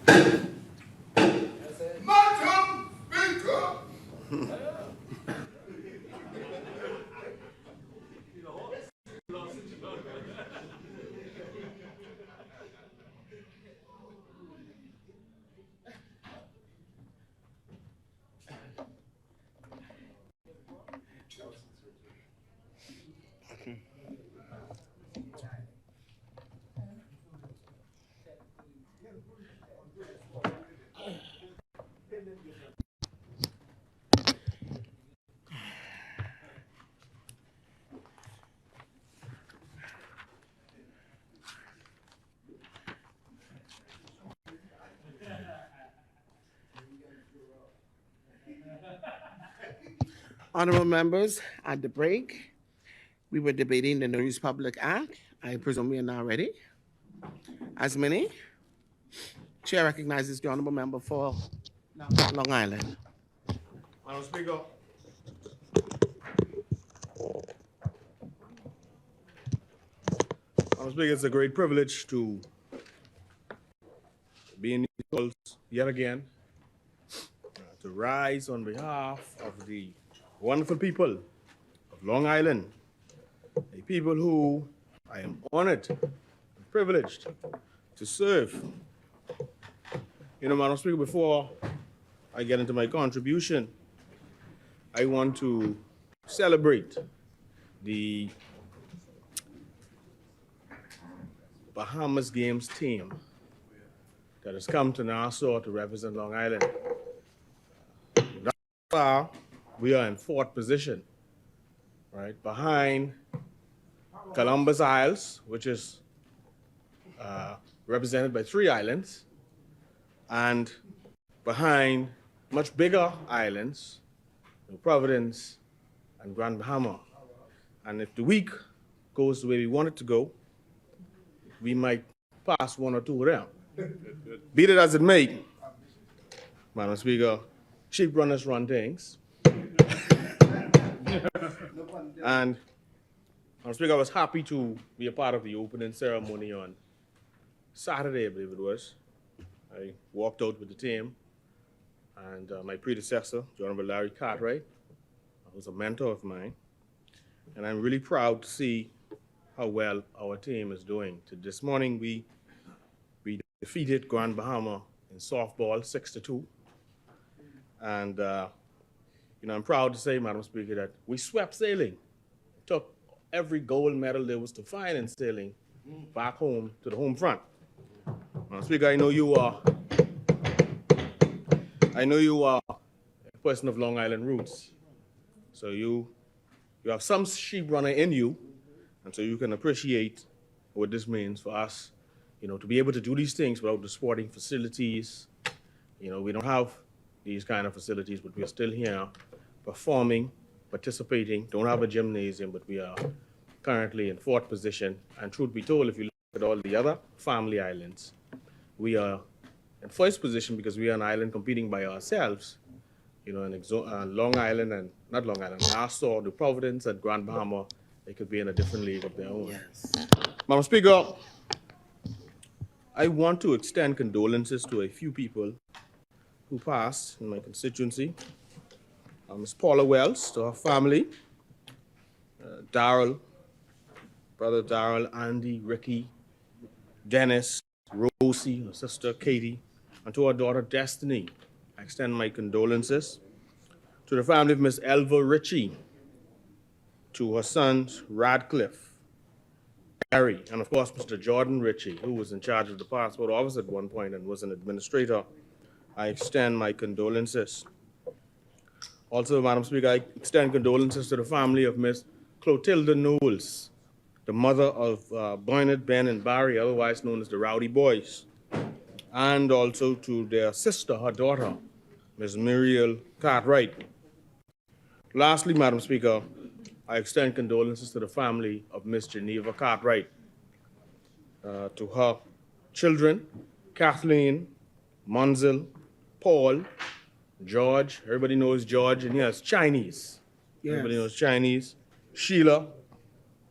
Madam Speaker! Honorable members, at the break, we were debating the News Public Act. I presume we are now ready. As many, Chair recognizes the honorable member for Long Island. Madam Speaker. Madam Speaker, it's a great privilege to be in these halls yet again, to rise on behalf of the wonderful people of Long Island, a people who I am honored and privileged to serve. You know, Madam Speaker, before I get into my contribution, I want to celebrate the Bahamas Games team that has come to Nassau to represent Long Island. Thus far, we are in fourth position, right, behind Columbus Isles, which is represented by 3 islands, and behind much bigger islands, Providence and Grand Bahama. And if the week goes the way we want it to go, we might pass 1 or 2 of them. Be it as it may, Madam Speaker, sheep runners run things. And Madam Speaker, I was happy to be a part of the opening ceremony on Saturday, I believe it was. I walked out with the team, and my predecessor, the Honorable Larry Cartwright, was a mentor of mine. And I'm really proud to see how well our team is doing. This morning, we defeated Grand Bahama in softball 6-2. And you know, I'm proud to say, Madam Speaker, that we swept sailing. Took every gold medal there was to find in sailing back home to the home front. Madam Speaker, I know you are a person of Long Island roots. So you have some sheep runner in you, and so you can appreciate what this means for us, you know, to be able to do these things without the sporting facilities. You know, we don't have these kind of facilities, but we're still here performing, participating, don't have a gymnasium, but we are currently in fourth position. And truth be told, if you look at all the other family islands, we are in first position because we are an island competing by ourselves. You know, in Long Island and, not Long Island, Nassau, the Providence and Grand Bahama, they could be in a different league of their own. Yes. Madam Speaker, I want to extend condolences to a few people who passed in my constituency. Ms. Paula Wells, to her family, Darrell, brother Darrell, Andy, Ricky, Dennis, Rosie, her sister Katie, and to her daughter Destiny. I extend my condolences to the family of Miss Elva Ritchie, to her sons Radcliffe, Gary, and of course Mr. Jordan Ritchie, who was in charge of the passport office at one point and was an administrator. I extend my condolences. Also, Madam Speaker, I extend condolences to the family of Miss Clotilda Knowles, the mother of Bernard, Ben, and Barry, otherwise known as the Rowdy Boys, and also to their sister, her daughter, Ms. Muriel Cartwright. Lastly, Madam Speaker, I extend condolences to the family of Miss Geneva Cartwright, to her children, Kathleen, Monzel, Paul, George, everybody knows George, and yes, Chinese. Yes. Everybody knows Chinese, Sheila,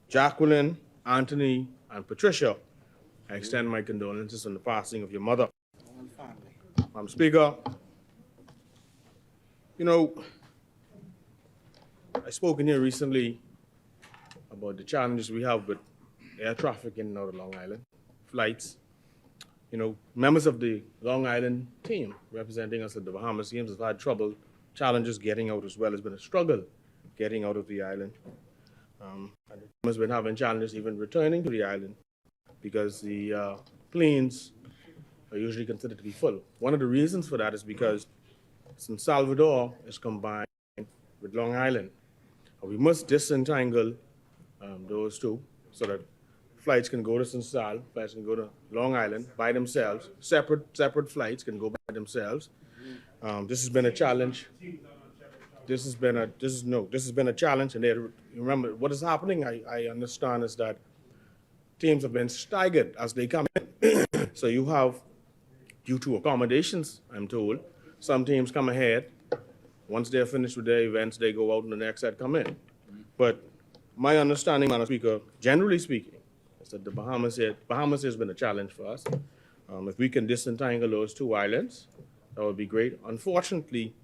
Jacqueline, Anthony, and Patricia. I extend my condolences on the passing of your mother. One family. Madam Speaker, you know, I spoke in here recently about the challenges we have with air traffic in and out of Long Island, flights. You know, members of the Long Island team representing us at the Bahamas Games have had challenges getting out as well. It's been a struggle getting out of the island. And the team has been having challenges even returning to the island because the planes are usually considered to be full. One of the reasons for that is because San Salvador is combined with Long Island. We must disentangle those two so that flights can go to San Sal, flights can go to Long Island by themselves. Separate flights can go by themselves. This has been a challenge. This has been a challenge. And remember, what is happening, I understand, is that teams have been staggered as they come in. So you have, due to accommodations, I'm told, some teams come ahead. Once they're finished with their events, they go out and the next set come in. But my understanding, Madam Speaker, generally speaking, is that the Bahamas has been a challenge for us. If we can disentangle those two islands, that would be great. Unfortunately,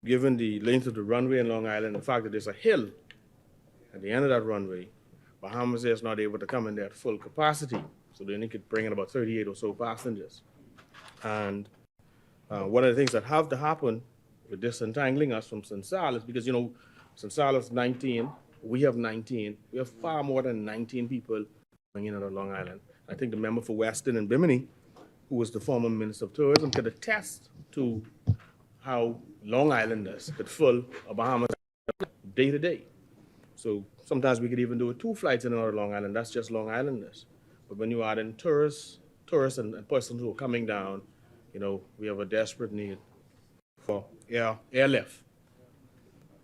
given the length of the runway in Long Island, the fact that there's a hill at the end of that runway, Bahamas is not able to come in there at full capacity. So they only could bring in about 38 or so passengers. And one of the things that have to happen with disentangling us from San Sal is because, you know, San Sal is 19, we have 19. We have far more than 19 people going in out of Long Island. I think the member for Weston and Bimini, who was the former Minister of Tourism, could attest to how Long Islanders could fill a Bahamas day to day. So sometimes we could even do 2 flights in and out of Long Island. That's just Long Islanders. But when you add in tourists and persons who are coming down, you know, we have a desperate need for airlift.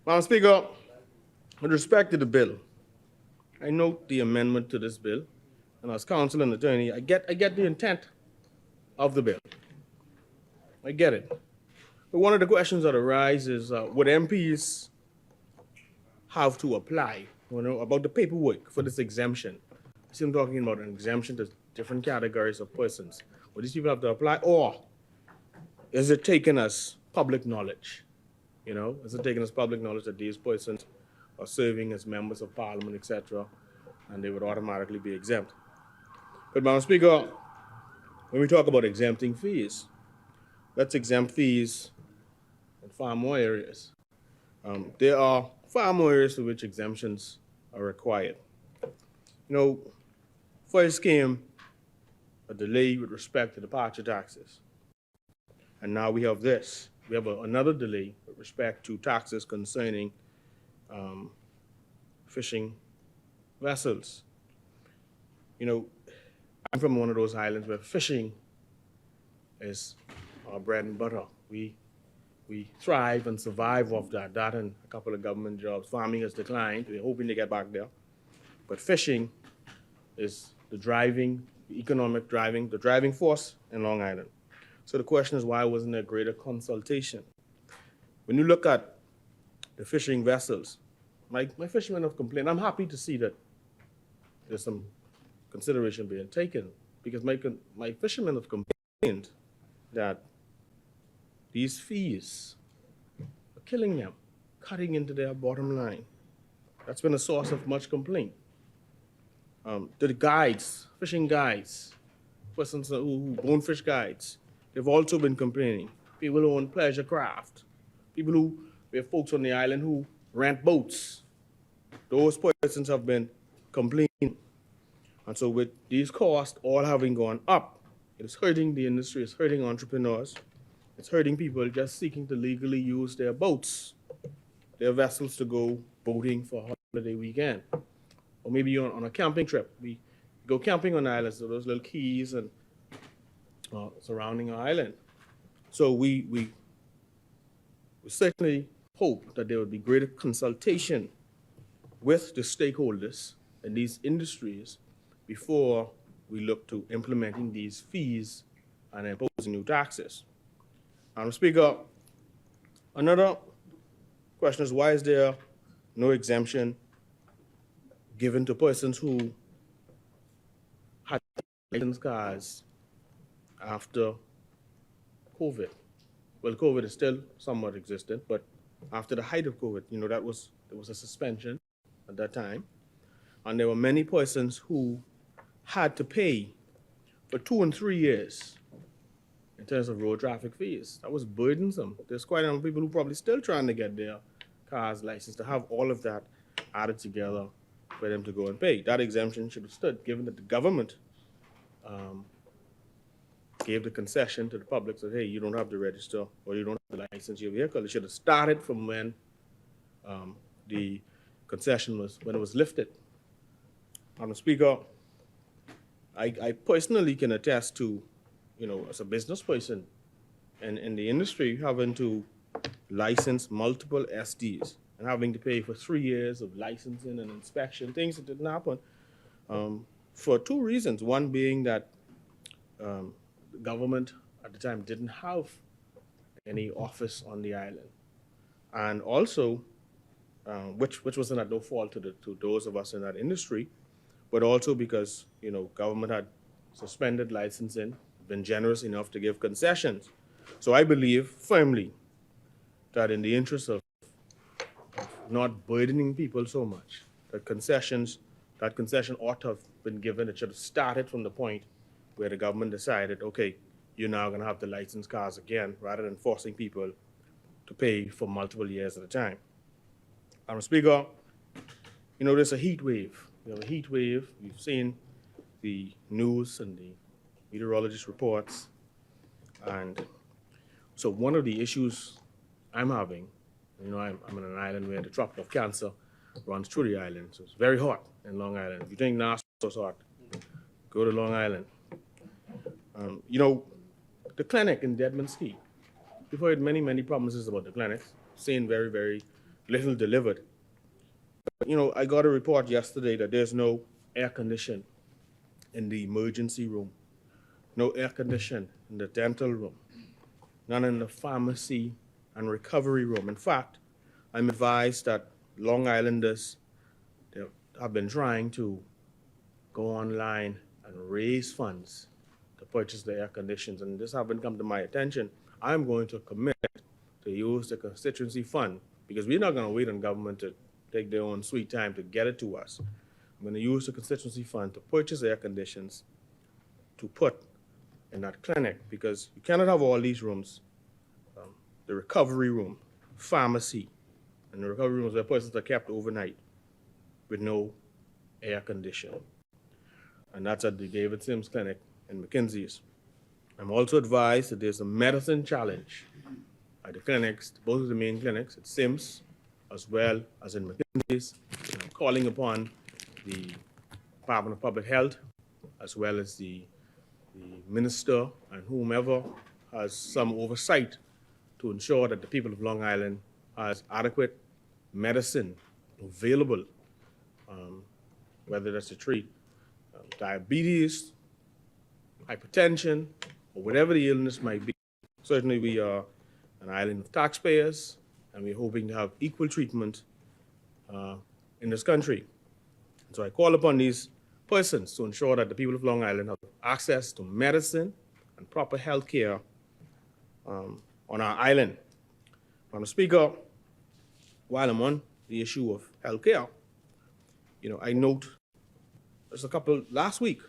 Madam Speaker, with respect to the bill, I note the amendment to this bill, and as counsel and attorney, I get the intent of the bill. I get it. But one of the questions that arise is, would MPs have to apply, you know, about the paperwork for this exemption? I see them talking about an exemption to different categories of persons. Would these people have to apply, or is it taken as public knowledge? You know, is it taken as public knowledge that these persons are serving as members of Parliament, etc., and they would automatically be exempt? But, Madam Speaker, when we talk about exempting fees, let's exempt fees in far more areas. There are far more areas to which exemptions are required. You know, first came a delay with respect to departure taxes. And now we have this. We have another delay with respect to taxes concerning fishing vessels. You know, I'm from one of those islands where fishing is our bread and butter. We thrive and survive off that and a couple of government jobs. Farming has declined. We're hoping to get back there. But fishing is the driving force in Long Island. So the question is, why wasn't there greater consultation? When you look at the fishing vessels, my fishermen have complained. I'm happy to see that there's some consideration being taken, because my fishermen have complained that these fees are killing them, cutting into their bottom line. That's been a source of much complaint. The guides, fishing guides, persons who own fish guides, they've also been complaining. People who own pleasure craft, we have folks on the island who rent boats. Those persons have been complaining. And so with these costs all having gone up, it is hurting the industry, it's hurting entrepreneurs, it's hurting people just seeking to legally use their boats, their vessels to go boating for a holiday weekend. Or maybe you're on a camping trip. We go camping on islands, so those little keys and surrounding our island. So we certainly hope that there would be greater consultation with the stakeholders in these industries before we look to implementing these fees and imposing new taxes. Madam Speaker, another question is, why is there no exemption given to persons who had licensed cars after COVID. Well, COVID is still somewhat existent, but after the height of COVID, there was a suspension at that time, and there were many persons who had to pay for 2 and 3 years in terms of road traffic fees. That was burdensome. There's quite a number of people who probably still trying to get their cars licensed, to have all of that added together for them to go and pay. That exemption should have stood, given that the government gave the concession to the public, said, hey, you don't have to register or you don't have to license your vehicle. It should have started from when the concession was lifted. Madam Speaker, I personally can attest to, as a business person and in the industry, having to license multiple SDs and having to pay for 3 years of licensing and inspection, things that didn't happen for two reasons. One being that the government at the time didn't have any office on the island, and also, which wasn't at no fault to those of us in that industry, but also because government had suspended licensing, been generous enough to give concessions. So I believe firmly that in the interest of not burdening people so much, that concession ought to have been given. It should have started from the point where the government decided, okay, you're now going to have to license cars again, rather than forcing people to pay for multiple years at a time. Madam Speaker, there's a heat wave. We have a heat wave. We've seen the news and the meteorologist reports. And so one of the issues I'm having, I'm on an island where the Tropic of Cancer runs through the island. So it's very hot in Long Island. If you think Nassau is hot, go to Long Island. The clinic in Deadman's Key, we've heard many, many promises about the clinics, seen very, very little delivered. I got a report yesterday that there's no air condition in the emergency room, no air condition in the dental room, none in the pharmacy and recovery room. In fact, I'm advised that Long Islanders have been trying to go online and raise funds to purchase the air conditions, and this haven't come to my attention. I'm going to commit to use the constituency fund, because we're not going to wait on government to take their own sweet time to get it to us. I'm going to use the constituency fund to purchase air conditions to put in that clinic, because you cannot have all these rooms, the recovery room, pharmacy, and the recovery rooms where persons are kept overnight with no air conditioning. And that's at the David Sims Clinic in McKinsey's. I'm also advised that there's a medicine challenge at the clinics, both of the main clinics, at Sims as well as in McKinsey's. I'm calling upon the Department of Public Health as well as the minister and whomever has some oversight to ensure that the people of Long Island has adequate medicine available, whether that's to treat diabetes, hypertension, or whatever the illness might be. Certainly we are an island of taxpayers, and we're hoping to have equal treatment in this country. And so I call upon these persons to ensure that the people of Long Island have access to medicine and proper health care on our island. Madam Speaker, while I'm on the issue of health care, I note there's a couple, last week,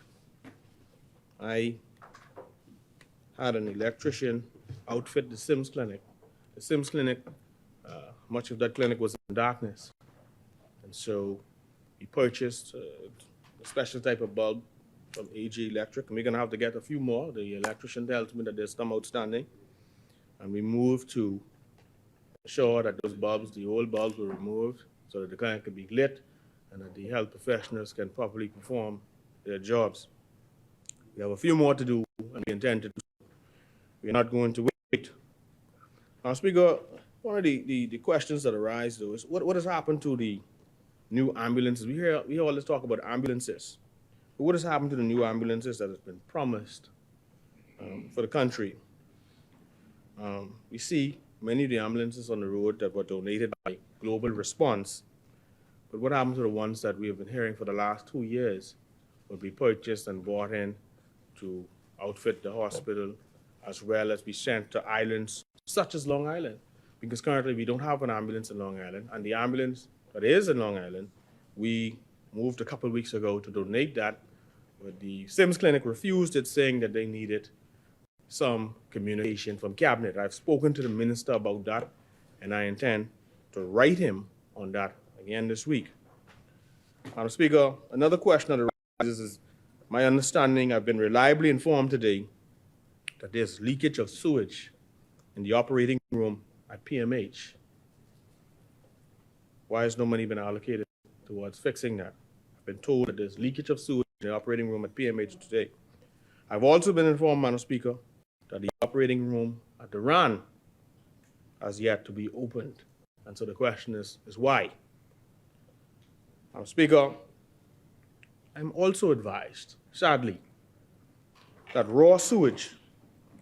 I had an electrician outfit the Sims Clinic. The Sims Clinic, much of that clinic was in darkness. And so he purchased a special type of bulb from AG Electric, and we're gonna have to get a few more. The electrician tells me that there's some outstanding. And we moved to ensure that those bulbs, the old bulbs, were removed so that the clinic could be lit and that the health professionals can properly perform their jobs. We have a few more to do, and we intend to do. We're not going to wait. Now, Speaker, one of the questions that arise, though, is what has happened to the new ambulances? We hear all this talk about ambulances. But what has happened to the new ambulances that has been promised for the country? We see many of the ambulances on the road that were donated by Global Response. But what happened to the ones that we have been hearing for the last 2 years would be purchased and bought in to outfit the hospital as well as be sent to islands such as Long Island, because currently we don't have an ambulance in Long Island, and the ambulance that is in Long Island, we moved a couple of weeks ago to donate that, but the Sims Clinic refused it, saying that they needed some communication from Cabinet. I've spoken to the minister about that, and I intend to write him on that again this week. Madam Speaker, another question that arises is my understanding, I've been reliably informed today that there's leakage of sewage in the operating room at PMH. Why has no money been allocated towards fixing that? I've been told that there's leakage of sewage in the operating room at PMH today. I've also been informed, Madam Speaker, that the operating room at the RAN has yet to be opened. And so the question is why? Madam Speaker, I'm also advised, sadly, that raw sewage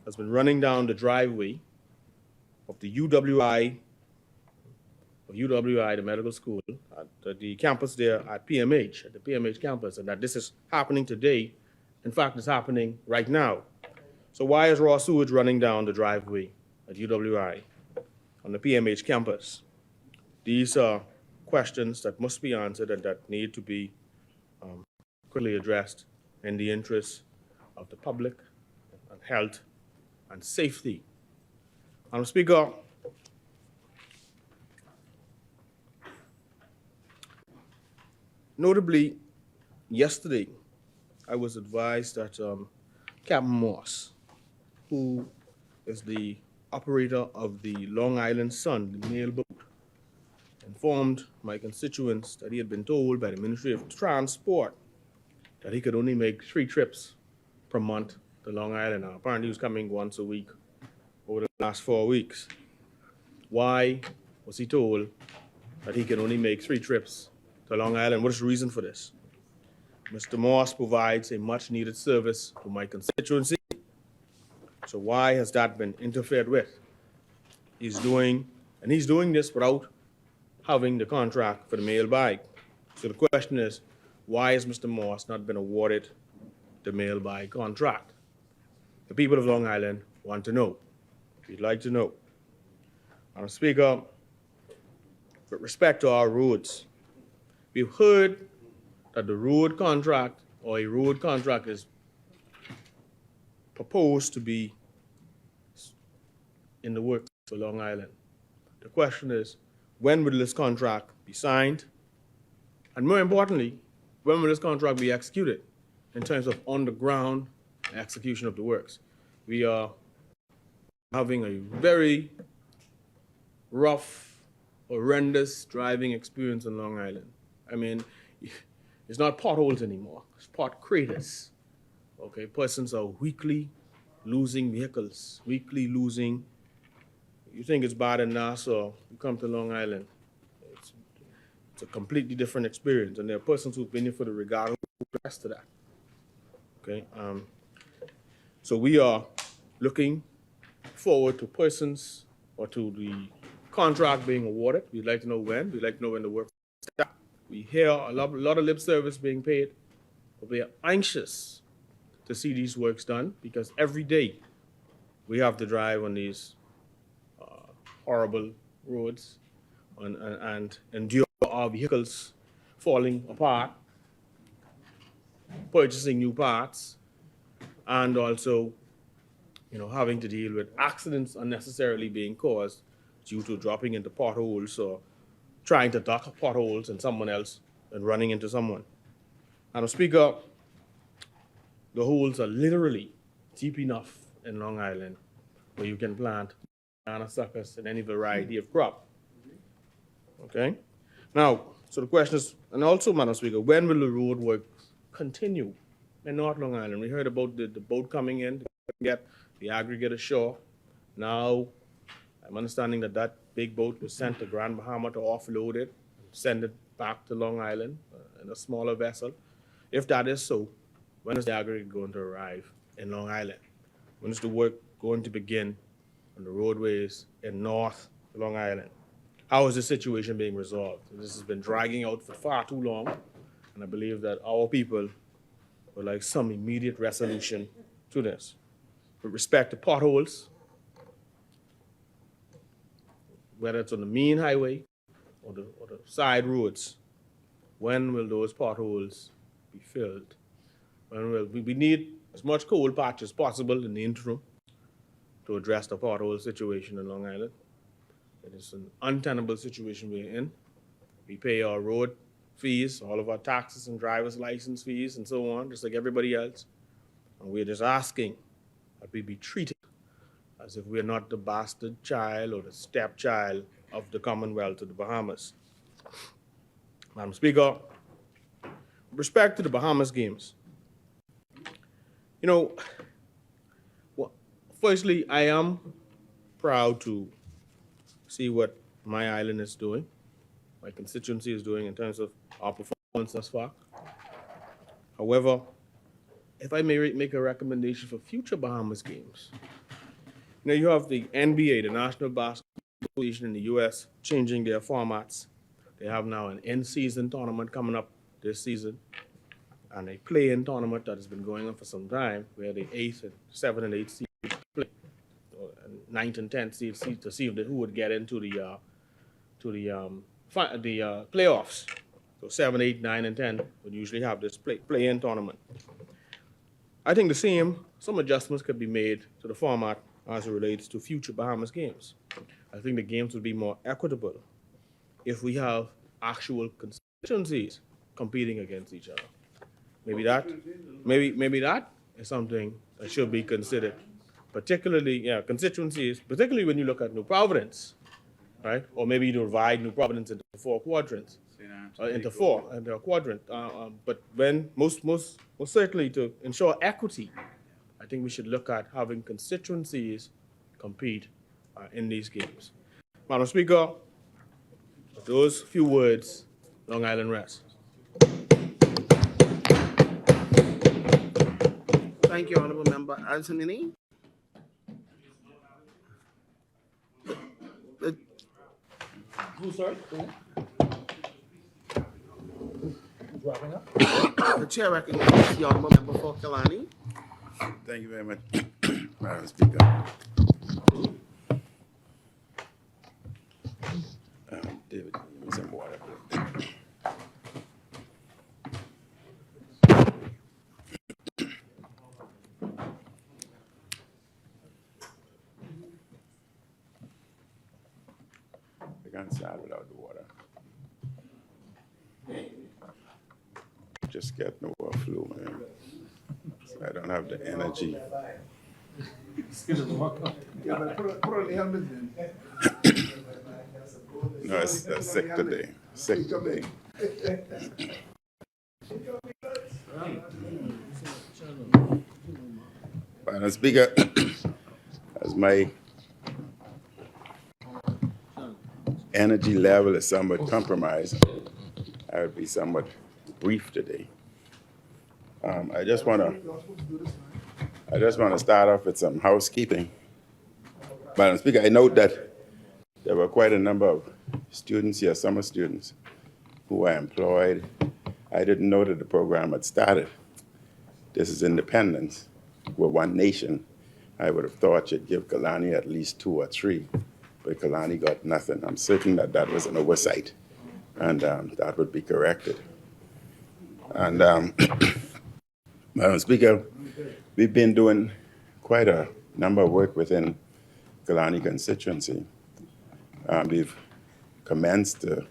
has been running down the driveway of the UWI, the medical school, at the campus there at PMH, at the PMH campus, and that this is happening today. In fact, it's happening right now. So why is raw sewage running down the driveway at UWI on the PMH campus? These are questions that must be answered and that need to be quickly addressed in the interest of the public and health and safety. Madam Speaker, notably, yesterday, I was advised that Captain Moss, who is the operator of the Long Island Sun, the mail boat, informed my constituents that he had been told by the Ministry of Transport that he could only make 3 trips per month to Long Island. Now, apparently he was coming once a week over the last 4 weeks. Why was he told that he could only make 3 trips to Long Island? What is the reason for this? Mr. Moss provides a much-needed service to my constituency. So why has that been interfered with? He's doing this without having the contract for the mail bag. So the question is, why has Mr. Moss not been awarded the mail bag contract? The people of Long Island want to know. We'd like to know. Madam Speaker, with respect to our roads, we've heard that the road contract or a road contract is proposed to be in the works for Long Island. The question is, when will this contract be signed? And more importantly, when will this contract be executed in terms of on-the-ground execution of the works? We are having a very rough, horrendous driving experience in Long Island. I mean, it's not potholes anymore, it's pot craters. Okay, persons are weekly losing vehicles, weekly losing. You think it's bad in Nassau, you come to Long Island, it's a completely different experience. And there are persons who've been here for the regatta who attest to that. Okay, so we are looking forward to persons or to the contract being awarded. We'd like to know when. We'd like to know when the work starts. We hear a lot of lip service being paid, but we are anxious to see these works done because every day we have to drive on these horrible roads and endure our vehicles falling apart, purchasing new parts, and also, having to deal with accidents unnecessarily being caused due to dropping into potholes or trying to duck potholes in someone else and running into someone. Madam Speaker, the holes are literally deep enough in Long Island where you can plant banana suckers in any variety of crop. Okay? Now, so the question is, and also, Madam Speaker, when will the road work continue in North Long Island? We heard about the boat coming in to get the aggregate ashore. Now, I'm understanding that big boat was sent to Grand Bahama to offload it, send it back to Long Island in a smaller vessel. If that is so, when is the aggregate going to arrive in Long Island? When is the work going to begin on the roadways in North Long Island? How is this situation being resolved? This has been dragging out for far too long, and I believe that our people would like some immediate resolution to this. with respect to potholes, whether it's on the main highway or the side roads. When will those potholes be filled? When will we need as much coal patch as possible in the interim to address the pothole situation in Long Island. It is an untenable situation we're in. We pay our road fees, all of our taxes and driver's license fees and so on, just like everybody else. And we're just asking that we be treated as if we're not the bastard child or the stepchild of the Commonwealth of the Bahamas. Madam Speaker, with respect to the Bahamas Games, you know, well, firstly, I am proud to see what my island is doing, my constituency is doing in terms of our performance thus far. However, if I may make a recommendation for future Bahamas Games, you know, you have the NBA, the National Basketball Association in the US, changing their formats. They have now an in-season tournament coming up this season, and a play-in tournament that has been going on for some time, where the 8th and 7th and 8th seeds play, and 9th and 10th seeds to see who would get into the playoffs. So 7, 8, 9, and 10 would usually have this play-in tournament. I think some adjustments could be made to the format as it relates to future Bahamas Games. I think the games would be more equitable if we have actual constituencies competing against each other. Maybe that is something that should be considered, particularly, constituencies, particularly when you look at New Providence, right? Or maybe you divide New Providence into 4 quadrants, into a quadrant. But when most certainly to ensure equity, I think we should look at having constituencies compete in these games. Madam Speaker, with those few words, Long Island rests. Thank you, Honorable Member Antonini. Who's sorry? Wrapping up? The chair recognizes the Honorable Member for Kalani. Thank you very much, Madam Speaker. David, give me some water. I can't start without the water. Just getting over flu, man. So I don't have the energy. Yeah, but put on the helmet then. No, I'm sick today. Sick today. Madam Speaker, as my energy level is somewhat compromised, I would be somewhat brief today. I just want to start off with some housekeeping. Madam Speaker, I note that there were quite a number of students here, summer students, who were employed. I didn't know that the program had started. This is independence. We're one nation. I would have thought you'd give Kalani at least 2 or 3, but Kalani got nothing. I'm certain that that was an oversight, and that would be corrected. And Madam Speaker, we've been doing quite a number of work within Kalani constituency. We've commenced the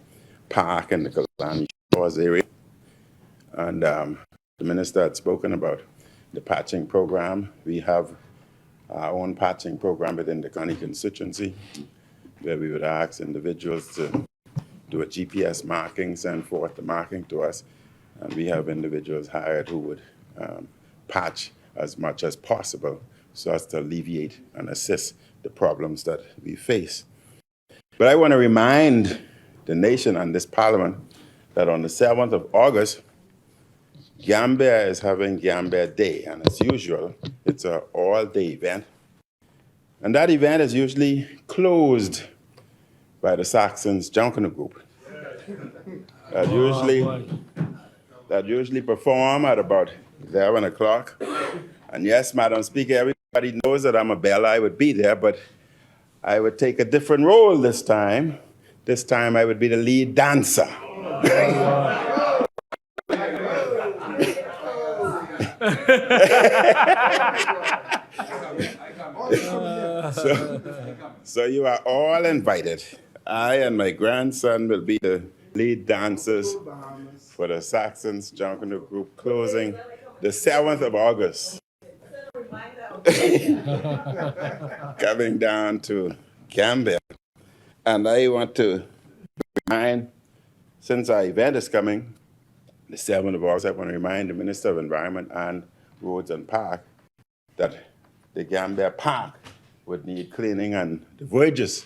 park in the Kalani Shores area, and the minister had spoken about the patching program. We have our own patching program within the Kalani constituency, where we would ask individuals to do a GPS marking, send forth the marking to us, and we have individuals hired who would patch as much as possible so as to alleviate and assist the problems that we face. But I want to remind the nation and this parliament that on the 7th of August, Gambia is having Gambia Day, and as usual, it's an all-day event. And that event is usually closed by the Saxons Junction Group. That usually perform at about 11 o'clock. And yes, Madam Speaker, everybody knows that I'm a bell, I would be there, but I would take a different role this time. This time I would be the lead dancer. So you are all invited. I and my grandson will be the lead dancers for the Saxons Jungle Group closing the 7th of August. Coming down to Campbell. And I want to remind, since our event is coming, the 7th of August, I want to remind the Minister of Environment and Roads and Park that the Gambia Park would need cleaning and the Verges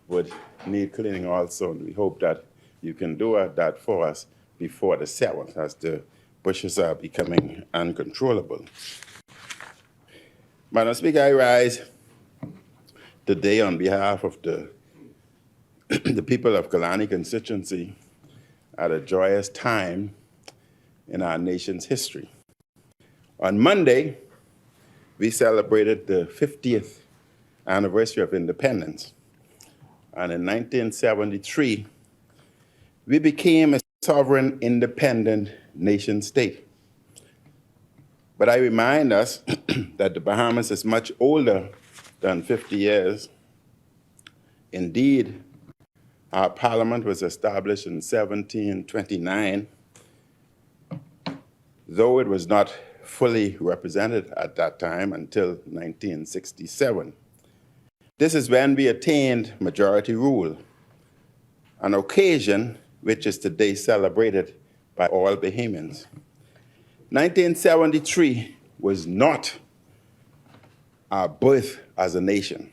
would need cleaning also. And we hope that you can do that for us before the 7th as the bushes are becoming uncontrollable. Madam Speaker, I rise today on behalf of the people of Kalani constituency at a joyous time in our nation's history. On Monday, we celebrated the 50th anniversary of independence. And in 1973, we became a sovereign, independent nation state. But I remind us that the Bahamas is much older than 50 years. Indeed, our parliament was established in 1729, though it was not fully represented at that time until 1967. This is when we attained majority rule, an occasion which is today celebrated by all Bahamians. 1973 was not our birth as a nation.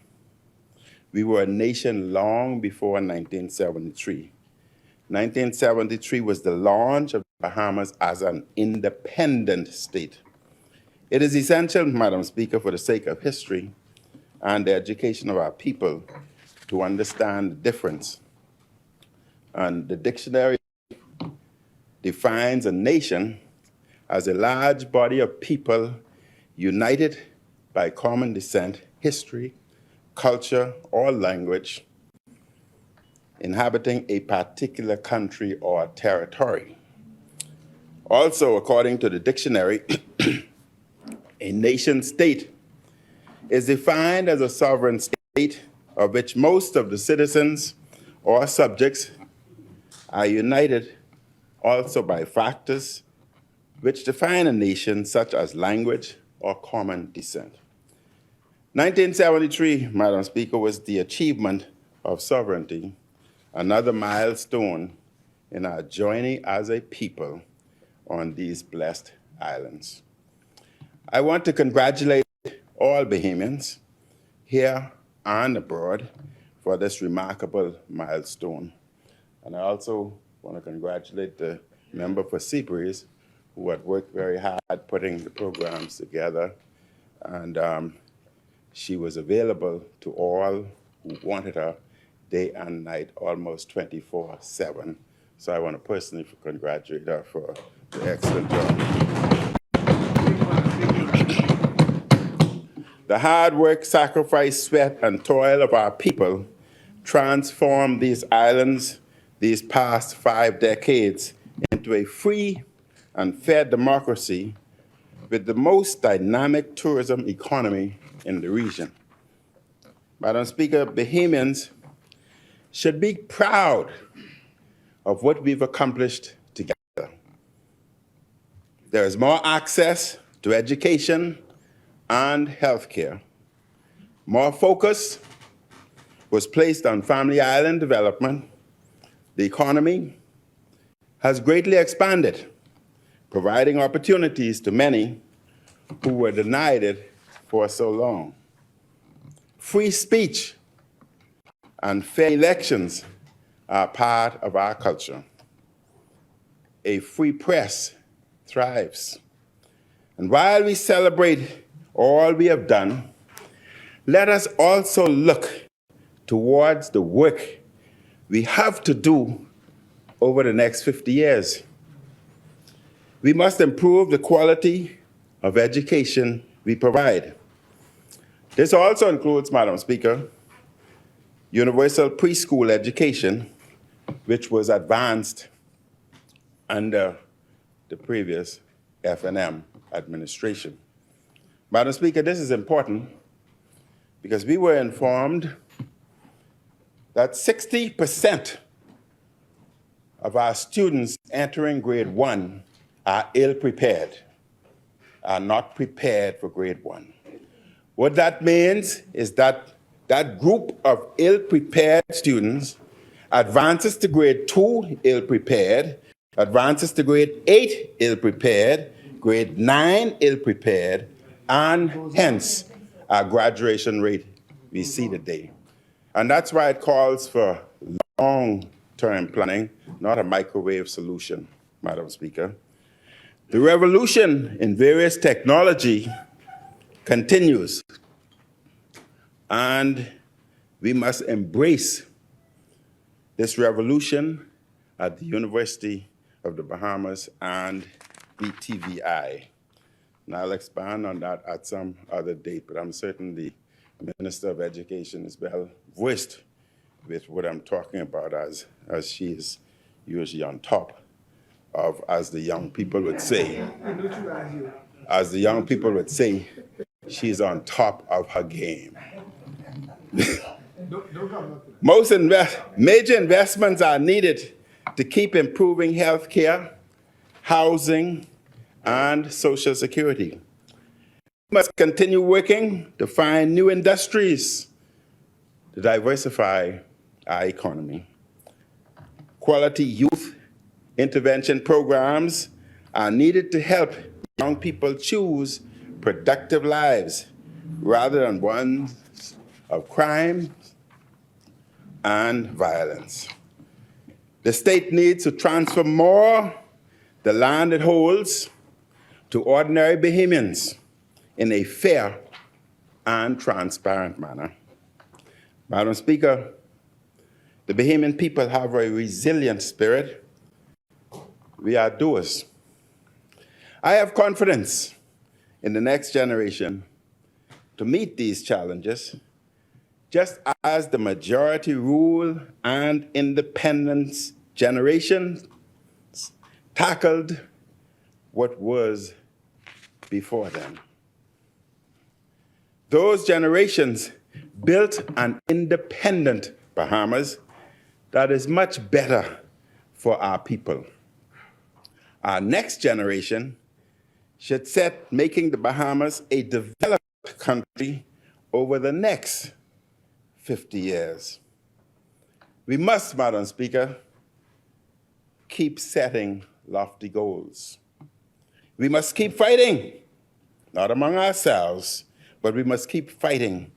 We were a nation long before 1973. 1973 was the launch of the Bahamas as an independent state. It is essential, Madam Speaker, for the sake of history and the education of our people to understand the difference. And the dictionary defines a nation as a large body of people united by common descent, history, culture, or language, inhabiting a particular country or territory. Also, according to the dictionary, a nation state is defined as a sovereign state of which most of the citizens or subjects are united also by factors which define a nation, such as language or common descent. 1973, Madam Speaker, was the achievement of sovereignty, another milestone in our journey as a people on these blessed islands. I want to congratulate all Bahamians here and abroad for this remarkable milestone. And I also want to congratulate the member for Seabreeze, who had worked very hard putting the programs together. And she was available to all who wanted her day and night, almost 24/7. So I want to personally congratulate her for the excellent job. The hard work, sacrifice, sweat, and toil of our people transformed these islands these past 5 decades into a free and fair democracy with the most dynamic tourism economy in the region. Madam Speaker, Bahamians should be proud of what we've accomplished together. There is more access to education and healthcare. More focus was placed on Family Island development. The economy has greatly expanded, providing opportunities to many who were denied it for so long. Free speech and fair elections are part of our culture. A free press thrives. And while we celebrate all we have done, let us also look towards the work we have to do over the next 50 years. We must improve the quality of education we provide. This also includes, Madam Speaker, universal preschool education, which was advanced under the previous F&M administration. Madam Speaker, this is important because we were informed that 60% of our students entering grade 1 are ill-prepared, are not prepared for grade 1. What that means is that that group of ill-prepared students advances to grade 2 ill-prepared, advances to grade 8 ill-prepared, grade 9 ill-prepared, and hence our graduation rate we see today. And that's why it calls for long-term planning, not a microwave solution, Madam Speaker. The revolution in various technology continues, and we must embrace this revolution at the University of the Bahamas and BTVI. And I'll expand on that at some other date, but I'm certain the Minister of Education is well versed with what I'm talking about, as she is usually on top of, as the young people would say, she's on top of her game. Major investments are needed to keep improving healthcare, housing, and Social Security. We must continue working to find new industries to diversify our economy. Quality youth intervention programs are needed to help young people choose productive lives rather than ones of crime and violence. The state needs to transfer more the land it holds to ordinary Bahamians in a fair and transparent manner. Madam Speaker, the Bahamian people have a resilient spirit. We are doers. I have confidence in the next generation to meet these challenges, just as the majority rule and independence generations tackled what was before them. Those generations built an independent Bahamas that is much better for our people. Our next generation should set making the Bahamas a developed country over the next 50 years. We must, Madam Speaker, keep setting lofty goals. We must keep fighting, not among ourselves, but we must keep fighting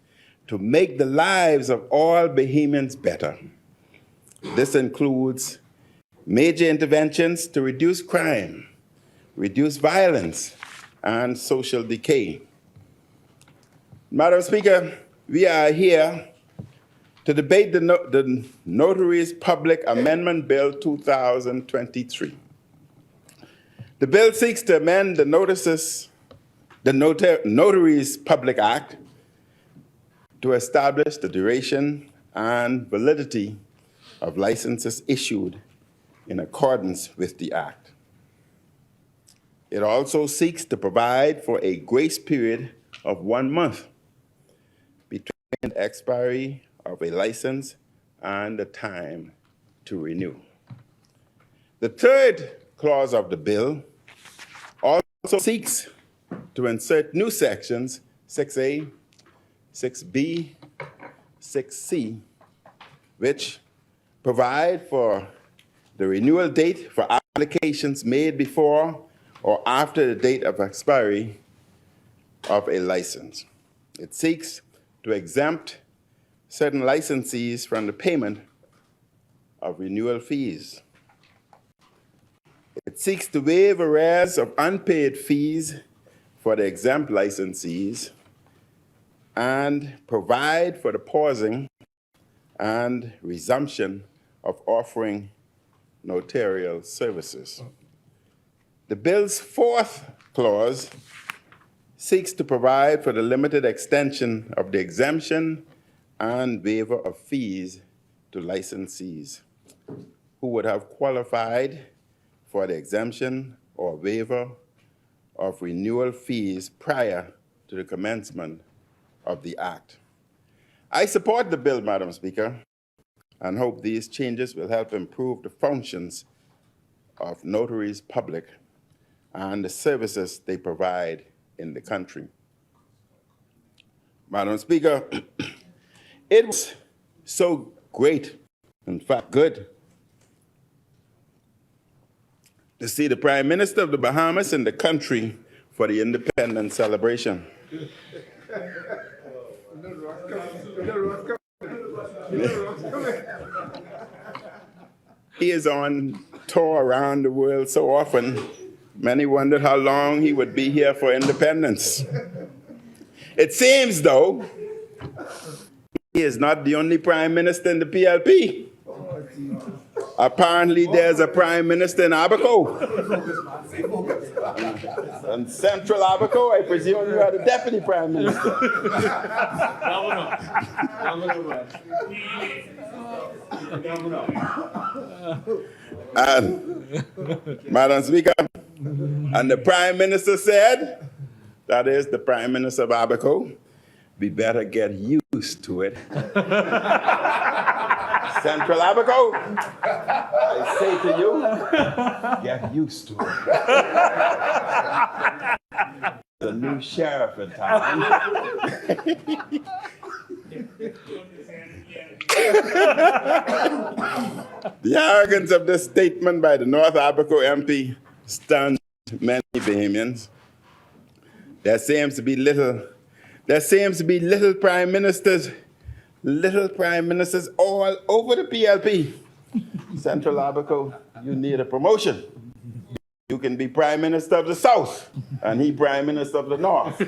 to make the lives of all Bahamians better. This includes major interventions to reduce crime, reduce violence, and social decay. Madam Speaker, we are here to debate the Notary's Public Amendment Bill 2023. The bill seeks to amend the Notary's Public Act to establish the duration and validity of licenses issued in accordance with the Act. It also seeks to provide for a grace period of 1 month between the expiry of a license and the time to renew. The third clause of the bill also seeks to insert new sections 6A, 6B, 6C, which provide for the renewal date for applications made before or after the date of expiry of a license. It seeks to exempt certain licensees from the payment of renewal fees. It seeks to waive arrears of unpaid fees for the exempt licensees and provide for the pausing and resumption of offering notarial services. The bill's fourth clause seeks to provide for the limited extension of the exemption and waiver of fees to licensees who would have qualified for the exemption or waiver of renewal fees prior to the commencement of the act. I support the bill, Madam Speaker, and hope these changes will help improve the functions of notaries public and the services they provide in the country. Madam Speaker, it was so great, in fact good, to see the Prime Minister of the Bahamas in the country for the independence celebration. He is on tour around the world so often, many wondered how long he would be here for independence. It seems, though, he is not the only Prime Minister in the PLP. Apparently, there's a Prime Minister in Abaco. In Central Abaco, I presume you are the Deputy Prime Minister. And, Madam Speaker, and the Prime Minister said, that is the Prime Minister of Abaco, we better get used to it. Central Abaco, I say to you, get used to it. The new sheriff in town. The arrogance of this statement by the North Abaco MP stunned many Bahamians. There seems to be little prime ministers all over the PLP. Central Abaco, you need a promotion. You can be Prime Minister of the South, and he Prime Minister of the North.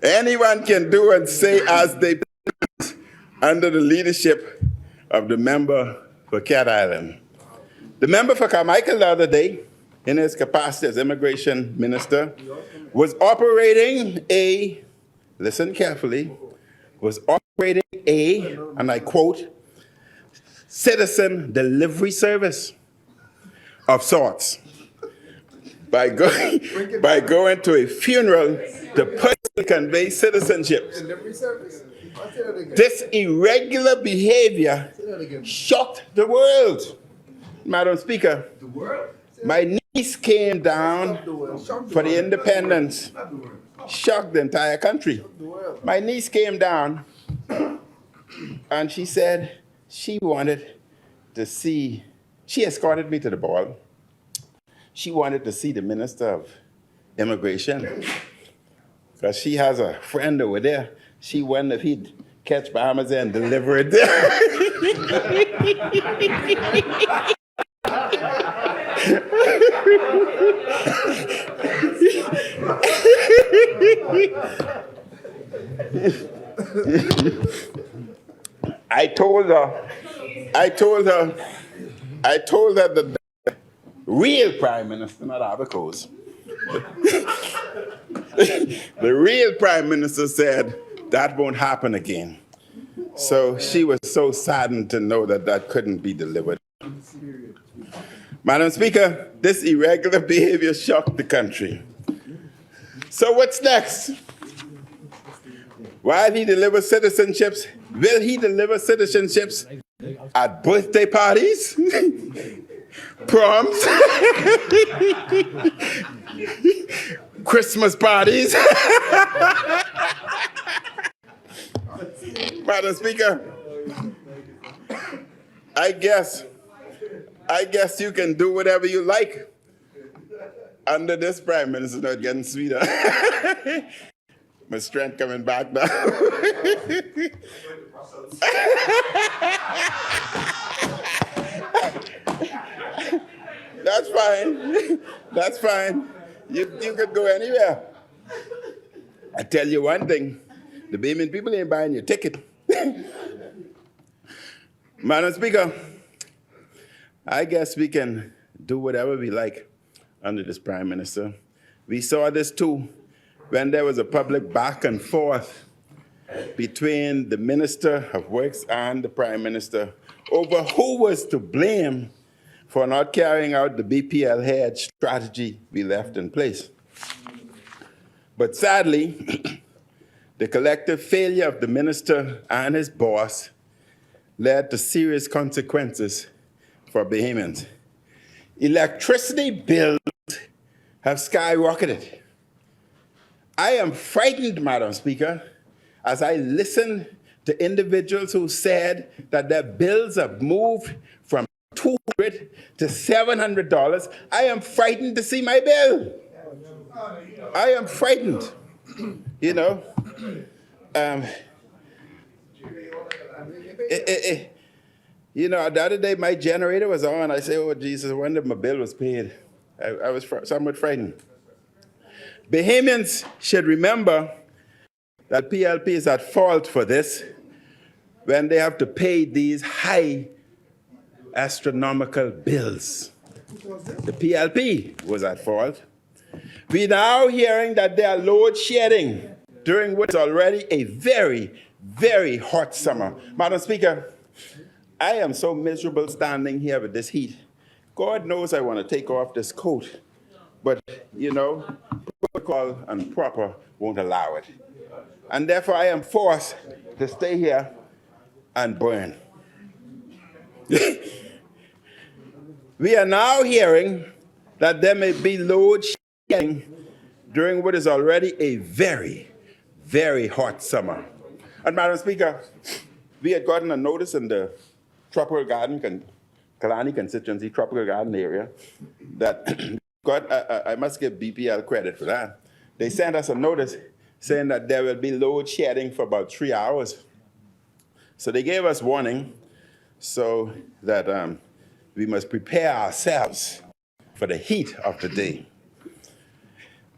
Anyone can do and say as they please under the leadership of the member for Cat Island. The member for Carmichael the other day, in his capacity as immigration minister, was operating a, listen carefully, was operating a, and I quote, citizen delivery service of sorts. By going to a funeral to personally convey citizenship. Delivery service? Say that again. This irregular behavior Say that again. shocked the world. Madam Speaker, The world? my niece came down The world. Shock the for the world. independence, Not the world. shocked the entire country. The world. My niece came down and she said she wanted to see, she escorted me to the ball. She wanted to see the Minister of Immigration because she has a friend over there. She wondered if he'd catch Bahamas and deliver it there. I told her the real Prime Minister, not Abaco's. The real Prime Minister said that won't happen again. So she was so saddened to know that that couldn't be delivered. Madam Speaker, this irregular behavior shocked the country. So what's next? While he delivers citizenships, will he deliver citizenships at birthday parties, proms, Christmas parties? Madam Speaker, I guess you can do whatever you like under this Prime Minister. Not getting sweeter. My strength coming back now. That's fine. That's fine. You could go anywhere. I tell you one thing, the Bahamian people ain't buying your ticket. Madam Speaker, I guess we can do whatever we like under this prime minister. We saw this too when there was a public back and forth between the Minister of Works and the Prime Minister over who was to blame for not carrying out the BPL hedge strategy we left in place. But sadly, the collective failure of the minister and his boss led to serious consequences for Bahamians. Electricity bills have skyrocketed. I am frightened, Madam Speaker, as I listen to individuals who said that their bills have moved from $200 to $700. I am frightened to see my bill. I am frightened. You know, you know, the other day my generator was on. I say, oh, Jesus, I wonder if my bill was paid. I was somewhat frightened. Bahamians should remember that PLP is at fault for this when they have to pay these high astronomical bills. The PLP was at fault. We're now hearing that they are load shedding during what's already a very, very hot summer. Madam Speaker, I am so miserable standing here with this heat. God knows I want to take off this coat, but, you know, protocol and proper won't allow it. And therefore, I am forced to stay here and burn. We are now hearing that there may be load shedding during what is already a very, very hot summer. And Madam Speaker, we had gotten a notice in the Tropical Garden, Kalani constituency, Tropical Garden area, that I must give BPL credit for that. They sent us a notice saying that there will be load shedding for about 3 hours. So they gave us warning so that we must prepare ourselves for the heat of the day.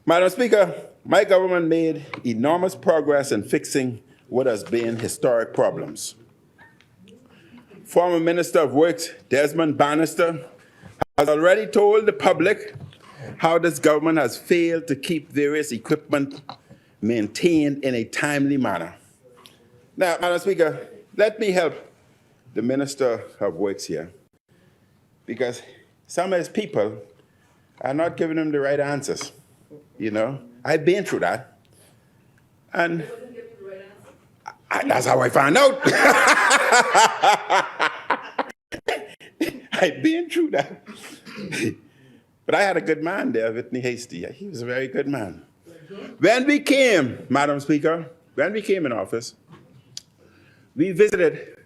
Madam Speaker, my government made enormous progress in fixing what has been historic problems. Former Minister of Works, Desmond Bannister, has already told the public how this government has failed to keep various equipment maintained in a timely manner. Now, Madam Speaker, let me help the Minister of Works here, because some of his people are not giving him the right answers. You know, I've been through that. And that's how I found out. I've been through that. But I had a good man there, Whitney Hasty. He was a very good man. When we came, Madam Speaker, when we came in office, we visited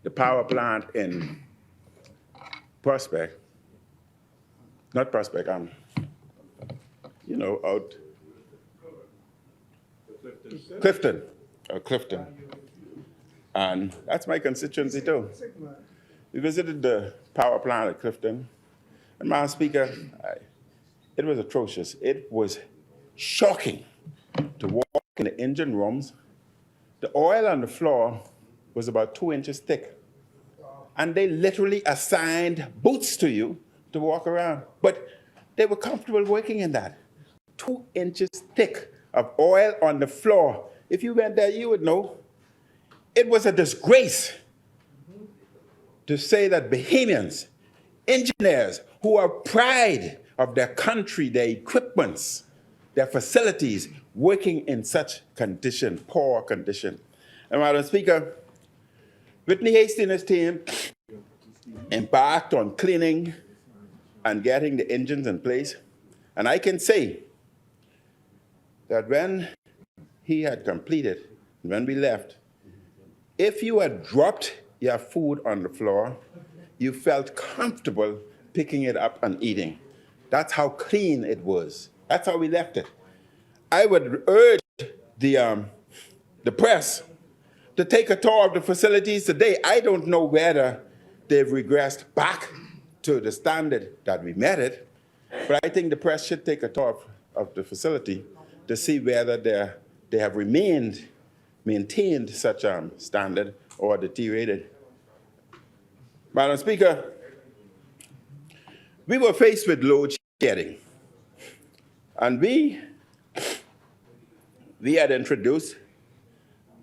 the power plant in Prospect. Not Prospect, you know, out Clifton. Clifton. And that's my constituency too. We visited the power plant at Clifton. And Madam Speaker, it was atrocious. It was shocking to walk in the engine rooms. The oil on the floor was about 2 inches thick. And they literally assigned boots to you to walk around. But they were comfortable working in that. 2 inches thick of oil on the floor. If you went there, you would know. It was a disgrace to say that Bahamians, engineers who are pride of their country, their equipments, their facilities, working in such condition, poor condition. And Madam Speaker, Whitney Hasty and his team embarked on cleaning and getting the engines in place. And I can say that when he had completed, when we left, if you had dropped your food on the floor, you felt comfortable picking it up and eating. That's how clean it was. That's how we left it. I would urge the press to take a tour of the facilities today. I don't know whether they've regressed back to the standard that we met it, but I think the press should take a tour of the facility to see whether they have maintained such standard or deteriorated. Madam Speaker, we were faced with load shedding. And we had introduced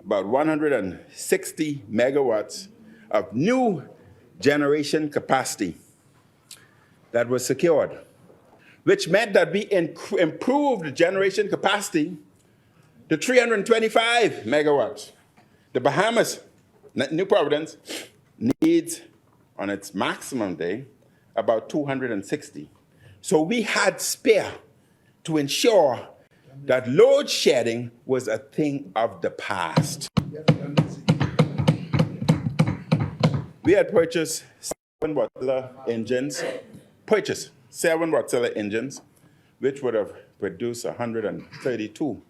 about 160 megawatts of new generation capacity that was secured, which meant that we improved the generation capacity to 325 megawatts. The Bahamas, New Providence, needs on its maximum day about 260. So we had spare to ensure that load shedding was a thing of the past. We had purchased 7 Wattilla engines, which would have produced 132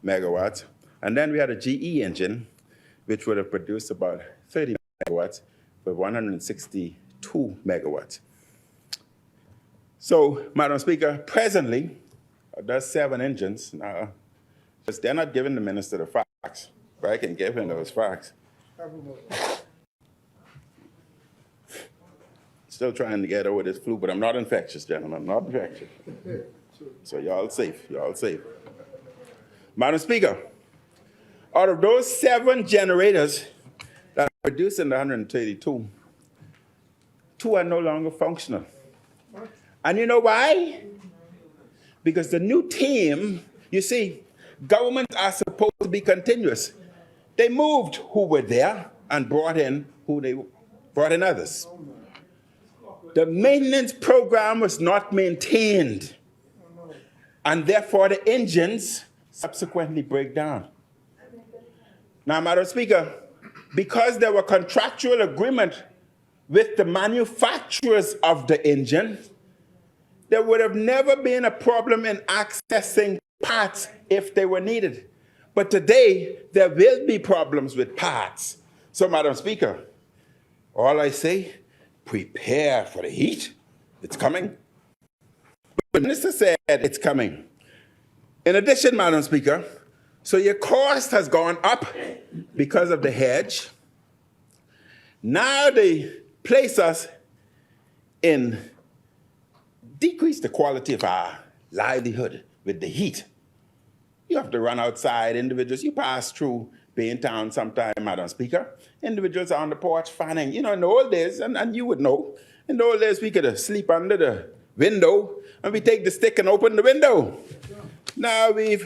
megawatts. And then we had a GE engine, which would have produced about 30 megawatts for 162 megawatts. So, Madam Speaker, presently, there's 7 engines now, because they're not giving the minister the facts, but I can give him those facts. Still trying to get over this flu, but I'm not infectious, gentlemen, I'm not infectious. So y'all safe, y'all safe. Madam Speaker, out of those 7 generators that are producing the 132, 2 are no longer functional. And you know why? Because the new team, you see, governments are supposed to be continuous. They moved who were there and brought in others. The maintenance program was not maintained, and therefore the engines subsequently break down. Now, Madam Speaker, because there were contractual agreement with the manufacturers of the engine, there would have never been a problem in accessing parts if they were needed. But today, there will be problems with parts. So, Madam Speaker, all I say, prepare for the heat. It's coming. The minister said it's coming. In addition, Madam Speaker, so your cost has gone up because of the hedge. Now they place us in decrease the quality of our livelihood with the heat. You have to run outside, individuals, you pass through Baintown sometime, Madam Speaker. Individuals are on the porch fanning. You know, in the old days, and you would know, in the old days we could sleep under the window and we take the stick and open the window. Now we've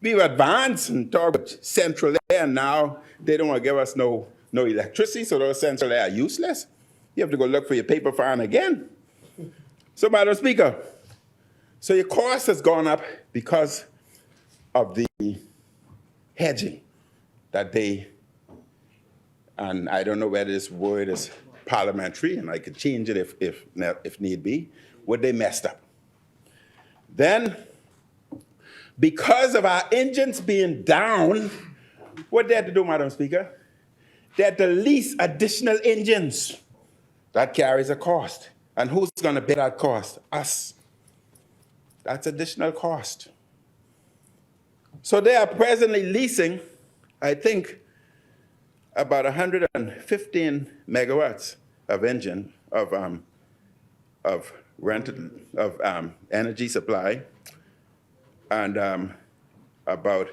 advanced and talked about central air, and now they don't want to give us no electricity, so those central air are useless. You have to go look for your paper fan again. So, Madam Speaker, so your cost has gone up because of the hedging that they, and I don't know whether this word is parliamentary, and I could change it if need be, what they messed up. Then, because of our engines being down, what they had to do, Madam Speaker? They had to lease additional engines. That carries a cost. And who's going to bear that cost? Us. That's additional cost. So they are presently leasing, I think, about 115 megawatts of engine, of energy supply, and about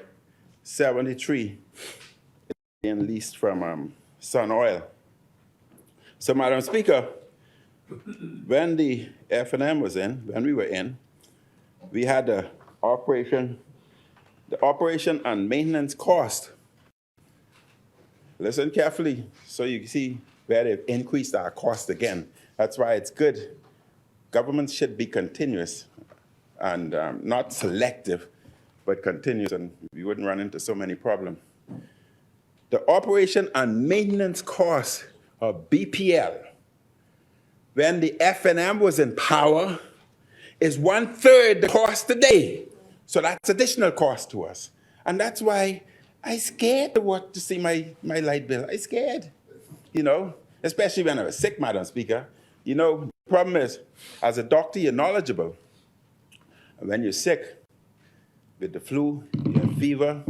73 being leased from Sun Oil. So, Madam Speaker, when the F&M was in, when we were in, we had the operation and maintenance cost. Listen carefully so you can see where they've increased our cost again. That's why it's good. Government should be continuous and not selective, but continuous, and we wouldn't run into so many problems. The operation and maintenance cost of BPL, when the F&M was in power, is 1/3 the cost today. So that's additional cost to us. And that's why I scared to see my light bill. I scared, you know, especially when I was sick, Madam Speaker. You know, the problem is, as a doctor, you're knowledgeable. And when you're sick with the flu, you have fever,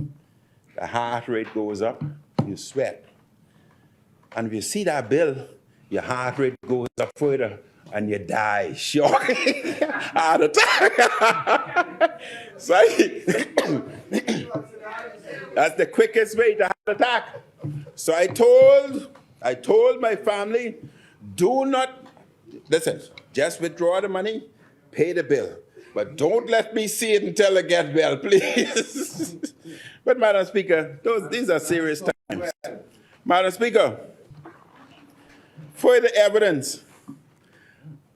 the heart rate goes up, you sweat. And if you see that bill, your heart rate goes up further, and you die shock heart attack. So that's the quickest way to heart attack. So I told my family, do not, listen, just withdraw the money, pay the bill. But don't let me see it until I get well, please. But Madam Speaker, these are serious times. Madam Speaker, further evidence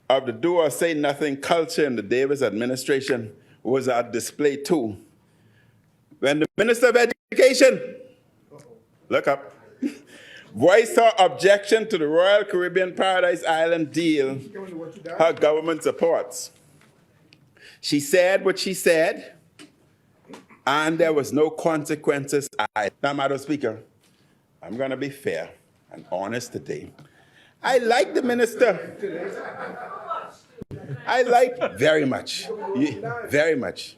of the do or say nothing culture in the Davis administration was on display too. When the Minister of Education, look up, voiced her objection to the Royal Caribbean Paradise Island deal her government supports. She said what she said, and there was no consequences. Now, Madam Speaker, I'm going to be fair and honest today. I like the minister. I like very much, very much.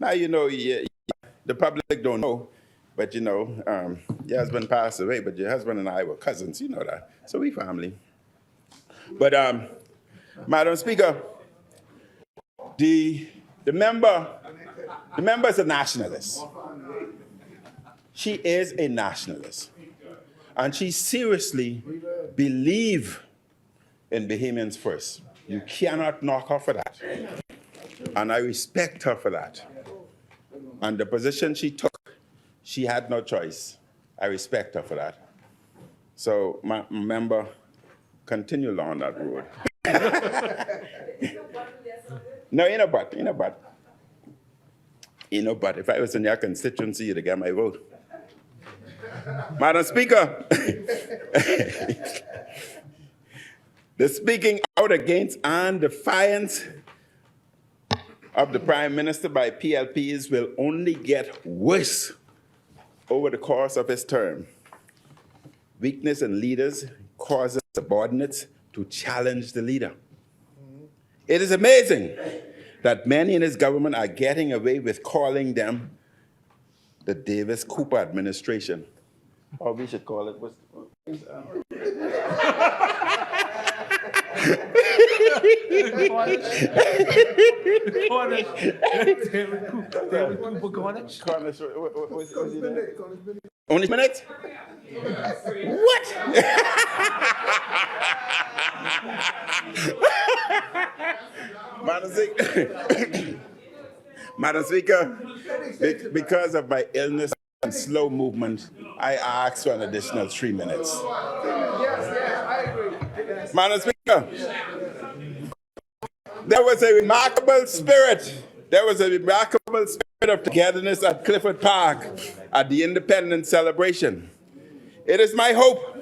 Now, you know, the public don't know, but you know, your husband passed away, but your husband and I were cousins, you know that. So we family. But, Madam Speaker, the member is a nationalist. She is a nationalist. And she seriously believes in Bahamians first. You cannot knock her for that. And I respect her for that. And the position she took, she had no choice. I respect her for that. So, my member, continue along that road. No, ain't no but. If I was in your constituency, you'd get my vote. Madam Speaker, the speaking out against and defiance of the Prime Minister by PLPs will only get worse over the course of his term. Weakness in leaders causes subordinates to challenge the leader. It is amazing that many in his government are getting away with calling them the Davis-Cooper administration. Or we should call it, Cornish. Only minutes? What? Madam Speaker, because of my illness and slow movement, I ask for an additional 3 minutes. Yes, I agree. Yes. Madam Speaker, there was a remarkable spirit. There was a remarkable spirit of togetherness at Clifford Park at the Independence celebration. It is my hope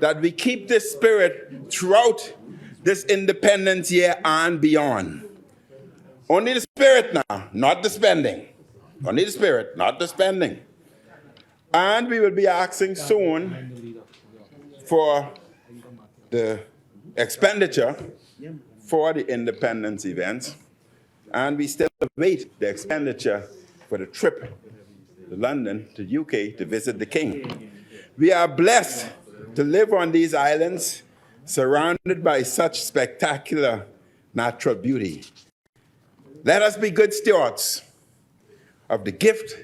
that we keep this spirit throughout this Independence year and beyond. Only the spirit now, not the spending. Only the spirit, not the spending. And we will be asking soon for the expenditure for the Independence events, and we still await the expenditure for the trip to London, to UK, to visit the King. We are blessed to live on these islands, surrounded by such spectacular natural beauty. Let us be good stewards of the gift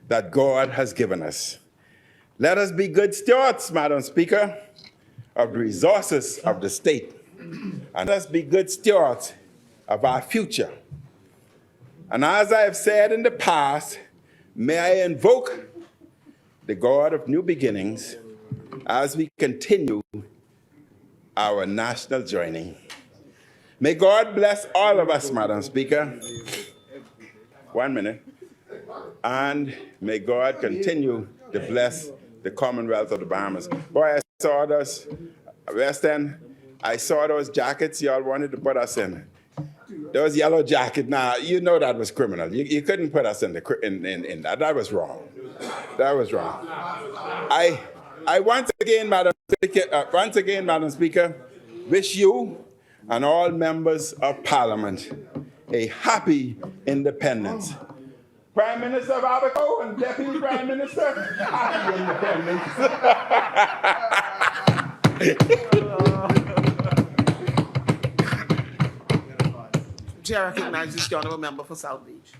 that God has given us. Let us be good stewards, Madam Speaker, of the resources of the state. And let us be good stewards of our future. And as I have said in the past, may I invoke the God of new beginnings as we continue our national journey. May God bless all of us, Madam Speaker. 1 minute. And may God continue to bless the Commonwealth of the Bahamas. Boy, I saw those, West End, I saw those jackets y'all wanted to put us in. Those yellow jackets, now, you know that was criminal. You couldn't put us in that. That was wrong. That was wrong. I once again, Madam Speaker, wish you and all members of Parliament a happy independence. Prime Minister of Abaco and Deputy Prime Minister, happy independence. Chair recognizes the honorable member for South Beach.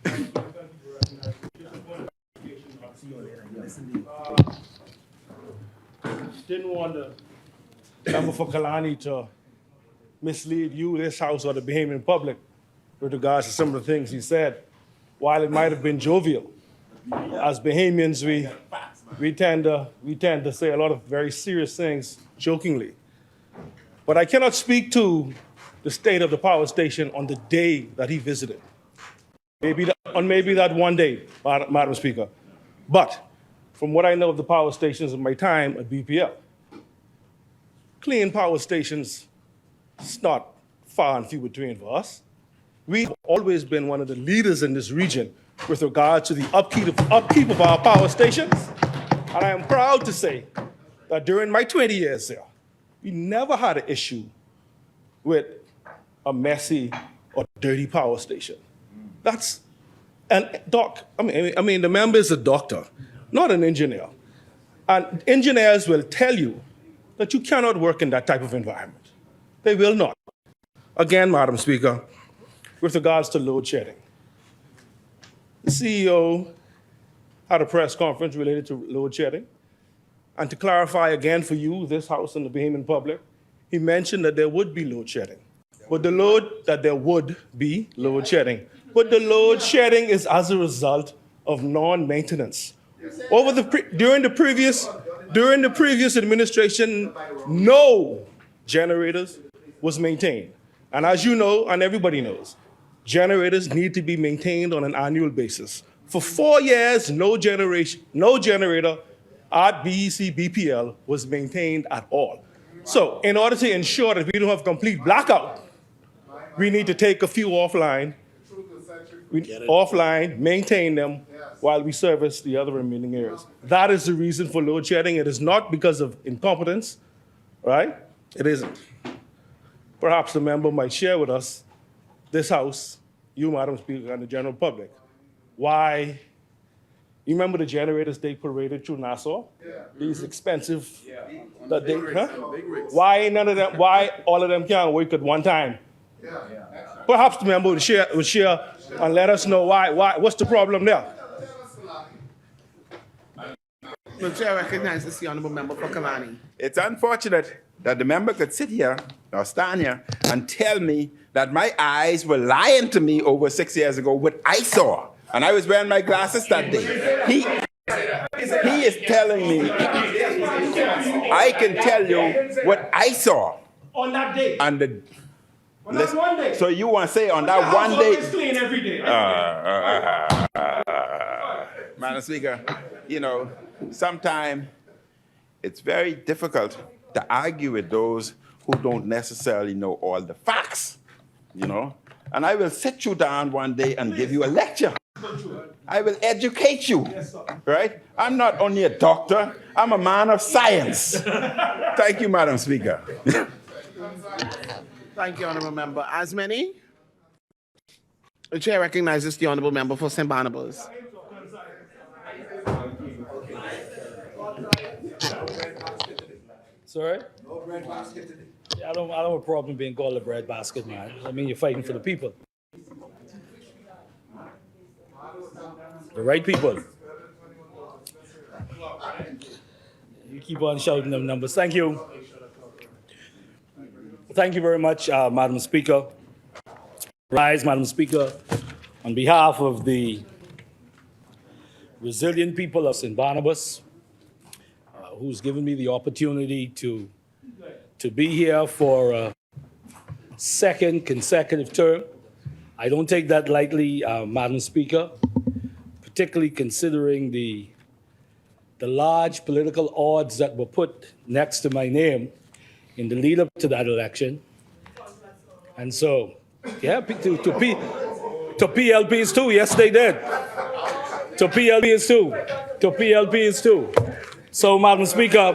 Didn't want the member for Kalani to mislead you, this House, or the Bahamian public with regards to some of the things he said. While it might have been jovial, as Bahamians, we tend to say a lot of very serious things jokingly. But I cannot speak to the state of the power station on the day that he visited. Maybe that one day, Madam Speaker. But from what I know of the power stations in my time at BPL, clean power stations, it's not far and few between for us. We've always been one of the leaders in this region with regard to the upkeep of our power stations. And I am proud to say that during my 20 years there, we never had an issue with a messy or dirty power station. And doc, I mean, the member is a doctor, not an engineer. And engineers will tell you that you cannot work in that type of environment. They will not. Again, Madam Speaker, with regards to load shedding, the CEO had a press conference related to load shedding. And to clarify again for you, this House and the Bahamian public, he mentioned that there would be load shedding. But the load shedding is as a result of non-maintenance. During the previous administration, no generators was maintained. And as you know, and everybody knows, generators need to be maintained on an annual basis. For 4 years, no generator at BEC BPL was maintained at all. So in order to ensure that we don't have complete blackout, we need to take a few offline, maintain them while we service the other remaining areas. That is the reason for load shedding. It is not because of incompetence, right? It isn't. Perhaps the member might share with us, this House, you, Madam Speaker, and the general public, why. You remember the generators they paraded through Nassau? Yeah. These expensive, why all of them can't work at one time? Yeah. Perhaps the member would share and let us know why, what's the problem there? The chair recognizes the honorable member for Kalani. It's unfortunate that the member could sit here or stand here and tell me that my eyes were lying to me over 6 years ago what I saw. And I was wearing my glasses that day. He is telling me, I can tell you what I saw. On that day? On that one day? So you want to say on that one day? It's clean every day. Madam Speaker, you know, sometimes it's very difficult to argue with those who don't necessarily know all the facts, you know. And I will sit you down one day and give you a lecture. I will educate you, right? I'm not only a doctor, I'm a man of science. Thank you, Madam Speaker. Thank you, honorable member. As many? The chair recognizes the honorable member for St. Barnabas. Sorry? No bread basket today. Yeah, I don't have a problem being called a bread basket, man. I mean, you're fighting for the people. The right people. You keep on shouting them numbers. Thank you. Thank you very much, Madam Speaker. Rise, Madam Speaker, on behalf of the resilient people of St. Barnabas, who's given me the opportunity to be here for a second consecutive term. I don't take that lightly, Madam Speaker, particularly considering the large political odds that were put next to my name in the lead up to that election. And so, yeah, to PLPs too, yes they did. To PLPs too. To PLPs too. So, Madam Speaker,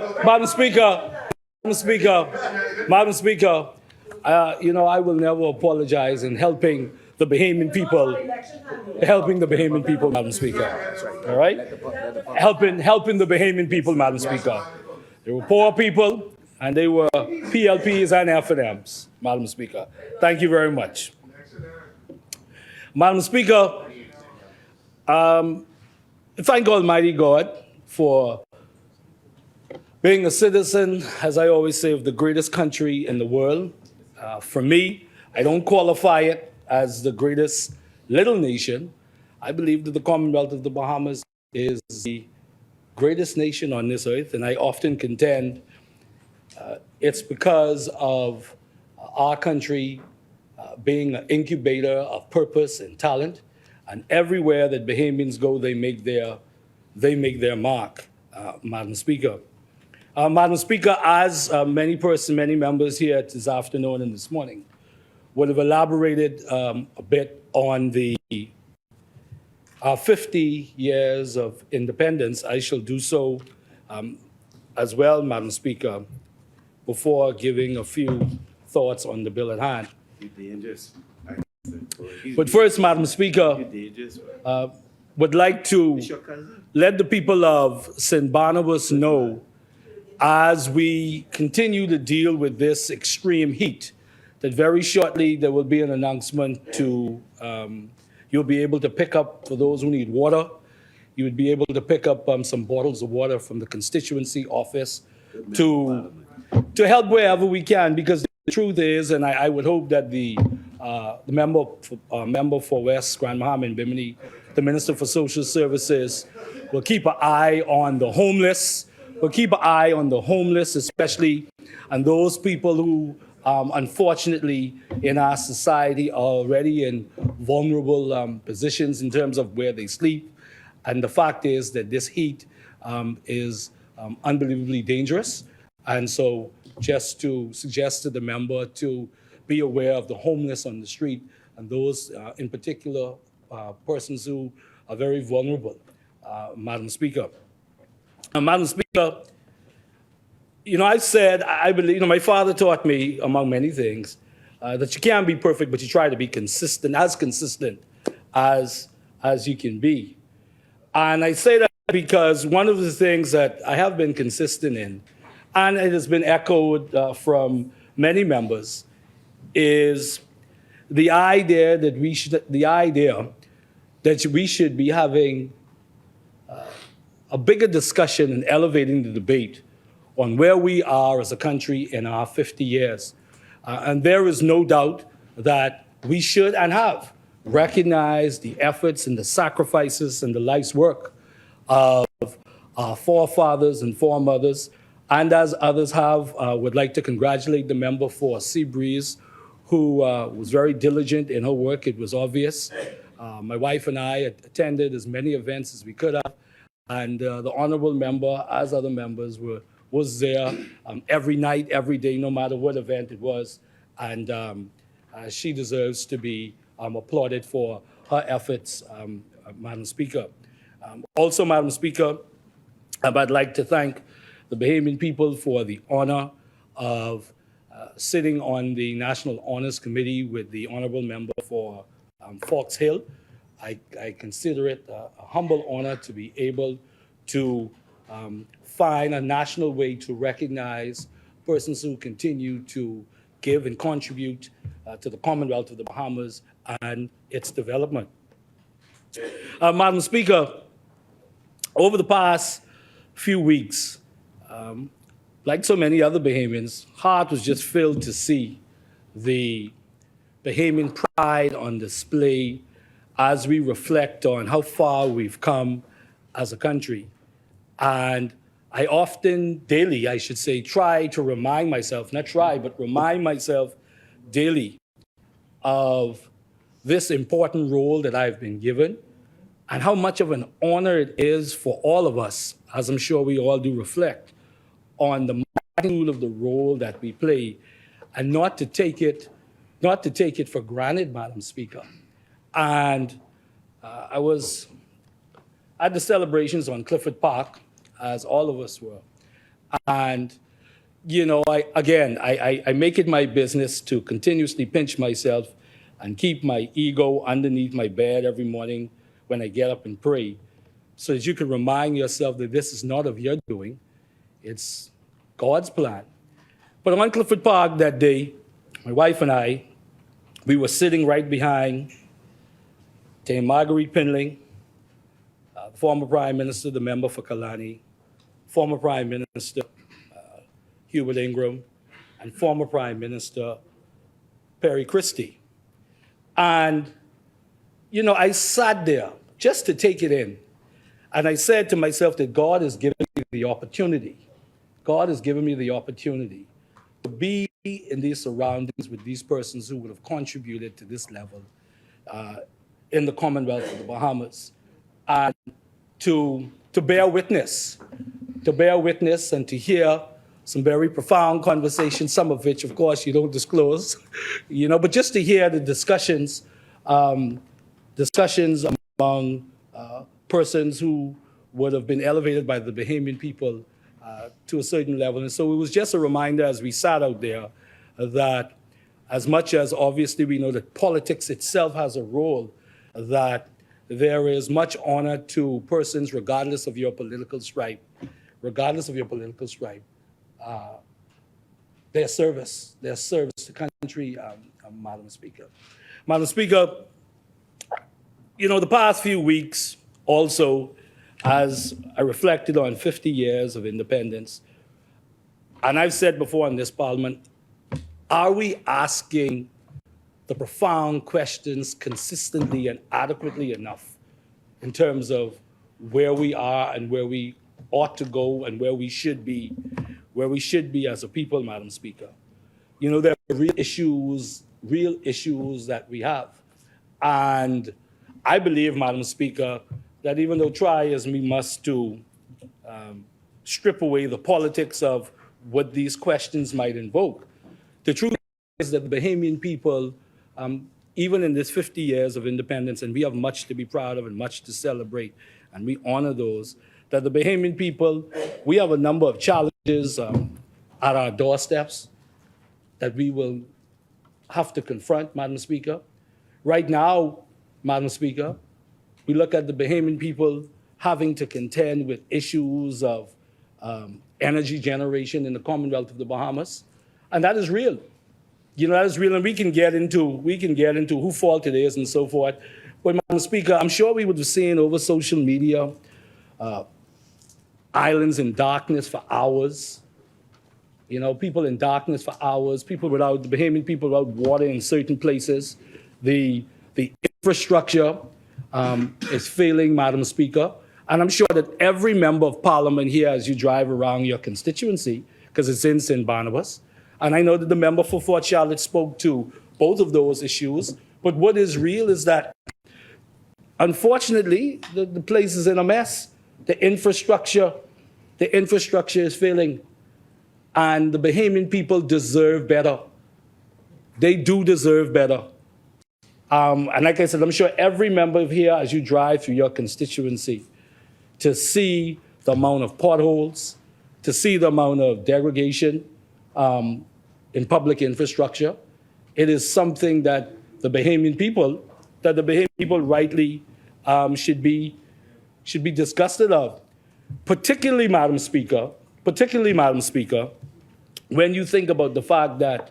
you know, I will never apologize in helping the Bahamian people, Madam Speaker. All right? Helping the Bahamian people, Madam Speaker. They were poor people, and they were PLPs and F&Ms, Madam Speaker. Thank you very much. Madam Speaker, thank Almighty God for being a citizen, as I always say, of the greatest country in the world. For me, I don't qualify it as the greatest little nation. I believe that the Commonwealth of the Bahamas is the greatest nation on this earth, and I often contend it's because of our country being an incubator of purpose and talent, and everywhere that Bahamians go, they make their mark, Madam Speaker. Madam Speaker, as many members here this afternoon and this morning would have elaborated a bit on the 50 years of independence, I shall do so as well, Madam Speaker, before giving a few thoughts on the bill at hand. But first, Madam Speaker, would like to let the people of St. Barnabas know, as we continue to deal with this extreme heat, that very shortly there will be an announcement to, you'll be able to pick up, for those who need water, you would be able to pick up some bottles of water from the constituency office to help wherever we can, because the truth is, and I would hope that the member for West, Grand Bahama and Bimini, the Minister for Social Services, will keep an eye on the homeless. We'll keep an eye on the homeless, especially, and those people who, unfortunately, in our society are already in vulnerable positions in terms of where they sleep. And the fact is that this heat is unbelievably dangerous. And so just to suggest to the member to be aware of the homeless on the street and those in particular persons who are very vulnerable, Madam Speaker. Madam Speaker, I said, I believe, my father taught me, among many things, that you can't be perfect, but you try to be consistent as you can be. And I say that because one of the things that I have been consistent in, and it has been echoed from many members, is the idea that we should be having a bigger discussion and elevating the debate on where we are as a country in our 50 years. And there is no doubt that we should and have recognized the efforts and the sacrifices and the life's work of our forefathers and foremothers. And as others have, would like to congratulate the member for Seabreeze, who was very diligent in her work. It was obvious. My wife and I attended as many events as we could have. And the honorable member, as other members, was there every night, every day, no matter what event it was. And she deserves to be applauded for her efforts, Madam Speaker. Also, Madam Speaker, I'd like to thank the Bahamian people for the honor of sitting on the National Honors Committee with the honorable member for Fox Hill. I consider it a humble honor to be able to find a national way to recognize persons who continue to give and contribute to the Commonwealth of the Bahamas and its development. Madam Speaker, over the past few weeks, like so many other Bahamians, heart was just filled to see the Bahamian pride on display as we reflect on how far we've come as a country. And I often, daily, I should say, try to remind myself, not try, but remind myself daily of this important role that I've been given and how much of an honor it is for all of us, as I'm sure we all do reflect, on the magnitude of the role that we play, and not to take it for granted, Madam Speaker. And I was at the celebrations on Clifford Park, as all of us were. And, I make it my business to continuously pinch myself and keep my ego underneath my bed every morning when I get up and pray, so that you can remind yourself that this is not of your doing, it's God's plan. But on Clifford Park that day, my wife and I, we were sitting right behind Dame Marguerite Pinling, the former Prime Minister, the member for Kalani, former Prime Minister Hubert Ingram, and former Prime Minister Perry Christie. And, you know, I sat there just to take it in. And I said to myself that God has given me the opportunity. God has given me the opportunity to be in these surroundings with these persons who would have contributed to this level in the Commonwealth of the Bahamas, and to bear witness, and to hear some very profound conversations, some of which, of course, you don't disclose, you know, but just to hear the discussions among persons who would have been elevated by the Bahamian people to a certain level. And so it was just a reminder as we sat out there that as much as obviously we know that politics itself has a role, that there is much honor to persons regardless of your political stripe, their service to country, Madam Speaker. Madam Speaker, you know, the past few weeks also, as I reflected on 50 years of independence, and I've said before in this Parliament, are we asking the profound questions consistently and adequately enough in terms of where we are and where we ought to go and where we should be as a people, Madam Speaker? You know, there are real issues that we have. And I believe, Madam Speaker, that even though try as we must to strip away the politics of what these questions might invoke, the truth is that the Bahamian people, even in this 50 years of independence, and we have much to be proud of and much to celebrate, and we honor those, that the Bahamian people, we have a number of challenges at our doorsteps that we will have to confront, Madam Speaker. Right now, Madam Speaker, we look at the Bahamian people having to contend with issues of energy generation in the Commonwealth of the Bahamas, and that is real. You know, that is real, and we can get into who fault it is and so forth. But, Madam Speaker, I'm sure we would have seen over social media islands in darkness for hours. You know, people in darkness for hours, the Bahamian people without water in certain places. The infrastructure is failing, Madam Speaker. And I'm sure that every member of Parliament here, as you drive around your constituency, because it's in St. Barnabas, and I know that the member for Fort Charlotte spoke to both of those issues, but what is real is that, unfortunately, the place is in a mess. The infrastructure is failing. And the Bahamian people deserve better. They do deserve better. And like I said, I'm sure every member here, as you drive through your constituency, to see the amount of potholes, to see the amount of degradation in public infrastructure, it is something that the Bahamian people rightly should be disgusted of. Particularly, Madam Speaker, when you think about the fact that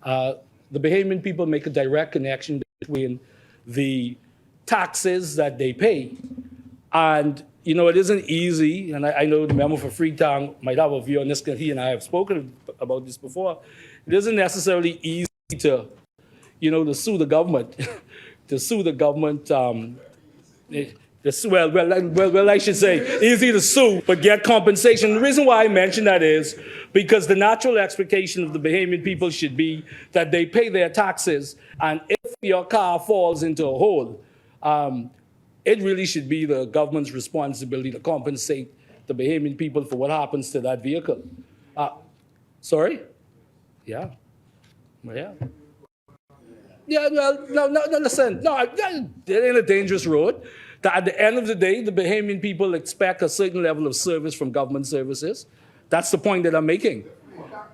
the Bahamian people make a direct connection between the taxes that they pay. And, you know, it isn't easy, and I know the member for Freetown might have a view on this, because he and I have spoken about this before. It isn't necessarily easy to, you know, to sue the government, well, I should say, easy to sue, but get compensation. The reason why I mention that is because the natural expectation of the Bahamian people should be that they pay their taxes, and if your car falls into a hole, it really should be the government's responsibility to compensate the Bahamian people for what happens to that vehicle. Sorry? Yeah. Yeah. Yeah, well, no, listen. No, it ain't a dangerous road. At the end of the day, the Bahamian people expect a certain level of service from government services. That's the point that I'm making.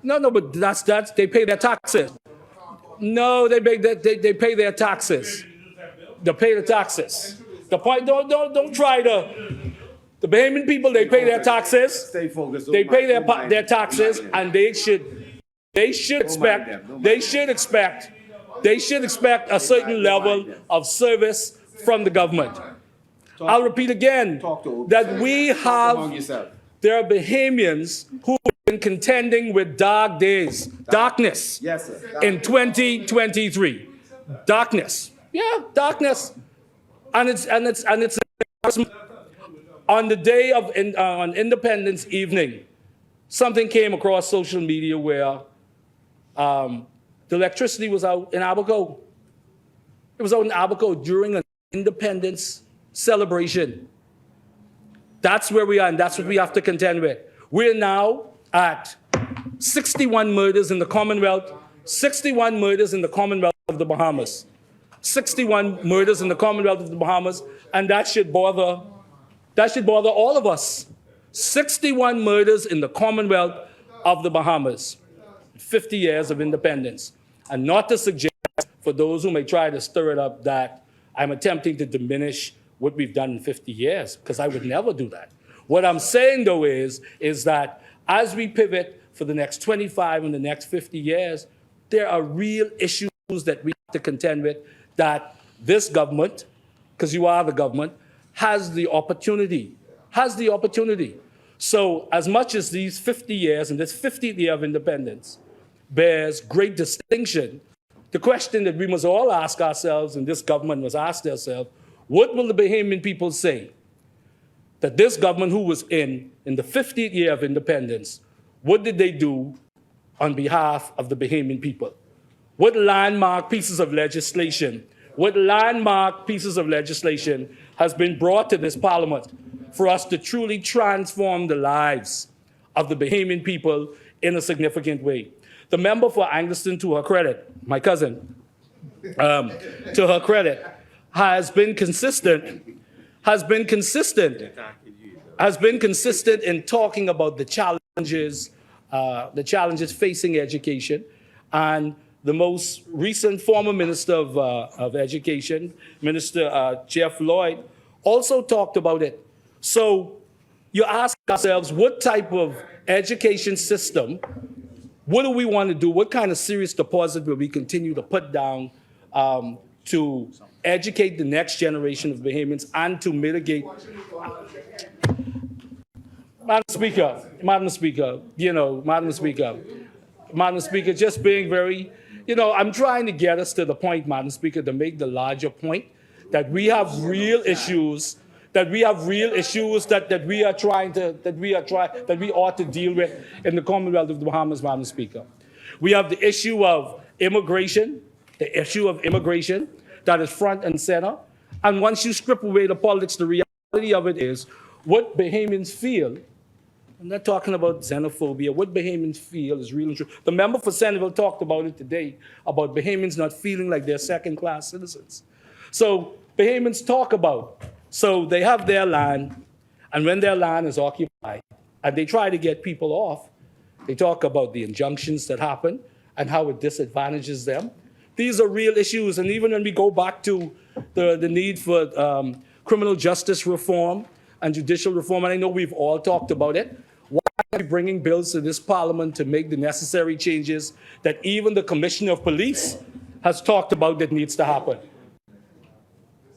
No, but that's they pay their taxes. No, they pay their taxes. They pay the taxes. The point, don't try to. The Bahamian people, they pay their taxes. Stay focused. They pay their taxes, and they should expect a certain level of service from the government. I'll repeat again that we have, there are Bahamians who have been contending with darkness in 2023. Darkness. Yeah, darkness. And it's on the day of on Independence evening, something came across social media where the electricity was out in Abaco. It was out in Abaco during an independence celebration. That's where we are, and that's what we have to contend with. We're now at 61 murders in the Commonwealth, 61 murders in the Commonwealth of the Bahamas. 61 murders in the Commonwealth of the Bahamas, and that should bother all of us. 61 murders in the Commonwealth of the Bahamas. 50 years of independence. And not to suggest, for those who may try to stir it up, that I'm attempting to diminish what we've done in 50 years, because I would never do that. What I'm saying, though, is that as we pivot for the next 25 and the next 50 years, there are real issues that we have to contend with, that this government, because you are the government, has the opportunity. So as much as these 50 years and this 50th year of independence bears great distinction, the question that we must all ask ourselves, and this government must ask themselves, what will the Bahamian people say that this government who was in the 50th year of independence, what did they do on behalf of the Bahamian people? What landmark pieces of legislation has been brought to this parliament for us to truly transform the lives of the Bahamian people in a significant way? The member for Angleton, to her credit, my cousin, to her credit, has been consistent in talking about the challenges facing education. And the most recent former Minister of Education, Minister Jeff Lloyd, also talked about it. So you ask ourselves, what type of education system, what do we want to do? What kind of serious deposit will we continue to put down to educate the next generation of Bahamians and to mitigate? Madam Speaker, just being very, I'm trying to get us to the point, Madam Speaker, to make the larger point that we have real issues, that we ought to deal with in the Commonwealth of the Bahamas, Madam Speaker. We have the issue of immigration, that is front and center. And once you strip away the politics, the reality of it is what Bahamians feel. I'm not talking about xenophobia. What Bahamians feel is real and true. The member for Centerville talked about it today, about Bahamians not feeling like they're second-class citizens. So Bahamians talk about, so they have their land, and when their land is occupied, and they try to get people off, they talk about the injunctions that happen and how it disadvantages them. These are real issues, and even when we go back to the need for criminal justice reform and judicial reform, and I know we've all talked about it, why are we bringing bills to this parliament to make the necessary changes that even the Commissioner of Police has talked about that needs to happen?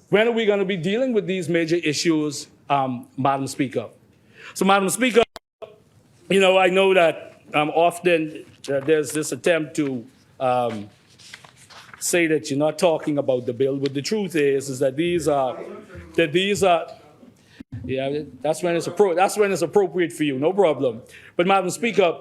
When are we going to be dealing with these major issues, Madam Speaker? So, Madam Speaker, I know that often there's this attempt to say that you're not talking about the bill, but the truth is that these are, yeah, that's when it's appropriate for you, no problem. But Madam Speaker,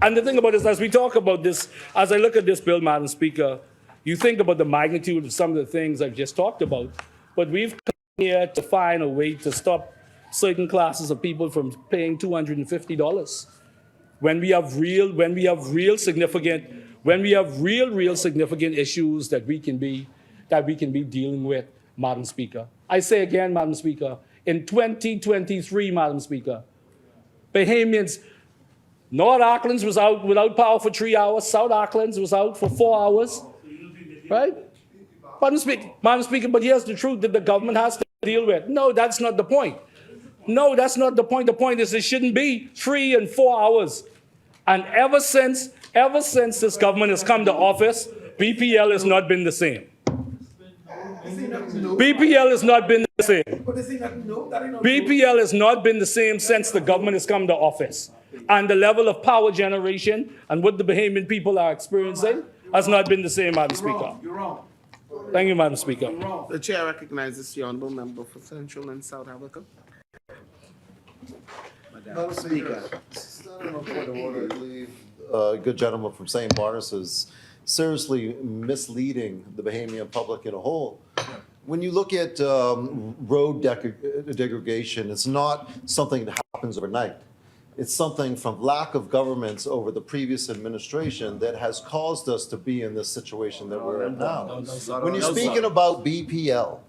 and the thing about this, as we talk about this, as I look at this bill, Madam Speaker, you think about the magnitude of some of the things I've just talked about, but we've come here to find a way to stop certain classes of people from paying $250 when we have real significant issues that we can be dealing with, Madam Speaker. I say again, Madam Speaker, in 2023, Madam Speaker, Bahamians, North Auckland's was out without power for 3 hours, South Auckland's was out for 4 hours, right? Madam Speaker, but here's the truth that the government has to deal with. No, that's not the point. No, that's not the point. The point is it shouldn't be 3 and 4 hours. And ever since this government has come to office, BPL has not been the same. BPL has not been the same. BPL has not been the same since the government has come to office. And the level of power generation and what the Bahamian people are experiencing has not been the same, Madam Speaker. You're wrong. Thank you, Madam Speaker. The chair recognizes the honourable member for Central and South Africa. Madam Speaker. Standing on point of order, I believe, good gentleman from St. Barnabas is seriously misleading the Bahamian public in a whole. When you look at road degradation, it's not something that happens overnight. It's something from lack of governments over the previous administration that has caused us to be in this situation that we're in now. When you're speaking about BPL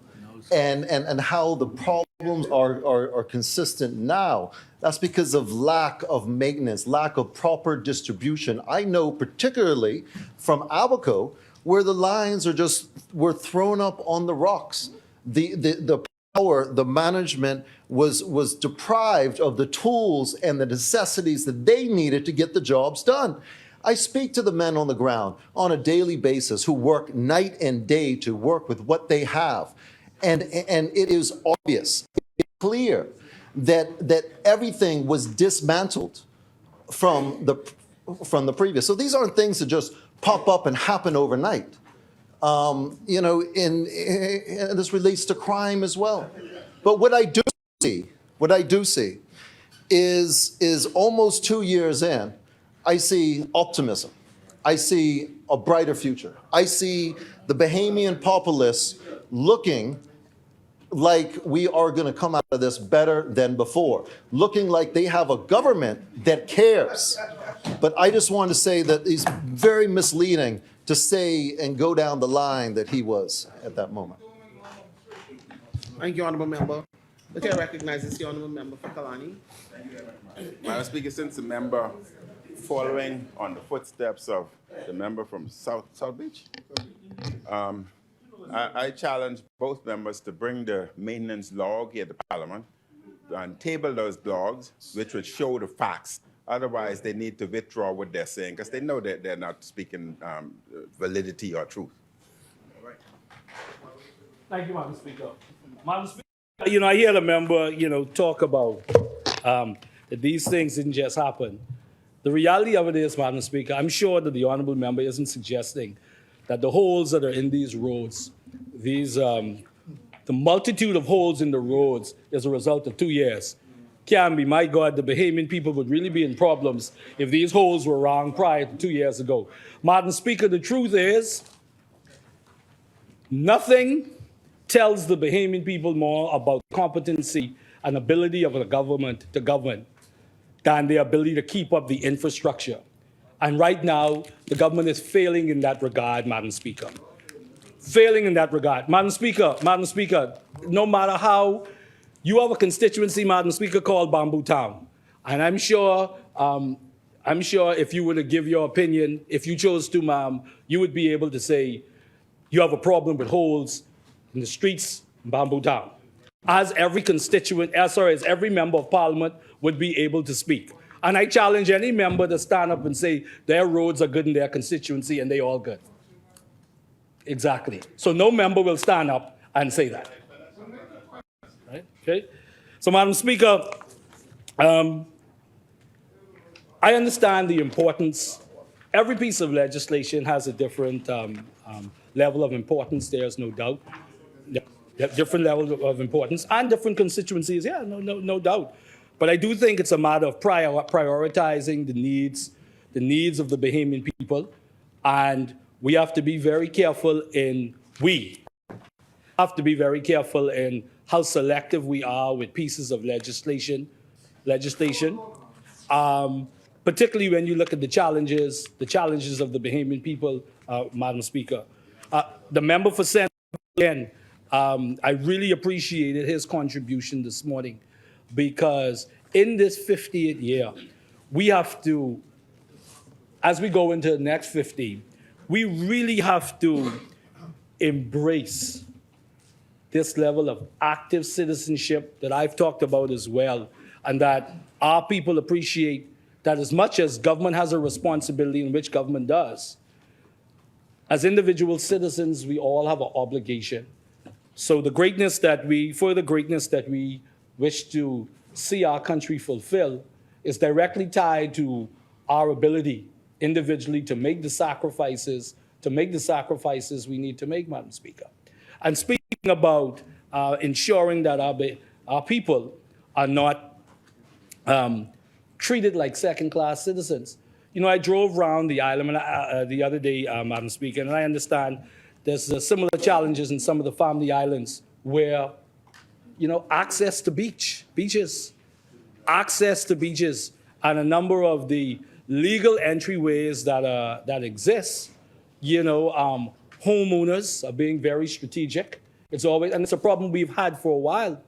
and how the problems are consistent now, that's because of lack of maintenance, lack of proper distribution. I know particularly from Abaco, where the lines were thrown up on the rocks. The power, the management was deprived of the tools and the necessities that they needed to get the jobs done. I speak to the men on the ground on a daily basis who work night and day to work with what they have. And it is obvious, it's clear that everything was dismantled from the previous. So these aren't things that just pop up and happen overnight. And this relates to crime as well. But what I do see is almost 2 years in, I see optimism. I see a brighter future. I see the Bahamian populace looking like we are going to come out of this better than before, looking like they have a government that cares. But I just want to say that it's very misleading to say and go down the line that he was at that moment. Thank you, honourable member. The chair recognizes the honourable member for Kalani. Madam Speaker, since the member following on the footsteps of the member from South Beach, I challenge both members to bring the maintenance log here to Parliament and table those logs, which would show the facts. Otherwise, they need to withdraw what they're saying because they know that they're not speaking validity or truth. Thank you, Madam Speaker. Madam Speaker, I hear the member, talk about that these things didn't just happen. The reality of it is, Madam Speaker, I'm sure that the honourable member isn't suggesting that the holes that are in these roads, the multitude of holes in the roads is a result of 2 years. Can be, my God, the Bahamian people would really be in problems if these holes were wrong prior to 2 years ago. Madam Speaker, the truth is, nothing tells the Bahamian people more about competency and ability of a government to govern than the ability to keep up the infrastructure. And right now, the government is failing in that regard, Madam Speaker. Failing in that regard. Madam Speaker, no matter how, you have a constituency, Madam Speaker, called Bamboo Town. And I'm sure if you were to give your opinion, if you chose to, ma'am, you would be able to say you have a problem with holes in the streets in Bamboo Town. As every member of Parliament would be able to speak. And I challenge any member to stand up and say their roads are good in their constituency and they all good. Exactly. So no member will stand up and say that. Right? Okay. So, Madam Speaker, I understand the importance. Every piece of legislation has a different level of importance. There's no doubt. Different levels of importance and different constituencies. Yeah, no doubt. But I do think it's a matter of prioritizing the needs of the Bahamian people, and we have to be very careful in how selective we are with pieces of legislation, particularly when you look at the challenges of the Bahamian people, Madam Speaker. The member for Central, again, I really appreciated his contribution this morning, because in this 50th year, we have to, as we go into the next 50, we really have to embrace this level of active citizenship that I've talked about as well, and that our people appreciate that as much as government has a responsibility, in which government does, as individual citizens, we all have an obligation So the greatness that we wish to see our country fulfill is directly tied to our ability individually to make the sacrifices we need to make, Madam Speaker. And speaking about ensuring that our people are not treated like second-class citizens. You know, I drove around the island the other day, Madam Speaker, and I understand there's similar challenges in some of the family islands where, you know, access to beaches, and a number of the legal entryways that exist. You know, homeowners are being very strategic. It's a problem we've had for a while,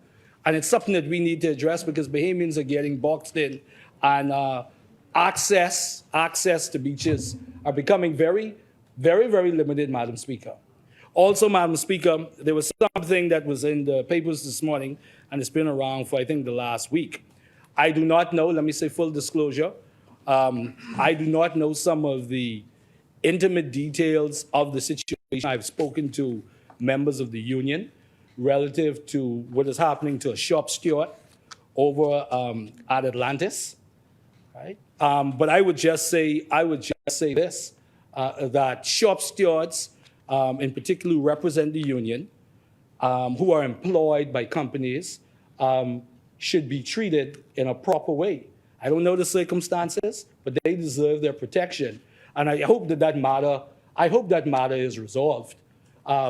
and it's something that we need to address because Bahamians are getting boxed in, and access to beaches are becoming very, very, very limited, Madam Speaker. Also, Madam Speaker, there was something that was in the papers this morning, and it's been around for, I think, the last week. I do not know, let me say full disclosure, I do not know some of the intimate details of the situation. I've spoken to members of the union relative to what is happening to a shop steward over at Atlantis, right? But I would just say this, that shop stewards, in particular, who represent the union, who are employed by companies, should be treated in a proper way. I don't know the circumstances, but they deserve their protection. And I hope that matter is resolved,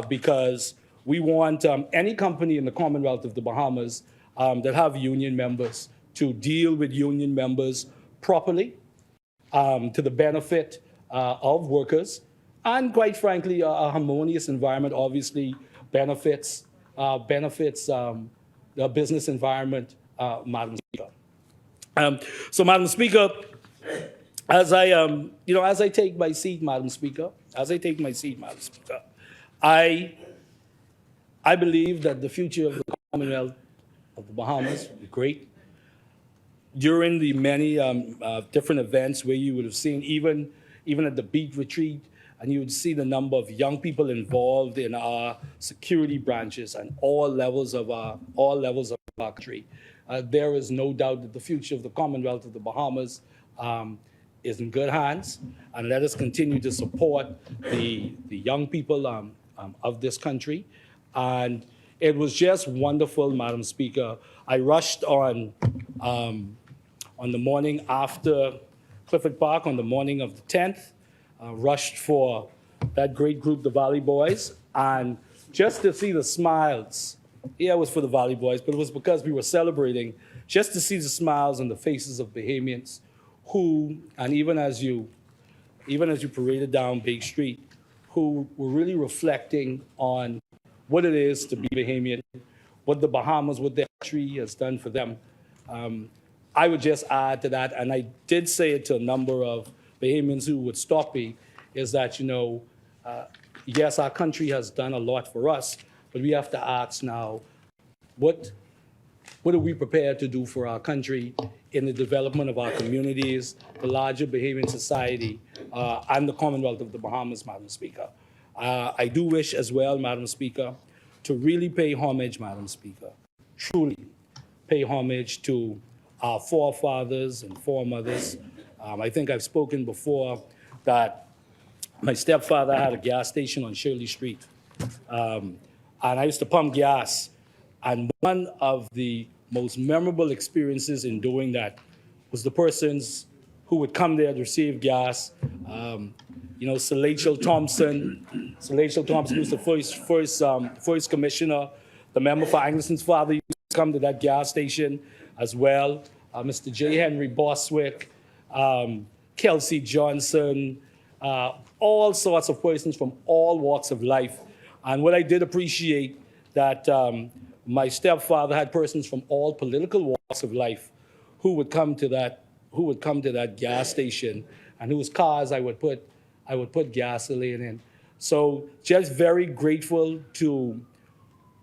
because we want any company in the Commonwealth of the Bahamas that have union members to deal with union members properly, to the benefit of workers. And quite frankly, a harmonious environment obviously benefits the business environment, Madam Speaker. So, Madam Speaker, as I take my seat, Madam Speaker, I believe that the future of the Commonwealth of the Bahamas will be great. During the many different events where you would have seen, even at the beat retreat, and you would see the number of young people involved in our security branches and all levels of our country. There is no doubt that the future of the Commonwealth of the Bahamas is in good hands, and let us continue to support the young people of this country. And it was just wonderful, Madam Speaker. I rushed on the morning after Clifford Park, on the morning of the 10th, rushed for that great group, the Valley Boys, and just to see the smiles. Yeah, it was for the Valley Boys, but it was because we were celebrating, just to see the smiles on the faces of Bahamians who, and even as you paraded down Bay Street, who were really reflecting on what it is to be Bahamian, what the Bahamas, what their country has done for them. I would just add to that, and I did say it to a number of Bahamians who would stop me, is that, yes, our country has done a lot for us, but we have to ask now, what are we prepared to do for our country in the development of our communities, the larger Bahamian society, and the Commonwealth of the Bahamas, Madam Speaker. I do wish as well, Madam Speaker, to really pay homage, Madam Speaker, truly pay homage to our forefathers and foremothers. I think I've spoken before that my stepfather had a gas station on Shirley Street. And I used to pump gas. And one of the most memorable experiences in doing that was the persons who would come there to receive gas. Celestial Thompson was the first commissioner. The member for Anglican's father used to come to that gas station as well. Mr. J. Henry Boswick, Kelsey Johnson, all sorts of persons from all walks of life. And what I did appreciate that my stepfather had persons from all political walks of life who would come to that gas station, and whose cars I would put gasoline in. So just very grateful to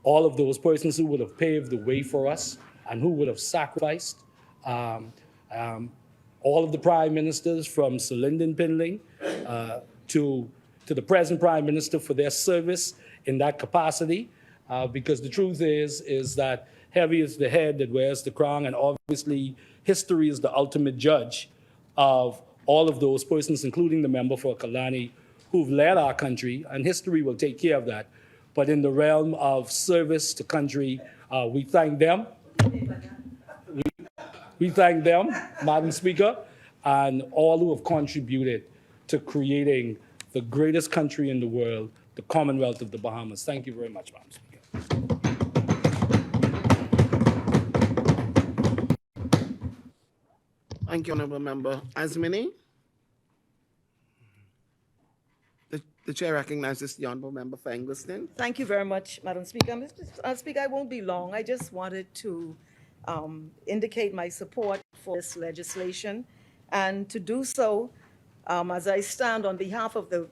all of those persons who would have paved the way for us and who would have sacrificed. All of the prime ministers, from Sir Lyndon Pinling to the present prime minister, for their service in that capacity. because the truth is that heavy is the head that wears the crown, and obviously history is the ultimate judge of all of those persons, including the member for Kalani, who've led our country, and history will take care of that. But in the realm of service to country, we thank them. We thank them, Madam Speaker, and all who have contributed to creating the greatest country in the world, the Commonwealth of the Bahamas. Thank you very much, Madam Speaker. Thank you, Honourable Member Asmini. The chair recognizes the Honourable Member for Engliston. Thank you very much, Madam Speaker. Mr. Speaker, I won't be long. I just wanted to indicate my support for this legislation, and to do so as I stand on behalf of the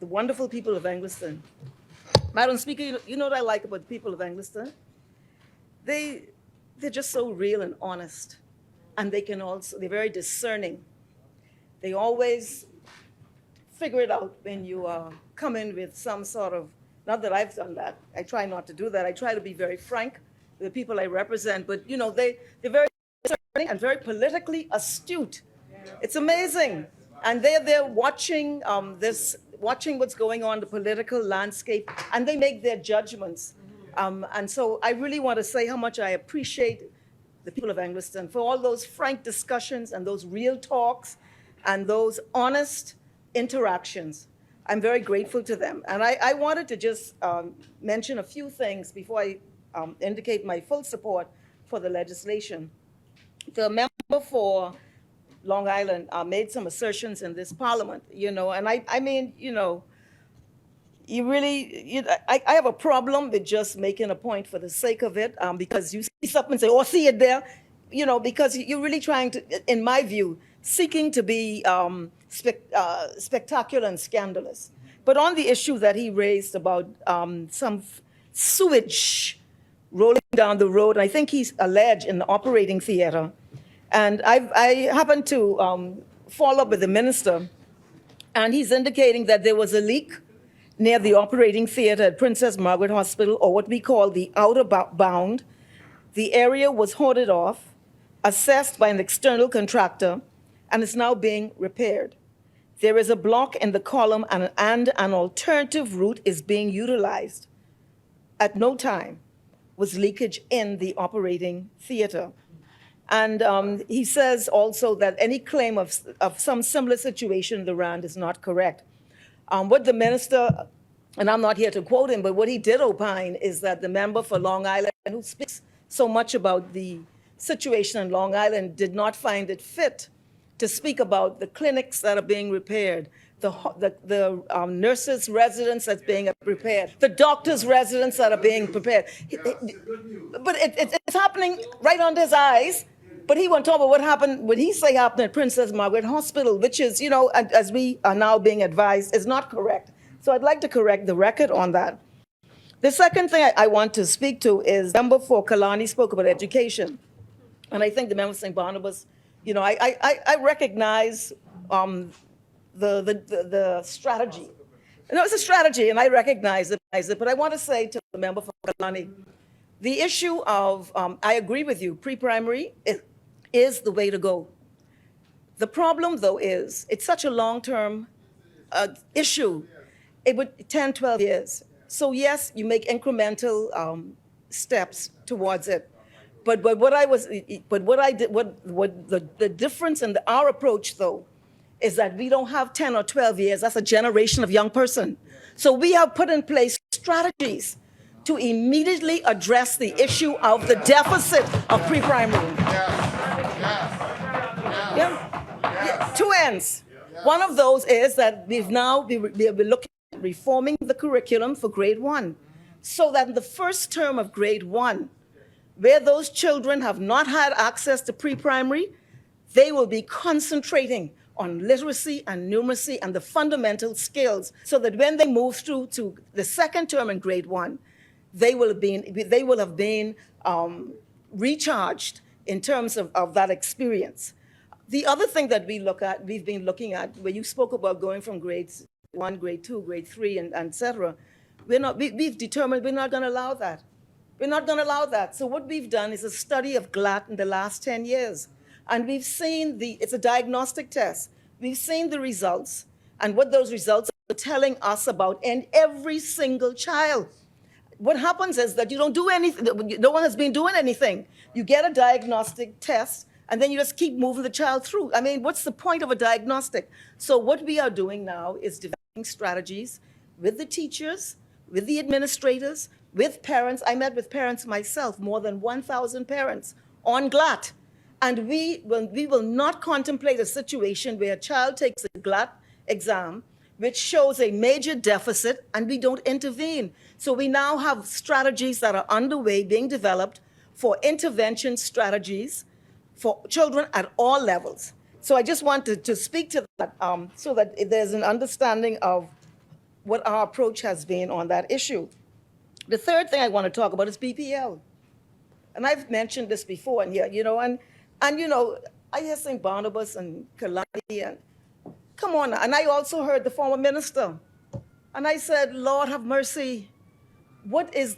wonderful people of Engliston. Madam Speaker, you know what I like about the people of Engliston? They're just so real and honest, and they're very discerning. They always figure it out when you come in with some sort of, not that I've done that, I try not to do that, I try to be very frank with the people I represent, but you know, they're very discerning and very politically astute. It's amazing. And they're there watching watching what's going on in the political landscape, and they make their judgments. And so I really want to say how much I appreciate the people of Engliston for all those frank discussions and those real talks and those honest interactions. I'm very grateful to them. And I wanted to just mention a few things before I indicate my full support for the legislation. The member for Long Island made some assertions in this parliament, you know, and I mean, you know, I have a problem with just making a point for the sake of it, because you see something and say, oh, see it there, you know, because you're really trying to, in my view, seeking to be spectacular and scandalous. But on the issue that he raised about some sewage rolling down the road, I think he's alleged in the operating theater. And I happened to follow up with the minister, and he's indicating that there was a leak near the operating theater at Princess Margaret Hospital, or what we call the outer bound. The area was hoarded off, assessed by an external contractor, and is now being repaired. There is a block in the column, and an alternative route is being utilized. At no time was leakage in the operating theater. And he says also that any claim of some similar situation in the RAND is not correct. What the minister, and I'm not here to quote him, but what he did opine is that the member for Long Island, who speaks so much about the situation in Long Island, did not find it fit to speak about the clinics that are being repaired, the nurses' residence that's being repaired, the doctors' residence that are being prepared. But it's happening right under his eyes. But he won't talk about what happened, what he say happened at Princess Margaret Hospital, which is, you know, as we are now being advised, is not correct. So I'd like to correct the record on that. The second thing I want to speak to is member for Kalani spoke about education. And I think the member saying Barnabas, you know, I recognize the strategy. No, it's a strategy, and I recognize it, but I want to say to the member for Kalani, the issue of, I agree with you, pre-primary is the way to go. The problem, though, is it's such a long-term issue. It would 10, 12 years. So yes, you make incremental steps towards it. But the difference in our approach, though, is that we don't have 10 or 12 years. That's a generation of young person. So we have put in place strategies to immediately address the issue of the deficit of pre-primary. Yeah. Two ends. One of those is that we've been looking at reforming the curriculum for grade 1, so that in the first term of grade 1, where those children have not had access to pre-primary, they will be concentrating on literacy and numeracy and the fundamental skills, so that when they move through to the second term in grade 1, they will have been recharged in terms of that experience. The other thing that we've been looking at, where you spoke about going from grades 1, grade 2, grade 3, and et cetera, we've determined we're not going to allow that. We're not going to allow that. So what we've done is a study of GLAT in the last 10 years. And we've seen it's a diagnostic test. We've seen the results and what those results are telling us about in every single child. What happens is that you don't do anything, no one has been doing anything. You get a diagnostic test, and then you just keep moving the child through. I mean, what's the point of a diagnostic? So what we are doing now is developing strategies with the teachers, with the administrators, with parents. I met with parents myself, more than 1,000 parents on GLAT. And we will not contemplate a situation where a child takes a GLAT exam, which shows a major deficit, and we don't intervene. So we now have strategies that are underway, being developed for intervention strategies for children at all levels. So I just wanted to speak to that so that there's an understanding of what our approach has been on that issue. The third thing I want to talk about is BPL. And I've mentioned this before, and I hear St. Barnabas and Kalani, and come on. And I also heard the former minister. And I said, Lord have mercy. What is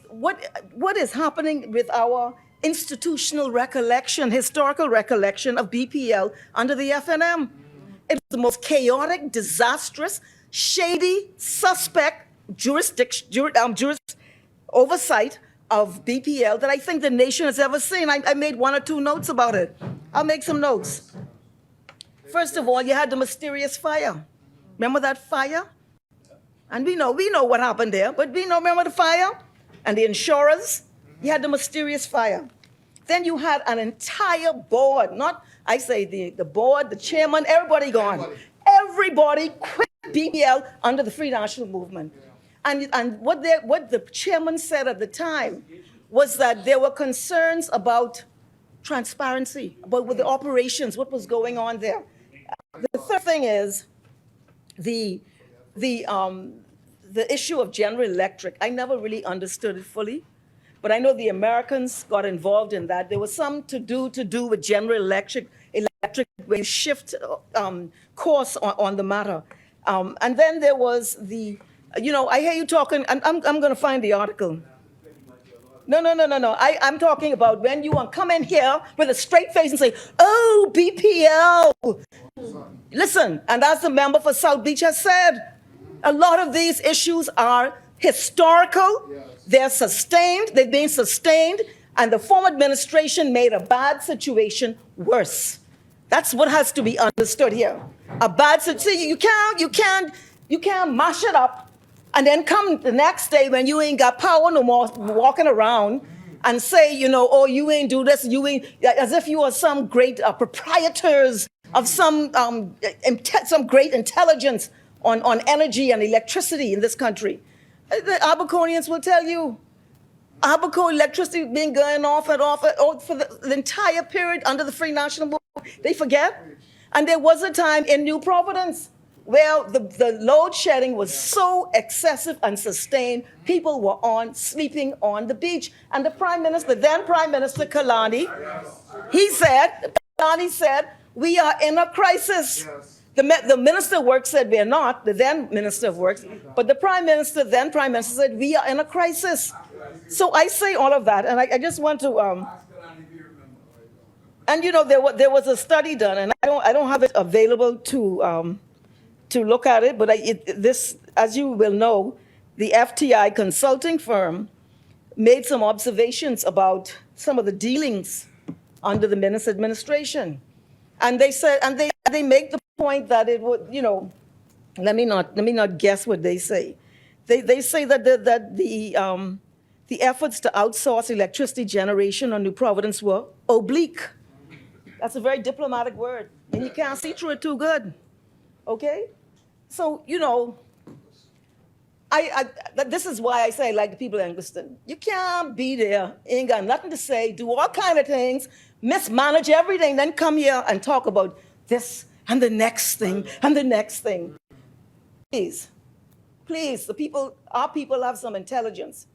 happening with our institutional recollection, historical recollection of BPL under the FNM? It was the most chaotic, disastrous, shady, suspect oversight of BPL that I think the nation has ever seen. I made 1 or 2 notes about it. I'll make some notes. First of all, you had the mysterious fire. Remember that fire? And we know what happened there, but remember the fire? And the insurers? You had the mysterious fire. Then you had an entire board, the board, the chairman, everybody gone. Everybody quit BPL under the Free National Movement. And what the chairman said at the time was that there were concerns about transparency, about with the operations, what was going on there. The third thing is the issue of General Electric. I never really understood it fully, but I know the Americans got involved in that. There was some to do with General Electric where you shift course on the matter. And then there was I hear you talking, and I'm going to find the article. No. I'm talking about when you come in here with a straight face and say, oh, BPL. Listen, and as the member for South Beach has said, a lot of these issues are historical. They're sustained. They've been sustained. And the former administration made a bad situation worse. That's what has to be understood here. A bad situation. You can't mash it up and then come the next day when you ain't got power no more, walking around and say, oh, you ain't do this, you ain't, as if you are some great proprietors of some great intelligence on energy and electricity in this country. The Abaconians will tell you, Abaco electricity been going off and off for the entire period under the Free National Movement. They forget. And there was a time in New Providence where the load shedding was so excessive and sustained, people were sleeping on the beach. And the then Prime Minister Kalani, Kalani said, we are in a crisis. The Minister of Works said we're not, the then Minister of Works, but the then Prime Minister said we are in a crisis. So I say all of that, and I just want to, and there was a study done, and I don't have it available to look at it, but this, as you will know, the FTI consulting firm made some observations about some of the dealings under the Minister administration. And they said, and they make the point that it would, let me not guess what they say. They say that the efforts to outsource electricity generation on New Providence were oblique. That's a very diplomatic word, and you can't see through it too good. Okay? So, this is why I say, like the people in Anglican, you can't be there, ain't got nothing to say, do all kind of things, mismanage everything, then come here and talk about this and the next thing and the next thing. Please, our people have some intelligence.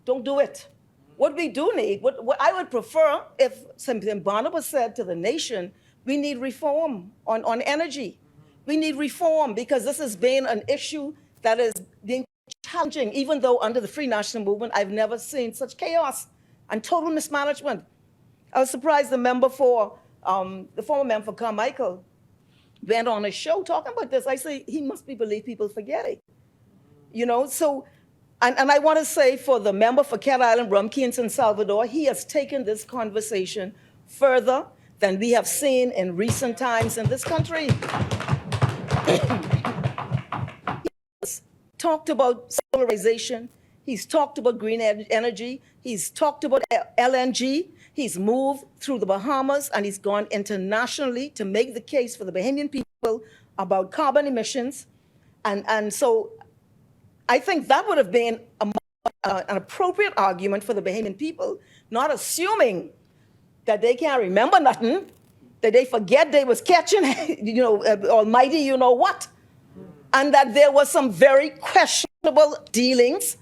Don't do it. What we do need, what I would prefer, if something Barnabas said to the nation, we need reform on energy. We need reform because this has been an issue that is being challenging, even though under the Free National Movement, I've never seen such chaos and total mismanagement. I was surprised the former member for Carmichael went on a show talking about this. I say, he must be believe people forgetting. You know, so, and I want to say for the member for Cat Island, Rumkey in San Salvador, he has taken this conversation further than we have seen in recent times in this country. He's talked about solarization. He's talked about green energy. He's talked about LNG. He's moved through the Bahamas and he's gone internationally to make the case for the Bahamian people about carbon emissions. And so I think that would have been an appropriate argument for the Bahamian people, not assuming that they can't remember nothing, that they forget they was catching, almighty you know what, and that there was some very questionable dealings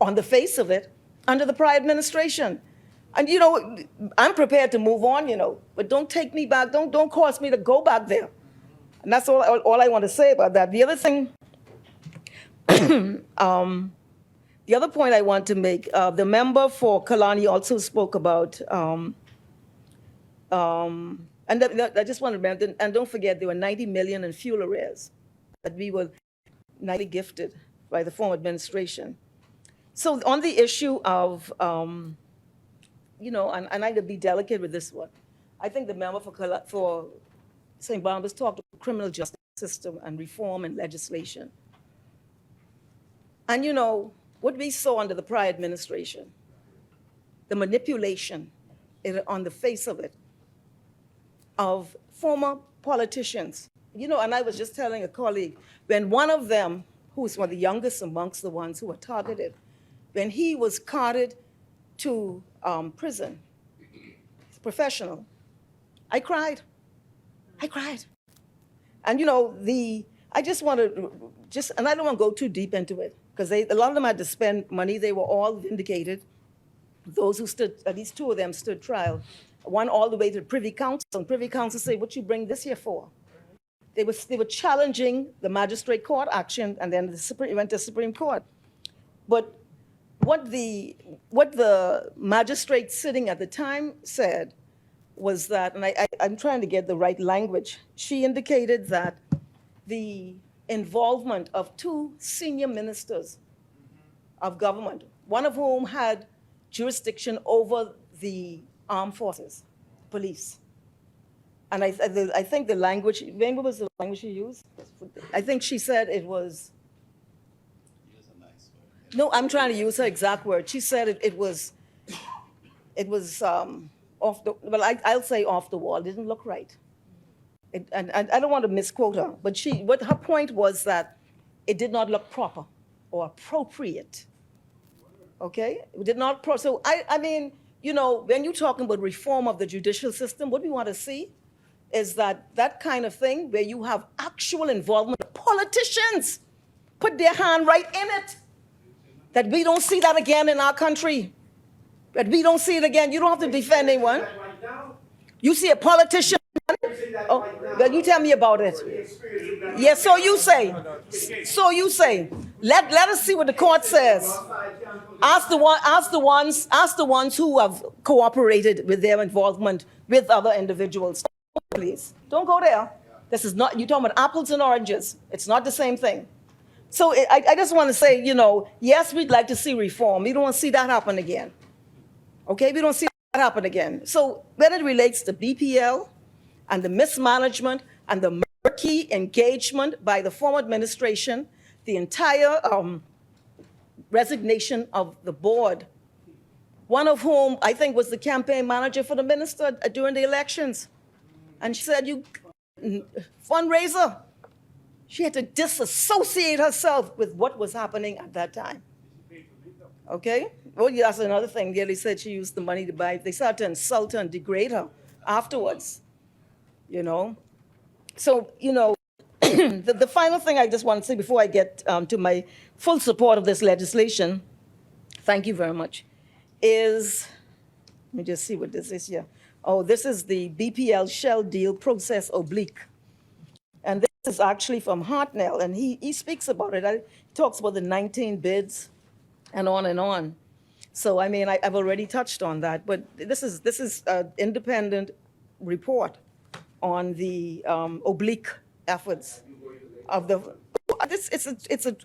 on the face of it under the prior administration. And, I'm prepared to move on, but don't take me back, don't cause me to go back there. And that's all I want to say about that. The other thing, the other point I want to make, the member for Kalani also spoke about, and I just want to remember, and don't forget, there were 90 million in fuel arrears that we were nicely gifted by the former administration. So on the issue of, and I need to be delicate with this one. I think the member for St. Barnabas talked about the criminal justice system and reform and legislation. And what we saw under the prior administration, the manipulation on the face of it, of former politicians. And I was just telling a colleague, when one of them, who's one of the youngest amongst the ones who were targeted, when he was carted to prison, professional, I cried. And I just want to, and I don't want to go too deep into it, because a lot of them had to spend money. They were all vindicated. Those who stood, at least two of them stood trial. One all the way to Privy Council, and Privy Council say, what you bring this here for? They were challenging the magistrate court action, and then it went to Supreme Court. But what the magistrate sitting at the time said was that, and I'm trying to get the right language, she indicated that the involvement of two senior ministers of government, one of whom had jurisdiction over the armed forces, police. And I think the language, what was the language she used? I think she said it was, no, I'm trying to use her exact word. She said it was off the, well, I'll say off the wall. It didn't look right. And I don't want to misquote her, but what her point was that it did not look proper or appropriate. Okay? It did not, so I mean, when you're talking about reform of the judicial system, what we want to see is that kind of thing where you have actual involvement of politicians put their hand right in it. That we don't see that again in our country. That we don't see it again. You don't have to defend anyone. You see a politician. Oh, well, you tell me about it. Yes, so you say. So you say. Let us see what the court says. Ask the ones who have cooperated with their involvement with other individuals. Please, don't go there. This is not, you're talking about apples and oranges. It's not the same thing. So I just want to say, yes, we'd like to see reform. We don't want to see that happen again. Okay, we don't see that happen again. So when it relates to BPL and the mismanagement and the murky engagement by the former administration, the entire resignation of the board, one of whom I think was the campaign manager for the minister during the elections. And she said, fundraiser. She had to disassociate herself with what was happening at that time. Okay? Well, yeah, that's another thing. They said she used the money to buy. They started to insult her and degrade her afterwards. So, the final thing I just want to say before I get to my full support of this legislation, thank you very much, is, let me just see what this is here. Oh, this is the BPL Shell deal process oblique. And this is actually from Hartnell, and he speaks about it. He talks about the 19 bids and on and on. So, I mean, I've already touched on that, but this is an independent report on the oblique efforts of the,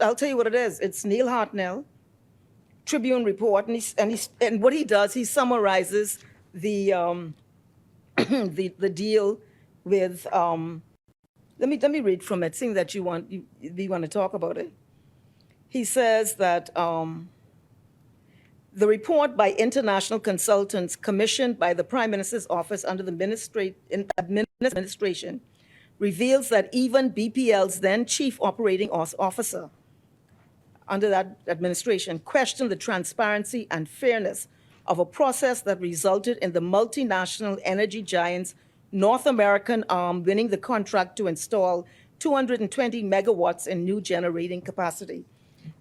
I'll tell you what it is. It's Neil Hartnell, Tribune report, and what he does, he summarizes the the deal with. Let me read from it, seeing that you want to talk about it. He says that the report by international consultants commissioned by the Prime Minister's office under the administration reveals that even BPL's then chief operating officer under that administration questioned the transparency and fairness of a process that resulted in the multinational energy giant's North American arm winning the contract to install 220 megawatts in new generating capacity.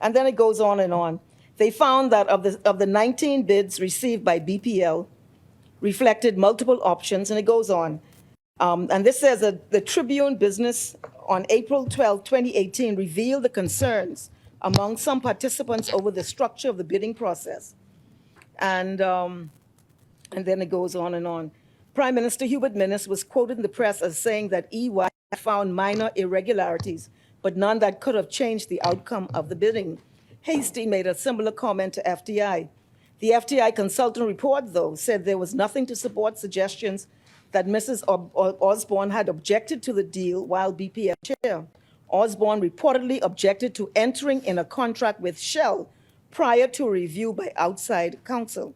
And then it goes on and on. They found that of the 19 bids received by BPL reflected multiple options, and it goes on. And this says that the Tribune Business on April 12, 2018 revealed the concerns among some participants over the structure of the bidding process. And then it goes on and on. Prime Minister Hubert Minnis was quoted in the press as saying that EY found minor irregularities, but none that could have changed the outcome of the bidding. Hastie made a similar comment to FDI. The FDI consultant report, though, said there was nothing to support suggestions that Mrs. Osborne had objected to the deal while BPL chair. Osborne reportedly objected to entering in a contract with Shell prior to a review by outside counsel.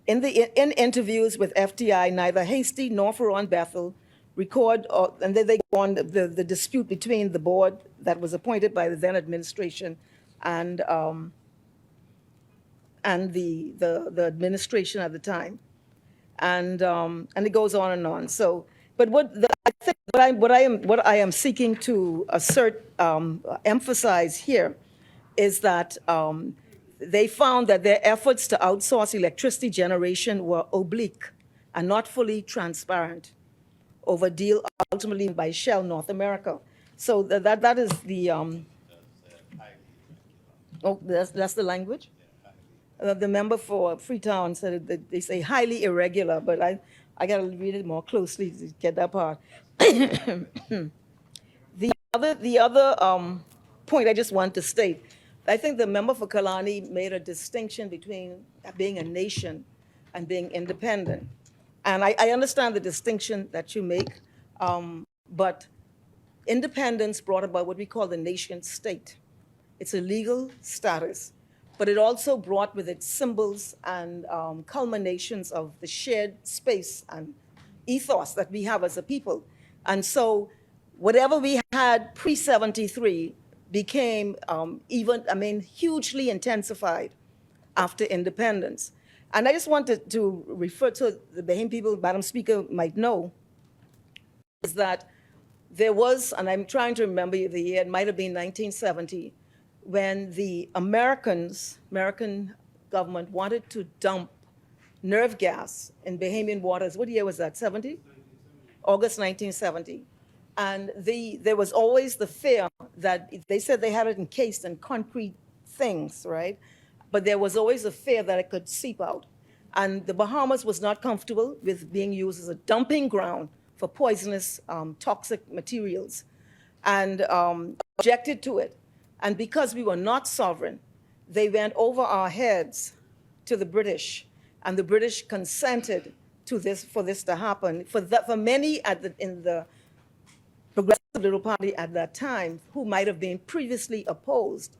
In interviews with FDI, neither Hastie nor Ferron Bethel and then they go on the dispute between the board that was appointed by the then administration and the administration at the time, and it goes on and on. So, but I think what I am seeking to emphasize here is that they found that their efforts to outsource electricity generation were oblique and not fully transparent over a deal ultimately by Shell North America. So that is the that's the language. The member for Freetown said that they say highly irregular, but I got to read it more closely to get that part. The other point I just want to state, I think the member for Kalani made a distinction between being a nation and being independent. And I understand the distinction that you make, but independence brought about what we call the nation state. It's a legal status, but it also brought with it symbols and culminations of the shared space and ethos that we have as a people. And so whatever we had pre-73 became hugely intensified after independence. And I just wanted to refer to the Bahamian people, Madam Speaker might know, is that there was, and I'm trying to remember the year, it might have been 1970, when the American government wanted to dump nerve gas in Bahamian waters. What year was that, 70? August 1970. And there was always the fear that they said they had it encased in concrete things, right? But there was always a fear that it could seep out. And the Bahamas was not comfortable with being used as a dumping ground for poisonous, toxic materials, and objected to it. And because we were not sovereign, they went over our heads to the British, and the British consented to this, for this to happen. For many in the Progressive Liberal Party at that time, who might have been previously opposed,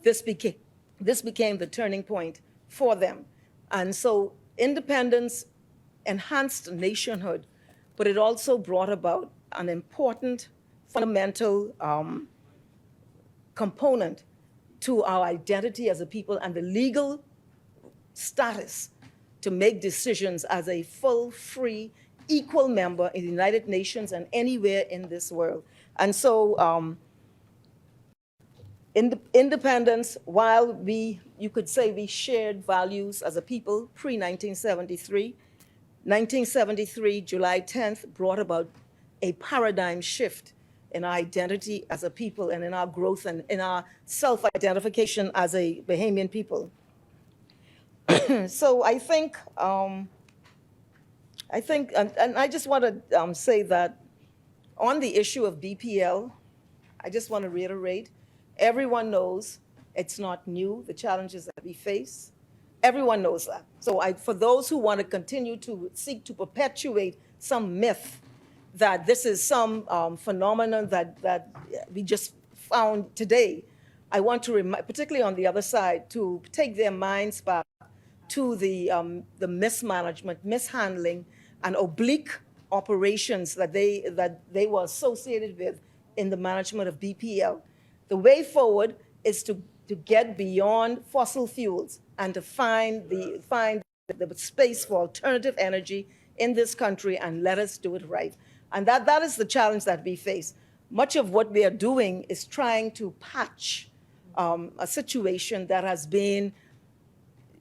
this became the turning point for them. And so independence enhanced nationhood, but it also brought about an important fundamental component to our identity as a people and the legal status to make decisions as a full, free, equal member in the United Nations and anywhere in this world. And so independence, while you could say we shared values as a people pre-1973, 1973, July 10th, brought about a paradigm shift in our identity as a people and in our growth and in our self-identification as a Bahamian people. So I think, and I just want to say that on the issue of BPL, I just want to reiterate, everyone knows it's not new, the challenges that we face. Everyone knows that. So for those who want to continue to seek to perpetuate some myth that this is some phenomenon that we just found today, I want to remind, particularly on the other side, to take their minds back to the mismanagement, mishandling, and oblique operations that they were associated with in the management of BPL. The way forward is to get beyond fossil fuels and to find the space for alternative energy in this country, and let us do it right. And that is the challenge that we face. Much of what we are doing is trying to patch a situation that has been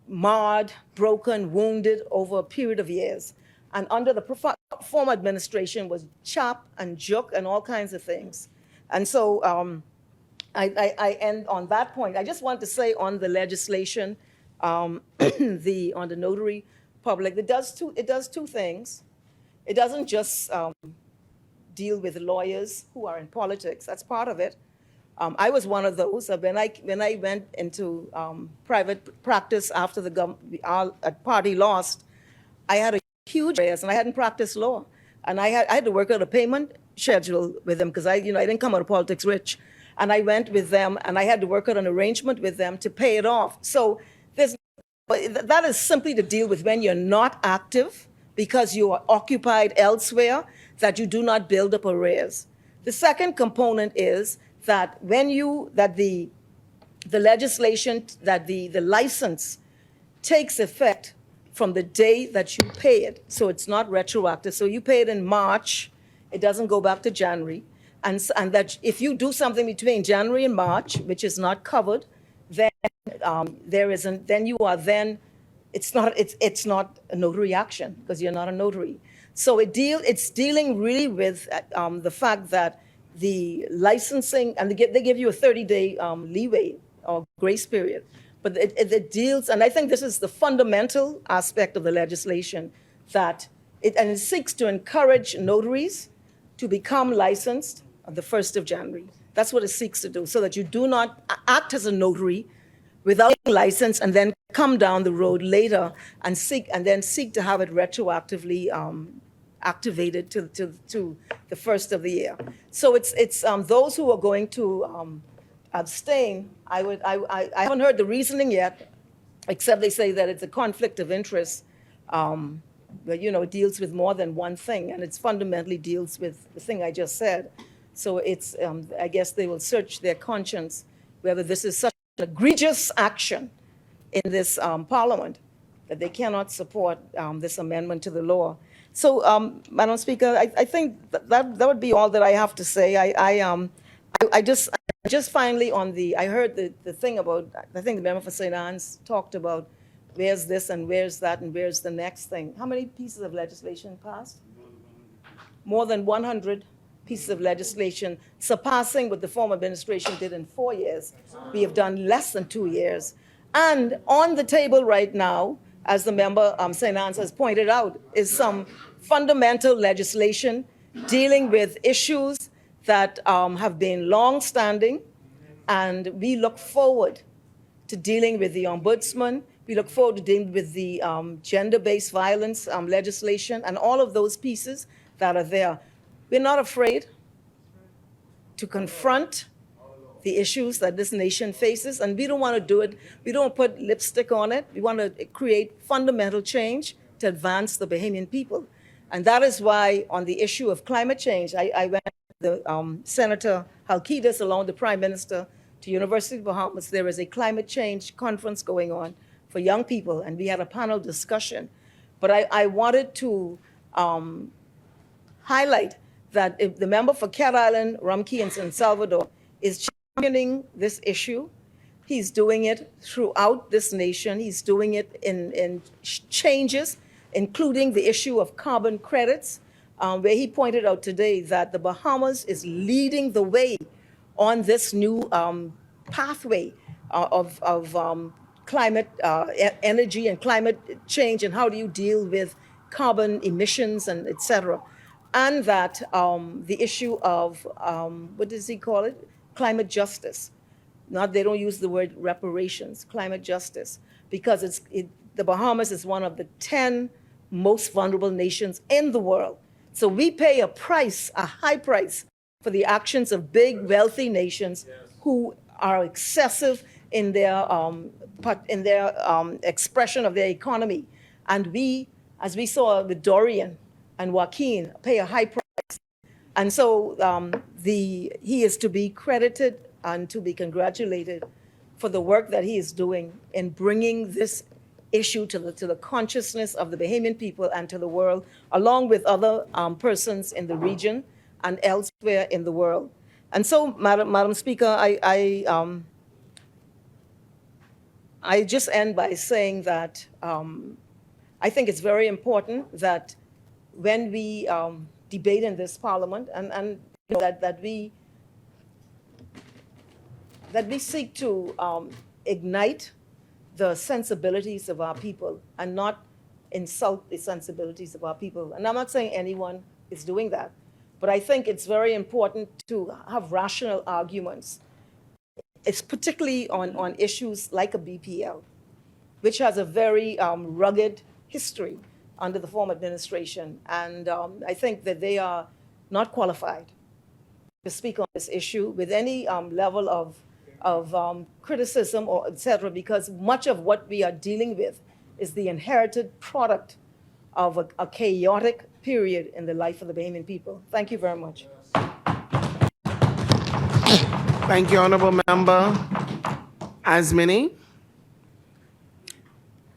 marred, broken, wounded over a period of years. And under the former administration was chop and juke and all kinds of things. And so I end on that point. I just want to say on the legislation, on the notary public, it does two things. It doesn't just deal with lawyers who are in politics. That's part of it. I was one of those. When I went into private practice after our party lost, I had a huge raise, and I hadn't practiced law, and I had to work out a payment schedule with them because I didn't come out of politics rich, and I went with them, and I had to work out an arrangement with them to pay it off. So that is simply to deal with when you're not active because you are occupied elsewhere, that you do not build up arrears. The second component is that the legislation, that the license takes effect from the day that you pay it. So it's not retroactive. So you pay it in March, it doesn't go back to January. And that if you do something between January and March, which is not covered, then it's not a notary action because you're not a notary. So it's dealing really with the fact that the licensing, and they give you a 30-day leeway or grace period. But it deals, and I think this is the fundamental aspect of the legislation, that it seeks to encourage notaries to become licensed on the 1st of January. That's what it seeks to do, so that you do not act as a notary without a license and then come down the road later and seek to have it retroactively activated to the first of the year. So it's those who are going to abstain. I haven't heard the reasoning yet, except they say that it's a conflict of interest. But it deals with more than one thing, and it's fundamentally deals with the thing I just said. So it's I guess they will search their conscience whether this is such an egregious action in this Parliament that they cannot support this amendment to the law. So, Madam Speaker, I think that would be all that I have to say. I just finally I heard the thing about, I think the member for St. Anne's talked about where's this and where's that and where's the next thing. How many pieces of legislation passed? More than 100 pieces of legislation, surpassing what the former administration did in 4 years. We have done less than 2 years. And on the table right now, as the member St. Anne's has pointed out, is some fundamental legislation dealing with issues that have been long-standing, and we look forward to dealing with the ombudsman. We look forward to dealing with the gender-based violence legislation and all of those pieces that are there. We're not afraid to confront the issues that this nation faces, and we don't want to do it. We don't put lipstick on it. We want to create fundamental change to advance the Bahamian people. And that is why on the issue of climate change, I went with Senator Halkidas along with the Prime Minister to University of Bahamas. There is a climate change conference going on for young people, and we had a panel discussion. But I wanted to highlight that if the member for Cat Island, Rumkey, and San Salvador is championing this issue. He's doing it throughout this nation. He's doing it in changes, including the issue of carbon credits. where he pointed out today that the Bahamas is leading the way on this new pathway of climate energy and climate change, and how do you deal with carbon emissions and et cetera. And that the issue of, what does he call it? Climate justice. Not, they don't use the word reparations, climate justice, because the Bahamas is one of the 10 most vulnerable nations in the world. So we pay a price, a high price, for the actions of big, wealthy nations who are excessive in their expression of their economy. And we, as we saw with Dorian and Joaquin, pay a high price. And so he is to be credited and to be congratulated for the work that he is doing in bringing this issue to the consciousness of the Bahamian people and to the world, along with other persons in the region and elsewhere in the world. And so, Madam Speaker, I just end by saying that I think it's very important that when we debate in this Parliament, and you know, that we seek to ignite the sensibilities of our people and not insult the sensibilities of our people. And I'm not saying anyone is doing that, but I think it's very important to have rational arguments. It's particularly on issues like a BPL, which has a very rugged history under the former administration. And I think that they are not qualified to speak on this issue with any level of criticism or et cetera, because much of what we are dealing with is the inherited product of a chaotic period in the life of the Bahamian people. Thank you very much. Thank you, Honorable Member Asmini.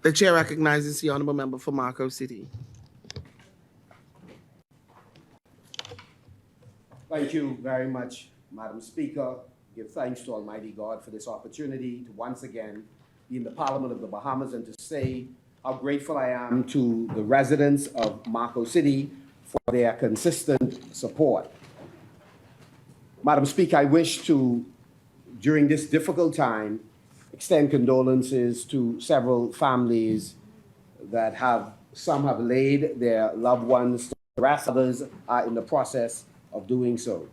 The chair recognizes the Honorable Member for Marco City. Thank you very much, Madam Speaker. Give thanks to Almighty God for this opportunity to once again be in the Parliament of the Bahamas and to say how grateful I am to the residents of Marco City for their consistent support. Madam Speaker, I wish to, during this difficult time, extend condolences to several families that some have laid their loved ones to rest, others are in the process of doing so.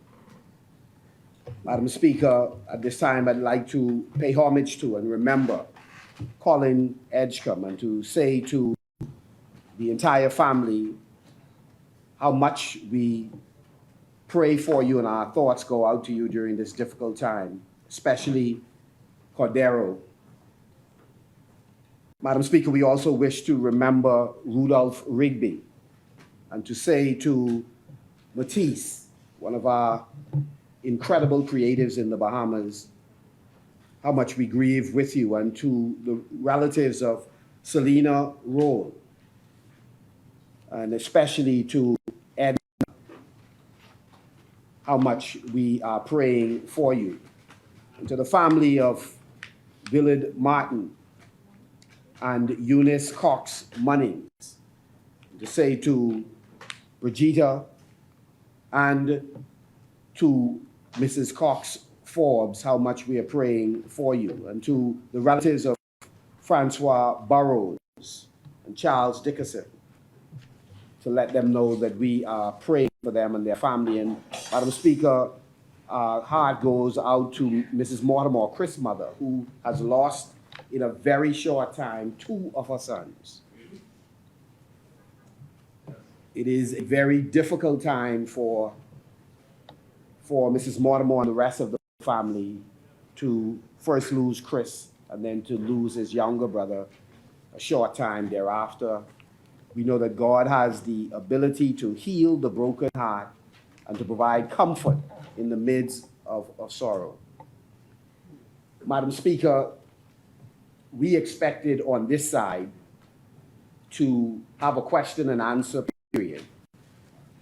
Madam Speaker, at this time, I'd like to pay homage to and remember Colin Edgecombe and to say to the entire family how much we pray for you and our thoughts go out to you during this difficult time, especially Cordero. Madam Speaker, we also wish to remember Rudolph Rigby and to say to Matisse, one of our incredible creatives in the Bahamas, how much we grieve with you, and to the relatives of Selena Roll, and especially to Edna, how much we are praying for you. And to the family of Willard Martin and Eunice Cox Munnings, to say to Brigida and to Mrs. Cox Forbes how much we are praying for you, and to the relatives of Francois Burrows and Charles Dickerson, to let them know that we are praying for them and their family. And Madam Speaker, our heart goes out to Mrs. Mortimer, Chris' mother, who has lost in a very short time 2 of her sons. It is a very difficult time for Mrs. Mortimer and the rest of the family to first lose Chris and then to lose his younger brother a short time thereafter. We know that God has the ability to heal the broken heart and to provide comfort in the midst of sorrow. Madam Speaker, we expected on this side to have a question and answer period,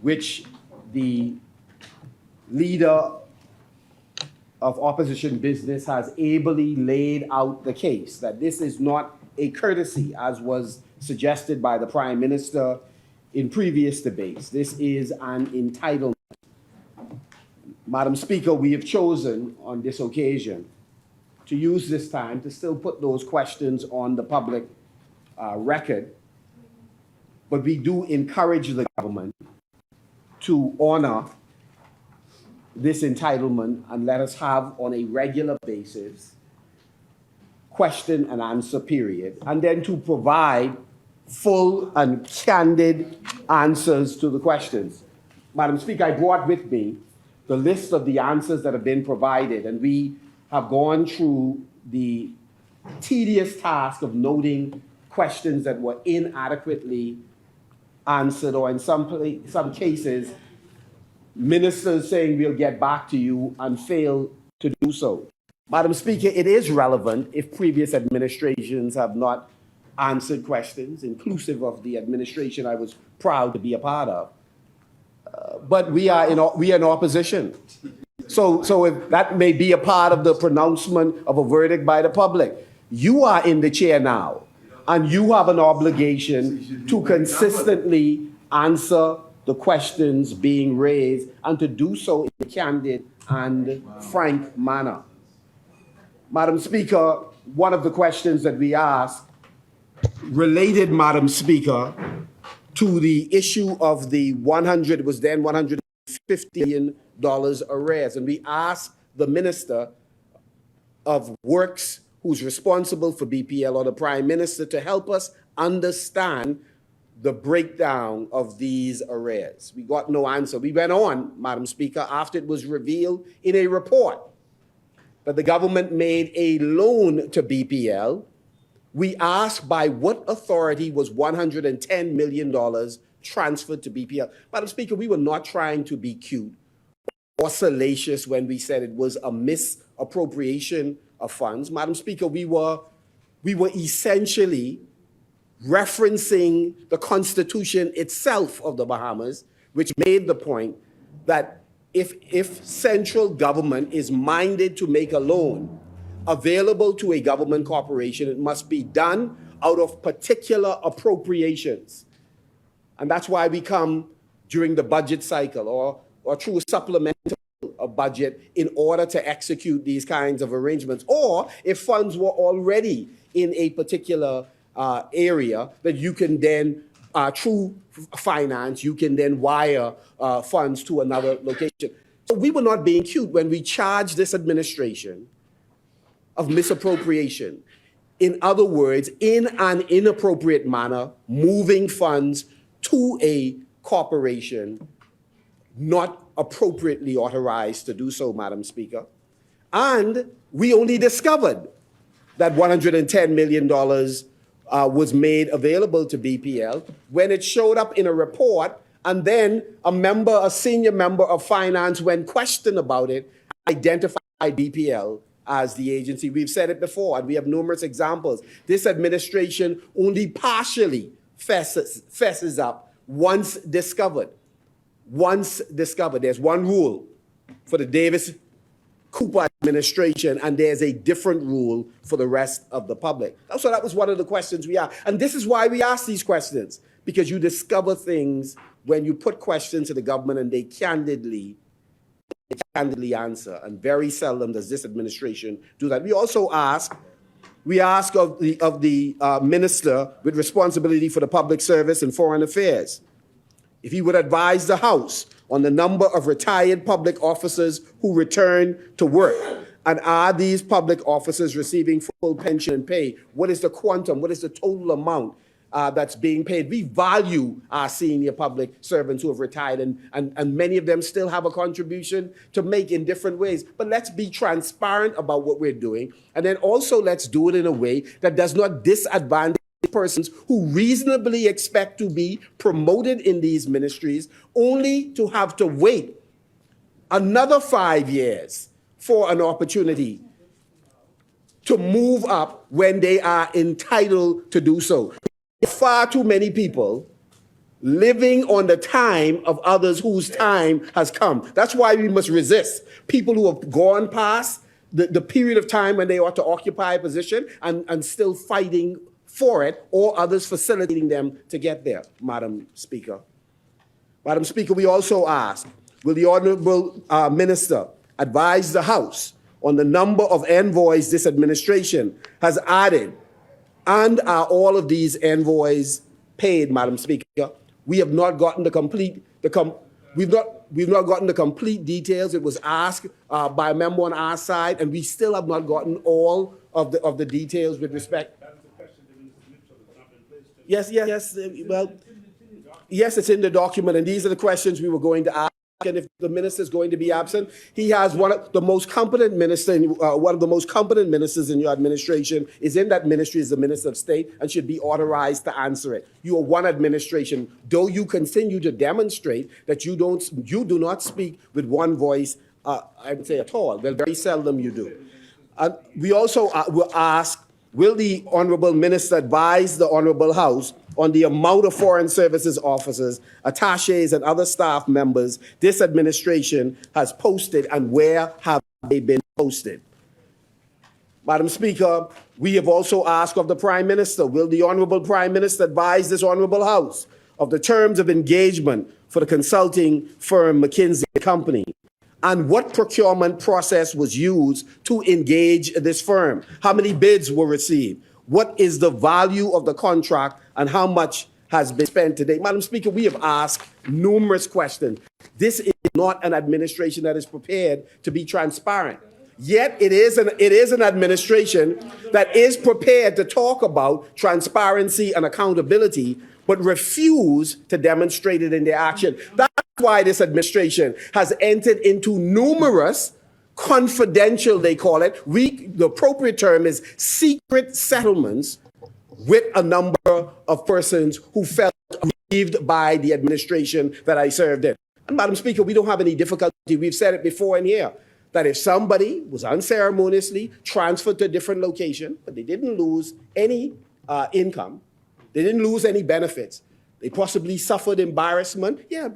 which the leader of opposition business has ably laid out the case, that this is not a courtesy, as was suggested by the Prime Minister in previous debates. This is an entitlement. Madam Speaker, we have chosen on this occasion to use this time to still put those questions on the public record, but we do encourage the government to honor this entitlement and let us have on a regular basis question and answer period, and then to provide full and candid answers to the questions. Madam Speaker, I brought with me the list of the answers that have been provided, and we have gone through the tedious task of noting questions that were inadequately answered, or in some cases, ministers saying we'll get back to you and fail to do so. Madam Speaker, it is relevant if previous administrations have not answered questions, inclusive of the administration I was proud to be a part of. But we are in opposition. So if that may be a part of the pronouncement of a verdict by the public. You are in the chair now, and you have an obligation to consistently answer the questions being raised and to do so in a candid and frank manner. Madam Speaker, one of the questions that we asked related, Madam Speaker, to the issue of the $150 million arrears. And we asked the Minister of Works, who's responsible for BPL, or the Prime Minister, to help us understand the breakdown of these arrears. We got no answer. We went on, Madam Speaker, after it was revealed in a report that the government made a loan to BPL. We asked by what authority was $110 million transferred to BPL. Madam Speaker, we were not trying to be cute or salacious when we said it was a misappropriation of funds. Madam Speaker, we were essentially referencing the Constitution itself of the Bahamas, which made the point that if central government is minded to make a loan available to a government corporation, it must be done out of particular appropriations. And that's why we come during the budget cycle or through a supplemental budget in order to execute these kinds of arrangements. Or if funds were already in a particular area, that you can then, through finance, you can then wire funds to another location. So we were not being cute when we charged this administration of misappropriation. In other words, in an inappropriate manner, moving funds to a corporation not appropriately authorized to do so, Madam Speaker. And we only discovered that $110 million was made available to BPL when it showed up in a report, and then a senior member of finance, when questioned about it, identified BPL as the agency. We've said it before, and we have numerous examples. This administration only partially fesses up once discovered. Once discovered. There's one rule for the Davis-Cooper administration, and there's a different rule for the rest of the public. So that was one of the questions we asked. And this is why we ask these questions, because you discover things when you put questions to the government and they candidly answer. And very seldom does this administration do that. We also ask of the minister with responsibility for the public service and foreign affairs, if he would advise the House on the number of retired public officers who return to work. And are these public officers receiving full pension and pay? What is the quantum? What is the total amount that's being paid? We value our senior public servants who have retired, and many of them still have a contribution to make in different ways. But let's be transparent about what we're doing. And then also let's do it in a way that does not disadvantage persons who reasonably expect to be promoted in these ministries, only to have to wait another 5 years for an opportunity to move up when they are entitled to do so. Far too many people living on the time of others whose time has come. That's why we must resist people who have gone past the period of time when they ought to occupy a position and still fighting for it or others facilitating them to get there, Madam Speaker. Madam Speaker, we also ask, will the Honorable Minister advise the House on the number of envoys this administration has added, and are all of these envoys paid, Madam Speaker? We have not gotten the complete, we've not gotten the complete details. It was asked by a member on our side, and we still have not gotten all of the details with respect. Yes, well, yes, it's in the document, and these are the questions we were going to ask. And if the minister is going to be absent, he has one of the most competent ministers in your administration is in that ministry as the Minister of State and should be authorized to answer it. You are one administration, though you continue to demonstrate that you do not speak with one voice. I would say at all. Well, very seldom you do. We also will ask, will the Honourable Minister advise the Honourable House on the amount of Foreign Services officers, attachés, and other staff members this administration has posted, and where have they been posted? Madam Speaker, we have also asked of the Prime Minister, will the Honourable Prime Minister advise this Honourable House of the terms of engagement for the consulting firm McKinsey & Company, and what procurement process was used to engage this firm? How many bids were received? What is the value of the contract, and how much has been spent to date? Madam Speaker, we have asked numerous questions. This is not an administration that is prepared to be transparent. Yet it is an administration that is prepared to talk about transparency and accountability, but refuse to demonstrate it in their action. That's why this administration has entered into numerous confidential, they call it, the appropriate term is secret settlements with a number of persons who felt aggrieved by the administration that I served in. And Madam Speaker, we don't have any difficulty. We've said it before in here, that if somebody was unceremoniously transferred to a different location, but they didn't lose any income, they didn't lose any benefits, they possibly suffered embarrassment, yeah,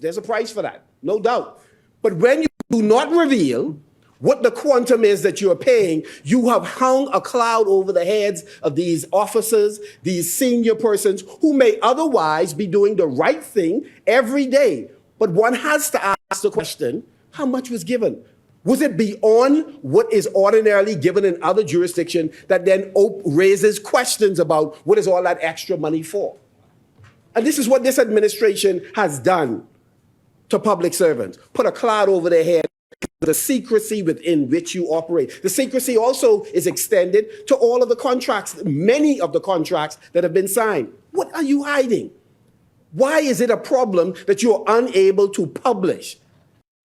there's a price for that, no doubt. But when you do not reveal what the quantum is that you're paying, you have hung a cloud over the heads of these officers, these senior persons who may otherwise be doing the right thing every day. But one has to ask the question, how much was given? Was it beyond what is ordinarily given in other jurisdictions that then raises questions about what is all that extra money for? And this is what this administration has done to public servants, put a cloud over their head. The secrecy within which you operate. The secrecy also is extended to all of the contracts, many of the contracts that have been signed. What are you hiding? Why is it a problem that you're unable to publish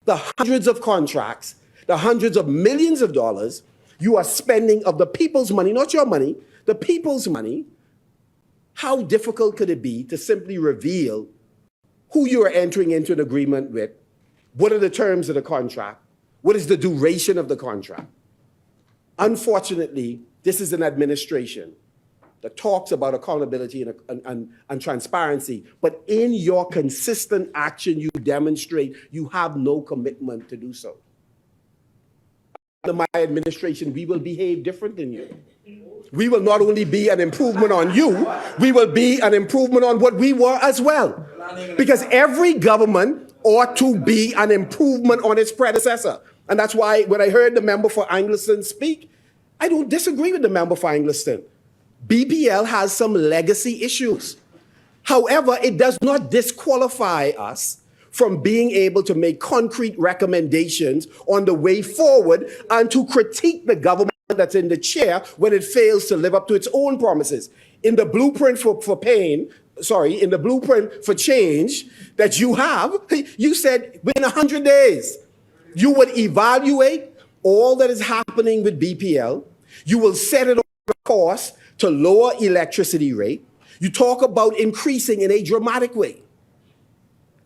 the hundreds of contracts, the hundreds of millions of dollars you are spending of the people's money, not your money, the people's money? How difficult could it be to simply reveal who you are entering into an agreement with? What are the terms of the contract? What is the duration of the contract? Unfortunately, this is an administration that talks about accountability and transparency, but in your consistent action, you demonstrate you have no commitment to do so. Under my administration, we will behave different than you. We will not only be an improvement on you, we will be an improvement on what we were as well. Because every government ought to be an improvement on its predecessor. And that's why when I heard the member for Angleton speak, I don't disagree with the member for Angleton. BPL has some legacy issues. However, it does not disqualify us from being able to make concrete recommendations on the way forward and to critique the government that's in the chair when it fails to live up to its own promises. In the blueprint in the blueprint for change that you have, you said within 100 days, you would evaluate all that is happening with BPL. You will set it on a course to lower electricity rate. You talk about increasing in a dramatic way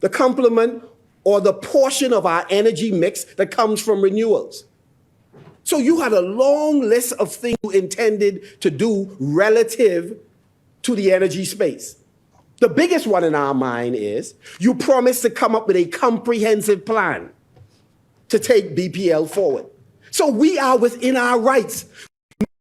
the complement or the portion of our energy mix that comes from renewals. So you had a long list of things you intended to do relative to the energy space. The biggest one in our mind is you promised to come up with a comprehensive plan to take BPL forward. So we are within our rights.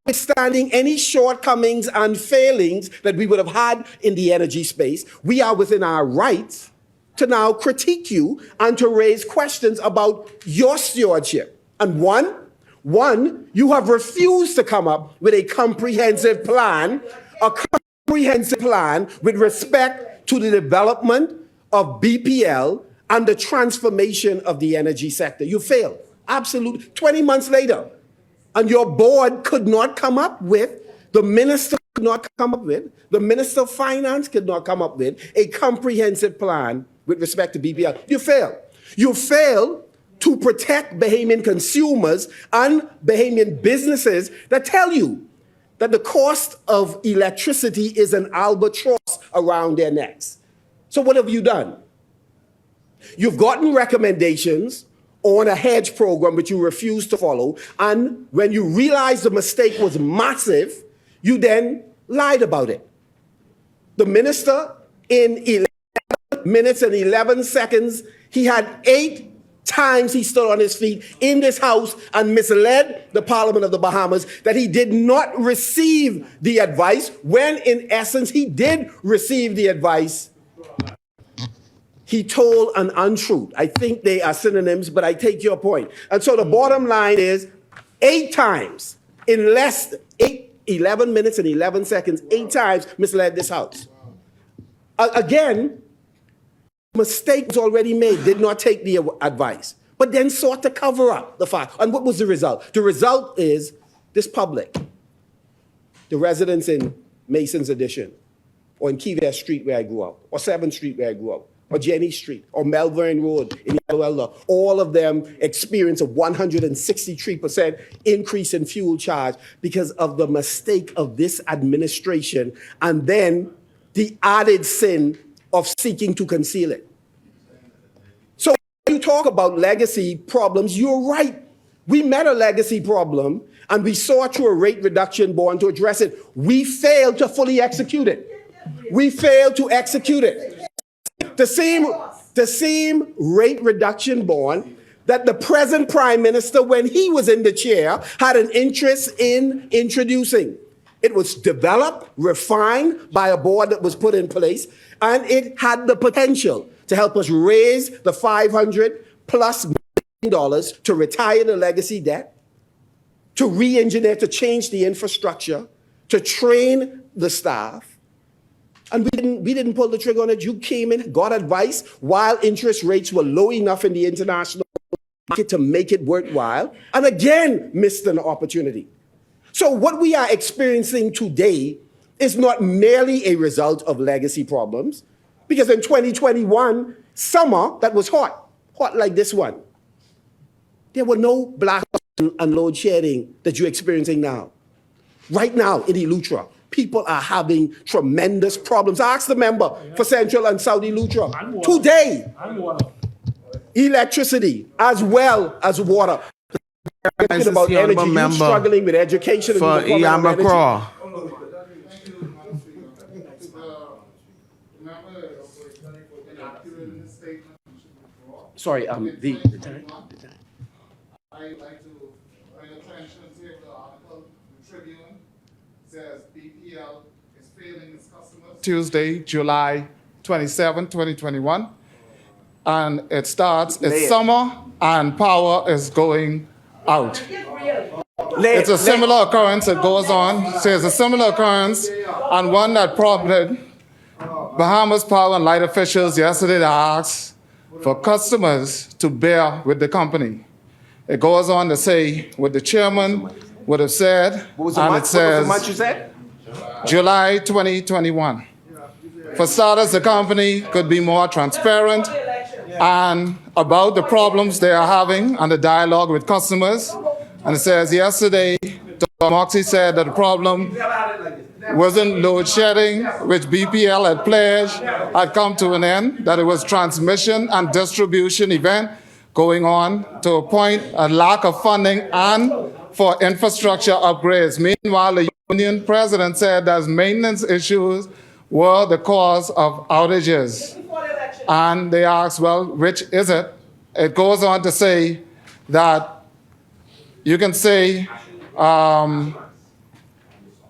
notwithstanding any shortcomings and failings that we would have had in the energy space, we are within our rights to now critique you and to raise questions about your stewardship. And one, you have refused to come up with a comprehensive plan with respect to the development of BPL and the transformation of the energy sector. You failed. Absolutely. 20 months later, and your board could not come up with, the minister could not come up with, the minister of finance could not come up with a comprehensive plan with respect to BPL. You failed. You failed to protect Bahamian consumers and Bahamian businesses that tell you that the cost of electricity is an albatross around their necks. So what have you done? You've gotten recommendations on a hedge program which you refused to follow, and when you realized the mistake was massive, you then lied about it. The minister, in 11 minutes and 11 seconds, he had 8 times he stood on his feet in this house and misled the Parliament of the Bahamas that he did not receive the advice, when in essence he did receive the advice. He told an untruth. I think they are synonyms, but I take your point. And so the bottom line is 8 times in 11 minutes and 11 seconds, 8 times misled this house. Again, mistake was already made, did not take the advice, but then sought to cover up the fact. And what was the result? The result is this public, the residents in Mason's Addition, or in Key Street where I grew up, or 7th Street where I grew up, or Jenny Street, or Melbourne Road in Yellow Elder, all of them experience a 163% increase in fuel charge because of the mistake of this administration, and then the added sin of seeking to conceal it. So when you talk about legacy problems, you're right. We met a legacy problem, and we sought through a rate reduction bond to address it. We failed to fully execute it. We failed to execute it. The same rate reduction bond that the present Prime Minister, when he was in the chair, had an interest in introducing. It was developed, refined by a board that was put in place, and it had the potential to help us raise the $500+ million to retire the legacy debt, to re-engineer, to change the infrastructure, to train the staff. And we didn't pull the trigger on it. You came in, got advice while interest rates were low enough in the international market to make it worthwhile, and again missed an opportunity. So what we are experiencing today is not merely a result of legacy problems, because in 2021, summer that was hot like this one, there were no blackouts and load shedding that you're experiencing now. Right now in Eleuthera, people are having tremendous problems. Ask the member for Central and South Eleuthera. Today, electricity as well as water. Talking about energy, you're struggling with education. For Yamacraw. Sorry, I'd like to bring attention to the article, the Tribune says BPL is failing its customers. Tuesday, July 27, 2021. And it starts, it's summer and power is going out. It's a similar occurrence that goes on. Says a similar occurrence, and one that prompted Bahamas Power and Light officials yesterday to ask for customers to bear with the company. It goes on to say what the chairman would have said, and it says July 2021. For starters, the company could be more transparent and about the problems they are having and the dialogue with customers. And it says yesterday, Dr. Moxie said that the problem wasn't load shedding, which BPL had pledged had come to an end, that it was transmission and distribution event going on to a point, a lack of funding and for infrastructure upgrades. Meanwhile, the union president said that maintenance issues were the cause of outages. And they asked, well, which is it? It goes on to say that you can say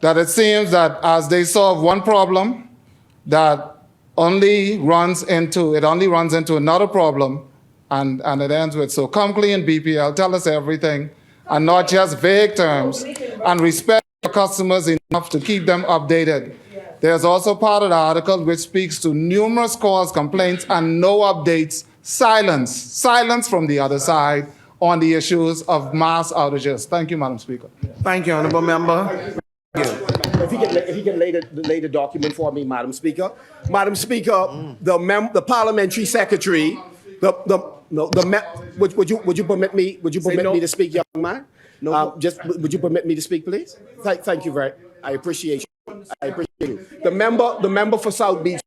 that it seems that as they solve one problem, that only runs into another problem, and it ends with, so come clean, BPL, tell us everything, and not just vague terms, and respect your customers enough to keep them updated. There's also part of the article which speaks to numerous calls, complaints, and no updates, silence from the other side on the issues of mass outages. Thank you, Madam Speaker. Thank you, honorable member. If he can lay the document for me, Madam Speaker. Madam Speaker, the parliamentary secretary, would you permit me to speak, young man? No. Would you permit me to speak, please? Thank you very. I appreciate you. The member for South Beach.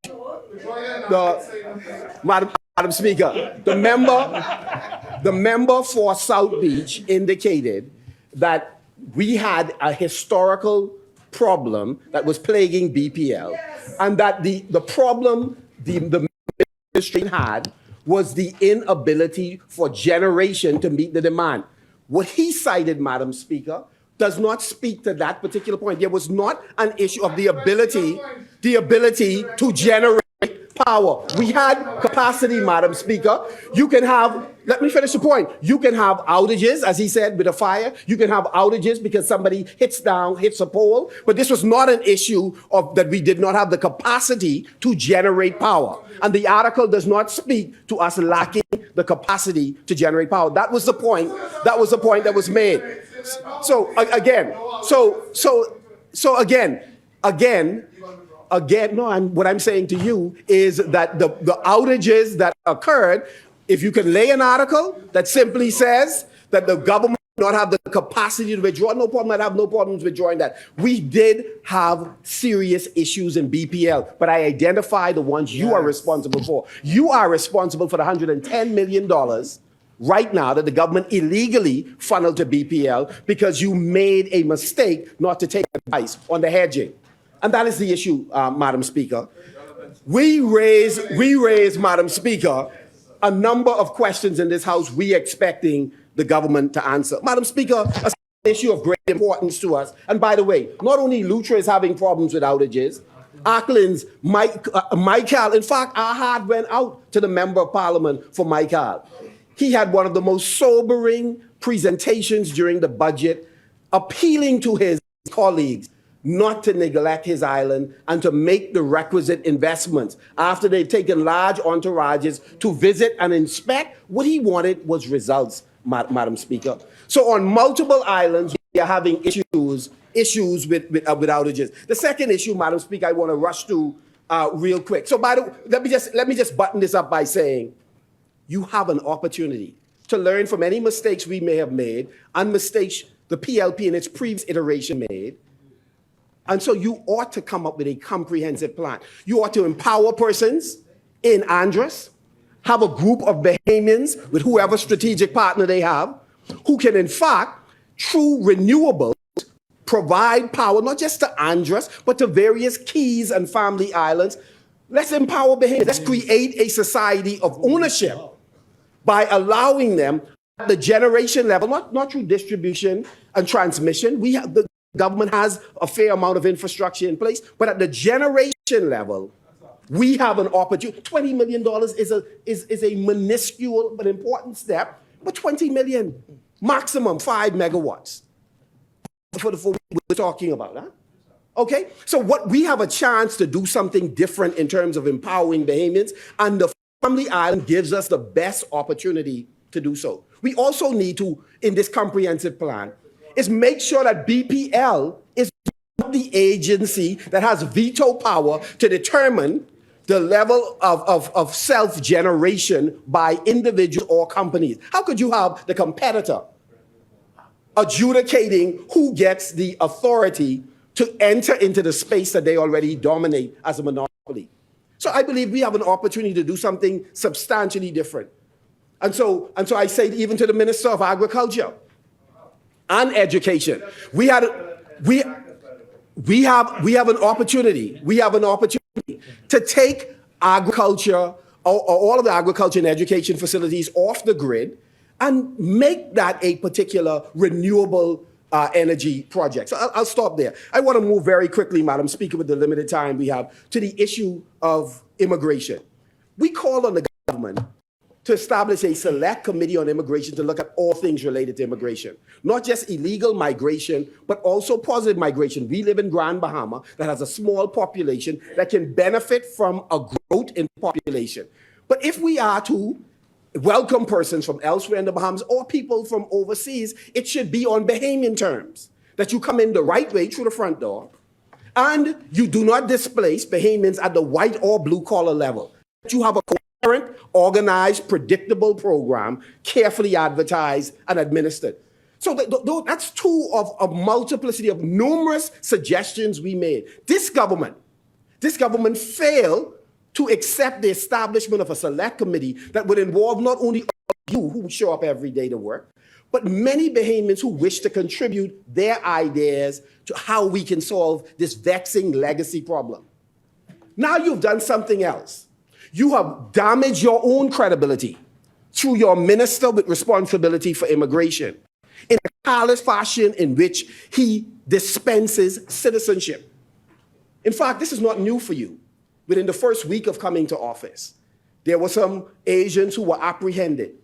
Madam Speaker, the member for South Beach indicated that we had a historical problem that was plaguing BPL, and that the problem the ministry had was the inability for generation to meet the demand. What he cited, Madam Speaker, does not speak to that particular point. There was not an issue of the ability to generate power. We had capacity, Madam Speaker. You can have, let me finish the point. You can have outages, as he said, with a fire. You can have outages because somebody hits a pole. But this was not an issue of that we did not have the capacity to generate power. And the article does not speak to us lacking the capacity to generate power. That was the point. That was the point that was made. So again, what I'm saying to you is that the outages that occurred, if you can lay an article that simply says that the government does not have the capacity to withdraw, no problem, I'd have no problems withdrawing that. We did have serious issues in BPL, but I identify the ones you are responsible for. You are responsible for the $110 million right now that the government illegally funneled to BPL because you made a mistake not to take advice on the hedging. And that is the issue, Madam Speaker. We raise, Madam Speaker, a number of questions in this House we expecting the government to answer. Madam Speaker, an issue of great importance to us. And by the way, not only Lutra is having problems with outages, Auckland's Michael, in fact, our heart went out to the Member of Parliament for Michael. He had one of the most sobering presentations during the budget, appealing to his colleagues not to neglect his island and to make the requisite investments. After they've taken large entourages to visit and inspect, what he wanted was results, Madam Speaker. So on multiple islands, we are having issues with outages. The second issue, Madam Speaker, I want to rush to real quick. So let me just button this up by saying, you have an opportunity to learn from any mistakes we may have made and mistakes the PLP in its previous iteration made. And so you ought to come up with a comprehensive plan. You ought to empower persons in Andros, have a group of Bahamians with whoever strategic partner they have, who can, in fact, through renewables, provide power not just to Andros, but to various keys and family islands. Let's empower Bahamians. Let's create a society of ownership by allowing them at the generation level, not through distribution and transmission. The government has a fair amount of infrastructure in place, but at the generation level, we have an opportunity. $20 million is a minuscule but important step, but 20 million, maximum 5 megawatts for what we're talking about, huh? Okay, so what we have a chance to do something different in terms of empowering Bahamians, and the family island gives us the best opportunity to do so. We also need to, in this comprehensive plan, is make sure that BPL is not the agency that has veto power to determine the level of self-generation by individuals or companies. How could you have the competitor adjudicating who gets the authority to enter into the space that they already dominate as a monopoly? So I believe we have an opportunity to do something substantially different. And so I say even to the Minister of Agriculture and Education, we have an opportunity. We have an opportunity to take agriculture, or all of the agriculture and education facilities off the grid and make that a particular renewable energy projects. So I'll stop there. I want to move very quickly, Madam Speaker, with the limited time we have, to the issue of immigration. We call on the government to establish a select committee on immigration to look at all things related to immigration, not just illegal migration, but also positive migration. We live in Grand Bahama that has a small population that can benefit from a growth in population. But if we are to welcome persons from elsewhere in the Bahamas or people from overseas, it should be on Bahamian terms, that you come in the right way through the front door, and you do not displace Bahamians at the white or blue collar level. That you have a coherent, organized, predictable program, carefully advertised and administered. So that's two of a multiplicity of numerous suggestions we made. This government failed to accept the establishment of a select committee that would involve not only you who show up every day to work, but many Bahamians who wish to contribute their ideas to how we can solve this vexing legacy problem. Now you've done something else. You have damaged your own credibility through your minister with responsibility for immigration in a careless fashion in which he dispenses citizenship. In fact, this is not new for you. Within the first week of coming to office, there were some Asians who were apprehended.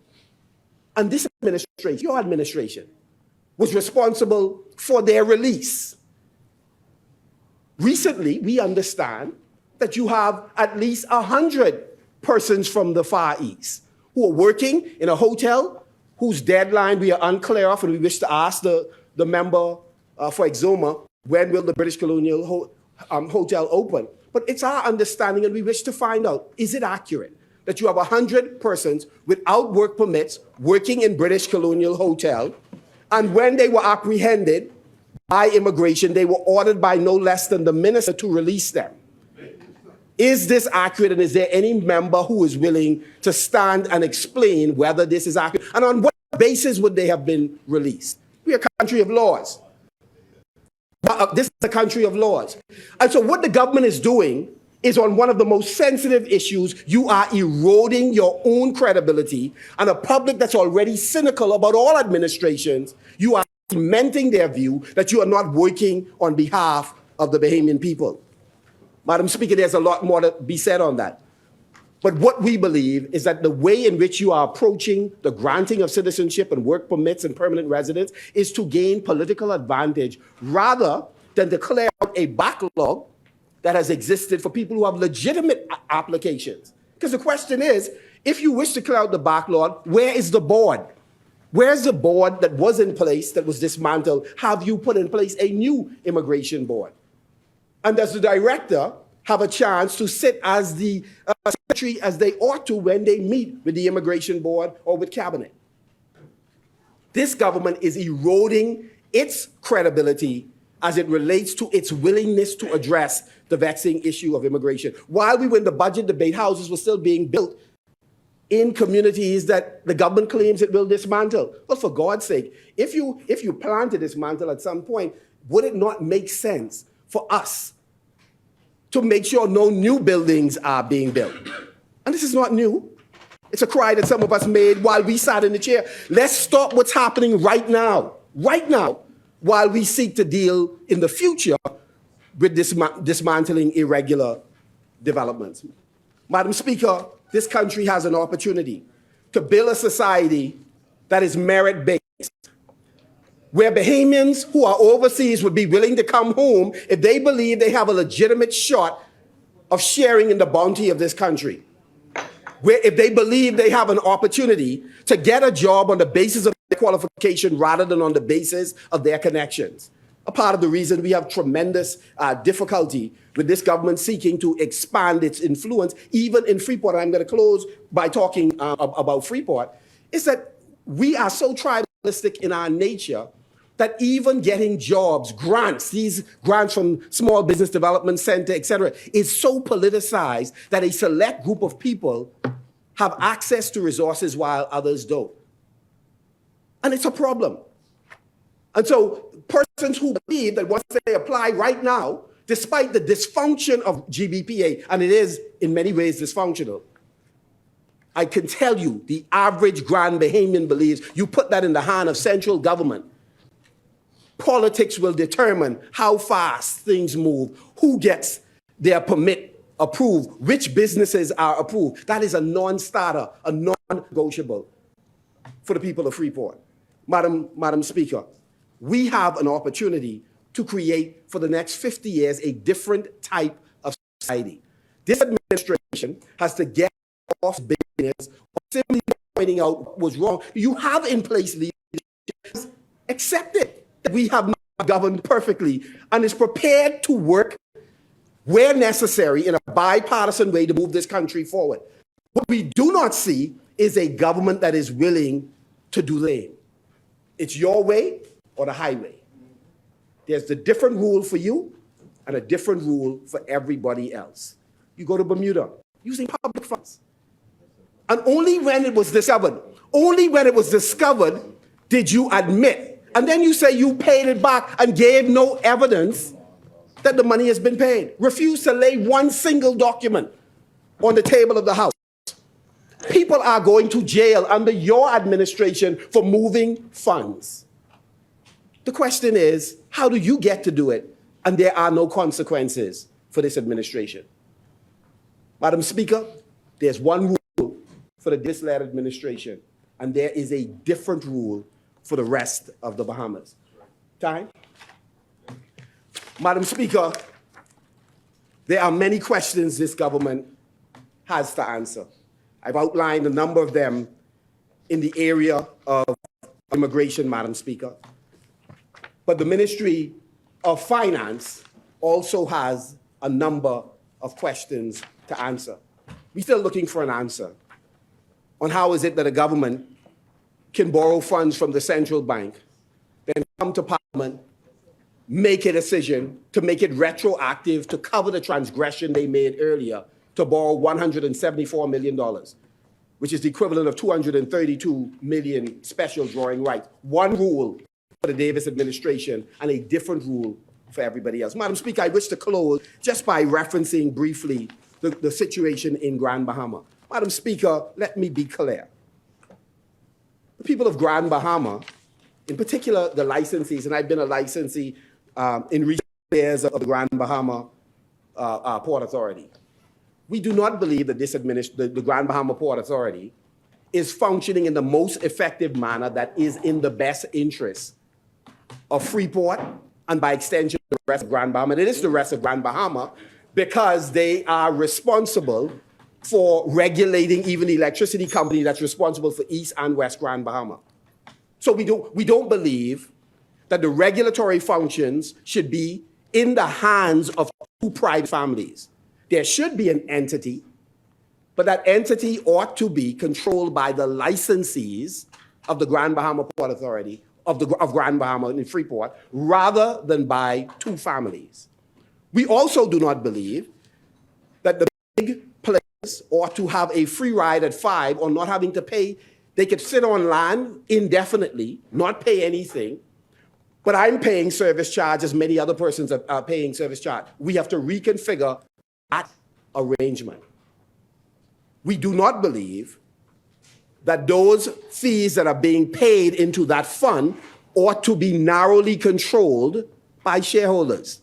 And this administration, your administration, was responsible for their release. Recently, we understand that you have at least 100 persons from the Far East who are working in a hotel whose deadline we are unclear of, and we wish to ask the member for Exuma, when will the British Colonial Hotel open? But it's our understanding, and we wish to find out, is it accurate that you have 100 persons without work permits working in British Colonial Hotel, and when they were apprehended by immigration, they were ordered by no less than the minister to release them? Is this accurate, and is there any member who is willing to stand and explain whether this is accurate? And on what basis would they have been released? We are a country of laws. This is a country of laws. And so what the government is doing is, on one of the most sensitive issues, you are eroding your own credibility, and a public that's already cynical about all administrations, you are cementing their view that you are not working on behalf of the Bahamian people. Madam Speaker, there's a lot more to be said on that. But what we believe is that the way in which you are approaching the granting of citizenship and work permits and permanent residence is to gain political advantage rather than declare out a backlog that has existed for people who have legitimate applications. Because the question is, if you wish to clear out the backlog, where is the board? Where's the board that was in place, that was dismantled? Have you put in place a new immigration board? And does the director have a chance to sit as the secretary as they ought to when they meet with the immigration board or with cabinet? This government is eroding its credibility as it relates to its willingness to address the vexing issue of immigration. While we were in the budget debate, houses were still being built in communities that the government claims it will dismantle. Well, for God's sake, if you plan to dismantle at some point, would it not make sense for us to make sure no new buildings are being built? And this is not new. It's a cry that some of us made while we sat in the chair. Let's stop what's happening right now, while we seek to deal in the future with dismantling irregular developments. Madam Speaker, this country has an opportunity to build a society that is merit-based, where Bahamians who are overseas would be willing to come home if they believe they have a legitimate shot of sharing in the bounty of this country, where if they believe they have an opportunity to get a job on the basis of their qualification rather than on the basis of their connections. A part of the reason we have tremendous difficulty with this government seeking to expand its influence, even in Freeport, and I'm going to close by talking about Freeport, is that we are so tribalistic in our nature that even getting jobs, grants, these grants from Small Business Development Center, et cetera, is so politicized that a select group of people have access to resources while others don't. And it's a problem. And so persons who believe that once they apply right now, despite the dysfunction of GBPA, and it is in many ways dysfunctional, I can tell you the average Grand Bahamian believes you put that in the hand of central government. Politics will determine how fast things move, who gets their permit approved, which businesses are approved. That is a non-starter, a non-negotiable for the people of Freeport. Madam Speaker, we have an opportunity to create for the next 50 years a different type of society. This administration has to get off business or simply pointing out what was wrong. You have in place leadership, accept it, that we have not governed perfectly and is prepared to work where necessary in a bipartisan way to move this country forward. What we do not see is a government that is willing to do the same. It's your way or the highway. There's a different rule for you and a different rule for everybody else. You go to Bermuda using public funds. And only when it was discovered did you admit. And then you say you paid it back and gave no evidence that the money has been paid. Refuse to lay one single document on the table of the House. People are going to jail under your administration for moving funds. The question is, how do you get to do it and there are no consequences for this administration? Madam Speaker, there's one rule for the this-led administration, and there is a different rule for the rest of the Bahamas. Time? Madam Speaker, there are many questions this government has to answer. I've outlined a number of them in the area of immigration, Madam Speaker. But the Ministry of Finance also has a number of questions to answer. We're still looking for an answer on how is it that a government can borrow funds from the central bank, then come to Parliament, make a decision to make it retroactive to cover the transgression they made earlier to borrow $174 million, which is the equivalent of 232 million special drawing rights. One rule for the Davis administration and a different rule for everybody else. Madam Speaker, I wish to close just by referencing briefly the situation in Grand Bahama. Madam Speaker, let me be clear. The people of Grand Bahama, in particular the licensees, and I've been a licensee in recent years of the Grand Bahama Port Authority. We do not believe that the Grand Bahama Port Authority is functioning in the most effective manner that is in the best interest of Freeport and by extension the rest of Grand Bahama. And it is the rest of Grand Bahama because they are responsible for regulating even the electricity company that's responsible for East and West Grand Bahama. So we don't believe that the regulatory functions should be in the hands of two private families. There should be an entity, but that entity ought to be controlled by the licensees of the Grand Bahama Port Authority, of Grand Bahama in Freeport, rather than by two families. We also do not believe that the big players ought to have a free ride at 5 or not having to pay. They could sit on land indefinitely, not pay anything, but I'm paying service charge as many other persons are paying service charge. We have to reconfigure that arrangement. We do not believe that those fees that are being paid into that fund ought to be narrowly controlled by shareholders.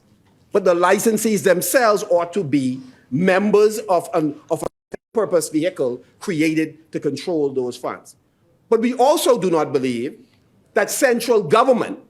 But the licensees themselves ought to be members of a purpose vehicle created to control those funds. But we also do not believe that central government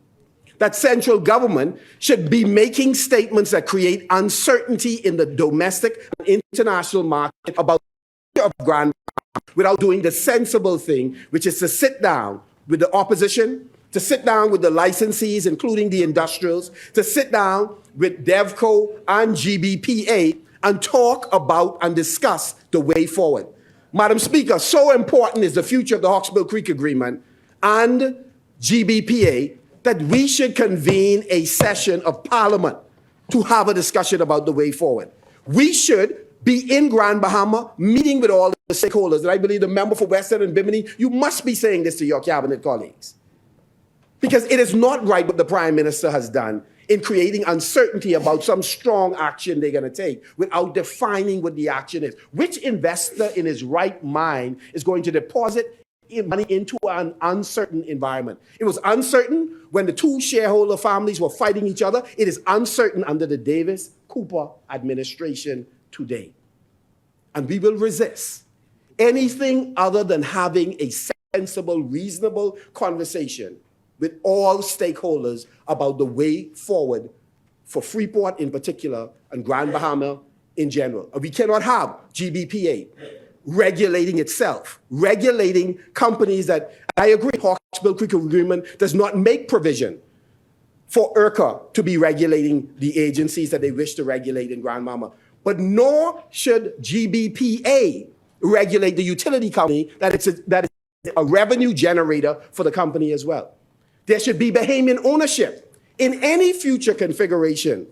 should be making statements that create uncertainty in the domestic and international market about the future of Grand Bahama without doing the sensible thing, which is to sit down with the opposition, to sit down with the licensees, including the industrials, to sit down with DevCo and GBPA and talk about and discuss the way forward. Madam Speaker, so important is the future of the Hawksbill Creek Agreement and GBPA that we should convene a session of Parliament to have a discussion about the way forward. We should be in Grand Bahama meeting with all the stakeholders. And I believe the member for Western and Bimini, you must be saying this to your cabinet colleagues. Because it is not right what the Prime Minister has done in creating uncertainty about some strong action they're going to take without defining what the action is. Which investor in his right mind is going to deposit money into an uncertain environment. It was uncertain when the two shareholder families were fighting each other. It is uncertain under the Davis-Cooper administration today. And we will resist anything other than having a sensible, reasonable conversation with all stakeholders about the way forward for Freeport in particular and Grand Bahama in general. We cannot have GBPA regulating itself, regulating companies that, I agree, Hawksbill Creek Agreement does not make provision for IRCA to be regulating the agencies that they wish to regulate in Grand Bahama. But nor should GBPA regulate the utility company that is a revenue generator for the company as well. There should be Bahamian ownership in any future configuration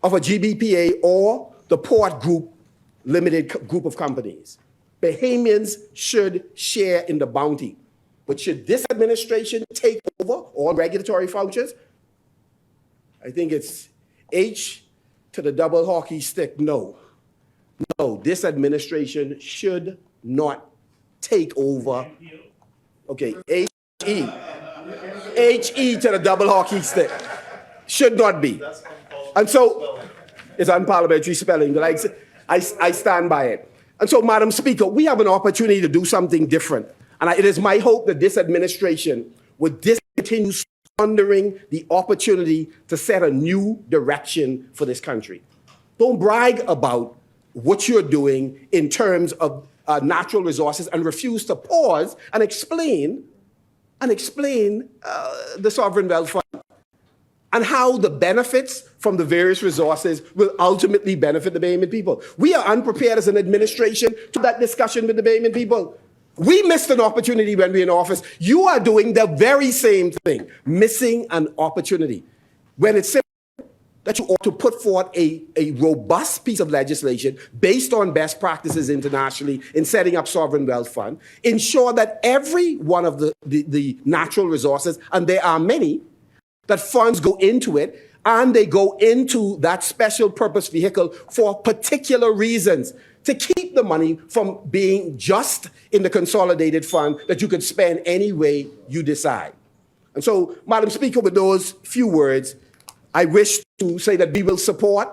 of a GBPA or the Port Group limited group of companies. Bahamians should share in the bounty. But should this administration take over all regulatory functions? I think it's H to the double hockey stick, no. No, this administration should not take over. Okay, H-E. H-E to the double hockey stick. Should not be. And so, it's unparliamentary spelling, but I stand by it. And so, Madam Speaker, we have an opportunity to do something different. And it is my hope that this administration would discontinue squandering the opportunity to set a new direction for this country. Don't brag about what you're doing in terms of natural resources and refuse to pause and explain the Sovereign Wealth Fund and how the benefits from the various resources will ultimately benefit the Bahamian people. We are unprepared as an administration to that discussion with the Bahamian people. We missed an opportunity when we were in office. You are doing the very same thing, missing an opportunity. When it's that you ought to put forth a robust piece of legislation based on best practices internationally in setting up Sovereign Wealth Fund, ensure that every one of the natural resources, and there are many, that funds go into it, and they go into that special purpose vehicle for particular reasons, to keep the money from being just in the consolidated fund that you could spend any way you decide. And so, Madam Speaker, with those few words, I wish to say that we will support,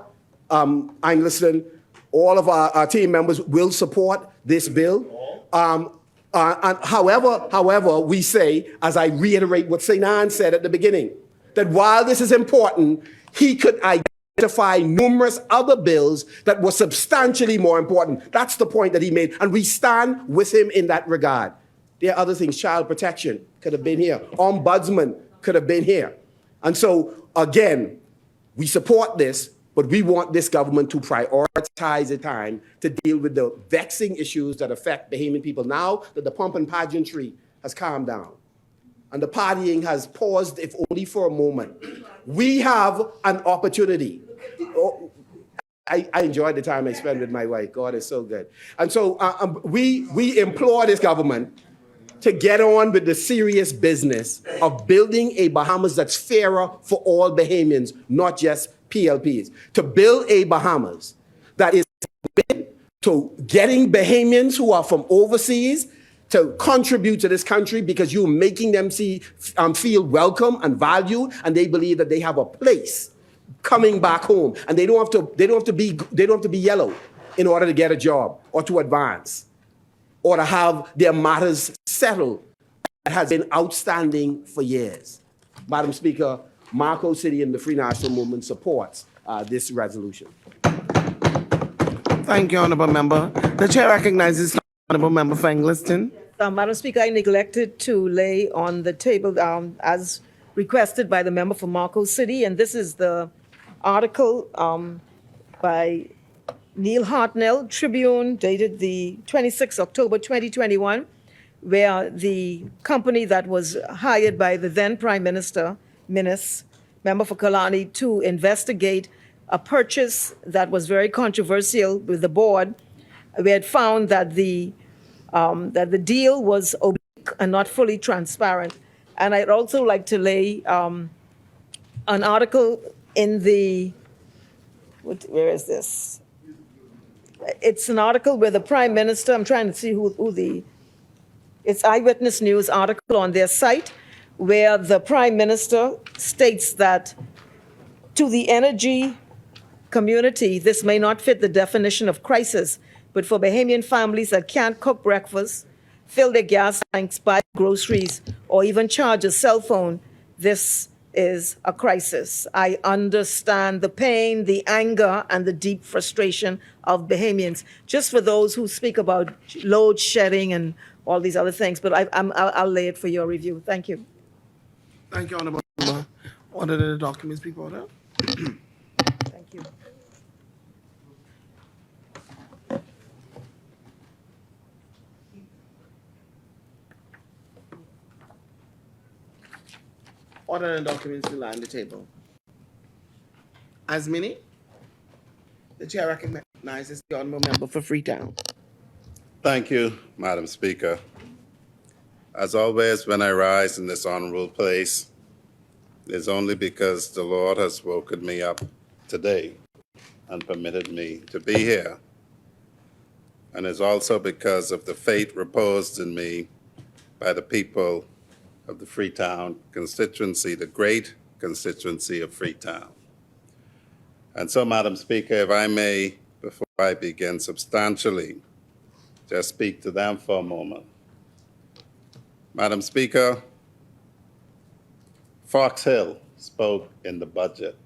I'm listening, all of our team members will support this bill. And however, we say, as I reiterate what Sainan said at the beginning, that while this is important, he could identify numerous other bills that were substantially more important. That's the point that he made, and we stand with him in that regard. There are other things. Child protection could have been here. Ombudsman could have been here. And so, again, we support this, but we want this government to prioritize the time to deal with the vexing issues that affect Bahamian people now that the pomp and pageantry has calmed down and the partying has paused, if only for a moment. We have an opportunity. Oh, I enjoyed the time I spent with my wife. God is so good. And so we implore this government to get on with the serious business of building a Bahamas that's fairer for all Bahamians, not just PLPs. To build a Bahamas that is to getting Bahamians who are from overseas to contribute to this country because you're making them feel welcome and valued, and they believe that they have a place coming back home, and they don't have to be yellow in order to get a job or to advance or to have their matters settled that has been outstanding for years. Madam Speaker, Marco City and the Free National Movement supports this resolution. Thank you, Honourable Member. The Chair recognizes Honourable Member Fengliston. Madam Speaker, I neglected to lay on the table as requested by the member for Marco City, and this is the article by Neil Hartnell, Tribune, dated the 26th October 2021, where the company that was hired by the then Prime Minister, Minnis, member for Kalani, to investigate a purchase that was very controversial with the board, we had found that the deal was opaque and not fully transparent. And I'd also like to lay an article in the, where is this? It's an article where the Prime Minister, I'm trying to see who the It's Eyewitness News article on their site where the Prime Minister states that to the energy community, this may not fit the definition of crisis, but for Bahamian families that can't cook breakfast, fill their gas tanks, buy groceries, or even charge a cell phone, this is a crisis. I understand the pain, the anger, and the deep frustration of Bahamians. Just for those who speak about load shedding and all these other things, but I'll lay it for your review. Thank you. Thank you, Honorable Member. Order that the documents be brought up. Thank you. Order and documents be laid on the table. As many, the chair recognizes the honorable member for Freetown. Thank you, Madam Speaker. As always, when I rise in this honorable place, it is only because the Lord has woken me up today and permitted me to be here. And it's also because of the faith reposed in me by the people of the Freetown constituency, the great constituency of Freetown. And so, Madam Speaker, if I may, before I begin substantially, just speak to them for a moment. Madam Speaker, Fox Hill spoke in the budget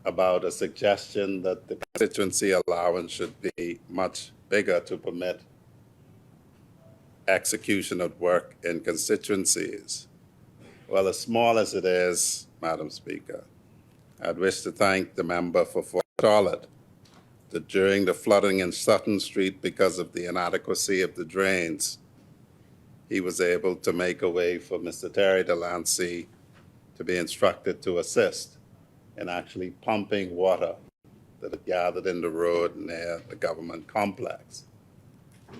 about a suggestion that the constituency allowance should be much bigger to permit execution of work in constituencies. Well, as small as it is, Madam Speaker, I'd wish to thank the member for Charlotte that during the flooding in Sutton Street because of the inadequacy of the drains, he was able to make a way for Mr. Terry Delancey to be instructed to assist in actually pumping water that had gathered in the road near the government complex.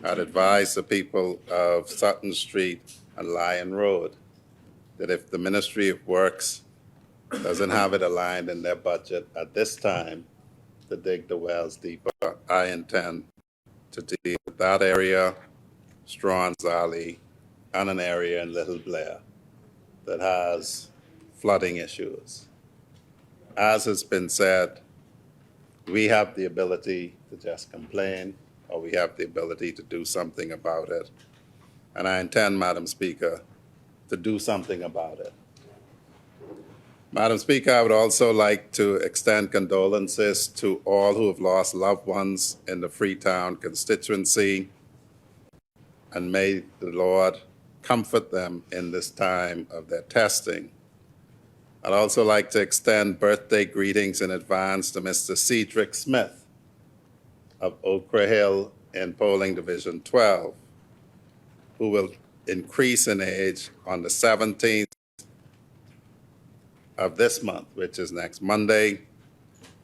I'd advise the people of Sutton Street and Lyon Road that if the Ministry of Works doesn't have it aligned in their budget at this time to dig the wells deeper, I intend to deal with that area, Strawn's Alley, and an area in Little Blair that has flooding issues. As has been said, we have the ability to just complain, or we have the ability to do something about it. And I intend, Madam Speaker, to do something about it. Madam Speaker, I would also like to extend condolences to all who have lost loved ones in the Freetown constituency, and may the Lord comfort them in this time of their testing. I'd also like to extend birthday greetings in advance to Mr. Cedric Smith of Okra Hill in Polling Division 12, who will increase in age on the 17th of this month, which is next Monday,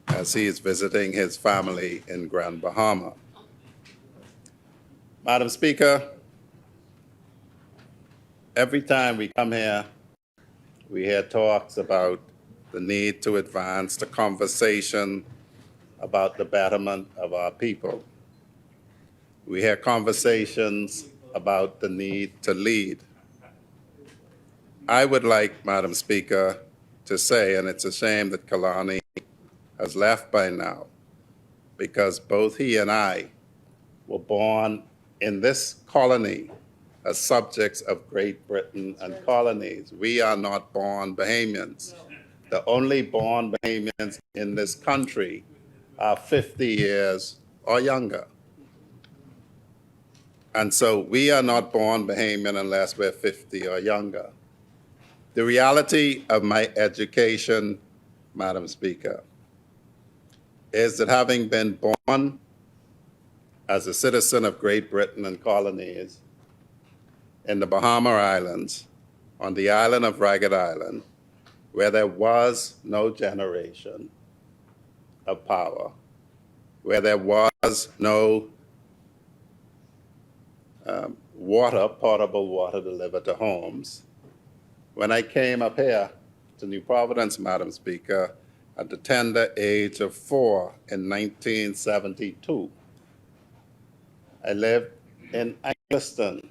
as he is visiting his family in Grand Bahama. Madam Speaker, every time we come here, we hear talks about the need to advance the conversation about the betterment of our people. We hear conversations about the need to lead. I would like, Madam Speaker, to say, and it's a shame that Kalani has left by now, because both he and I were born in this colony as subjects of Great Britain and colonies. We are not born Bahamians. The only born Bahamians in this country are 50 years or younger. And so we are not born Bahamian unless we're 50 or younger. The reality of my education, Madam Speaker, is that having been born as a citizen of Great Britain and colonies in the Bahama Islands, on the island of Ragged Island, where there was no generation of power, where there was no water, potable water delivered to homes. When I came up here to New Providence, Madam Speaker, at the tender age of 4 in 1972, I lived in Angliston,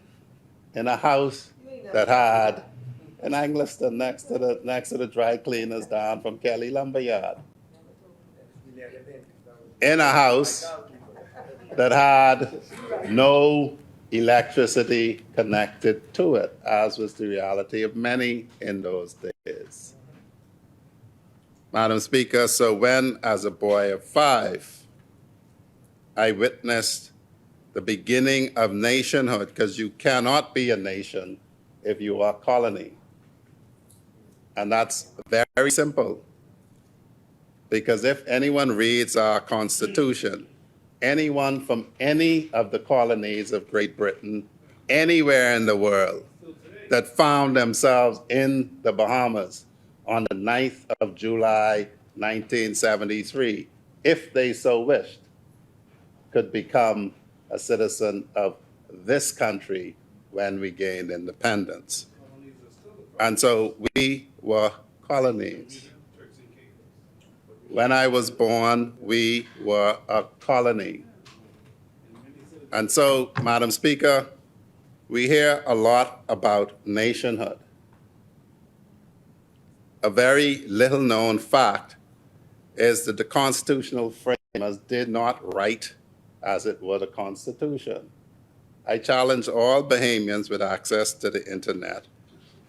in a house that had an Angliston next to the dry cleaners down from Kelly Lumberyard. In a house that had no electricity connected to it, as was the reality of many in those days. Madam Speaker, so when, as a boy of 5, I witnessed the beginning of nationhood, because you cannot be a nation if you are a colony. And that's very simple, because if anyone reads our Constitution, anyone from any of the colonies of Great Britain, anywhere in the world, that found themselves in the Bahamas on the 9th of July, 1973, if they so wished, could become a citizen of this country when we gained independence. And so we were colonies. When I was born, we were a colony. And so, Madam Speaker, we hear a lot about nationhood. A very little known fact is that the constitutional framers did not write as it were the Constitution. I challenge all Bahamians with access to the internet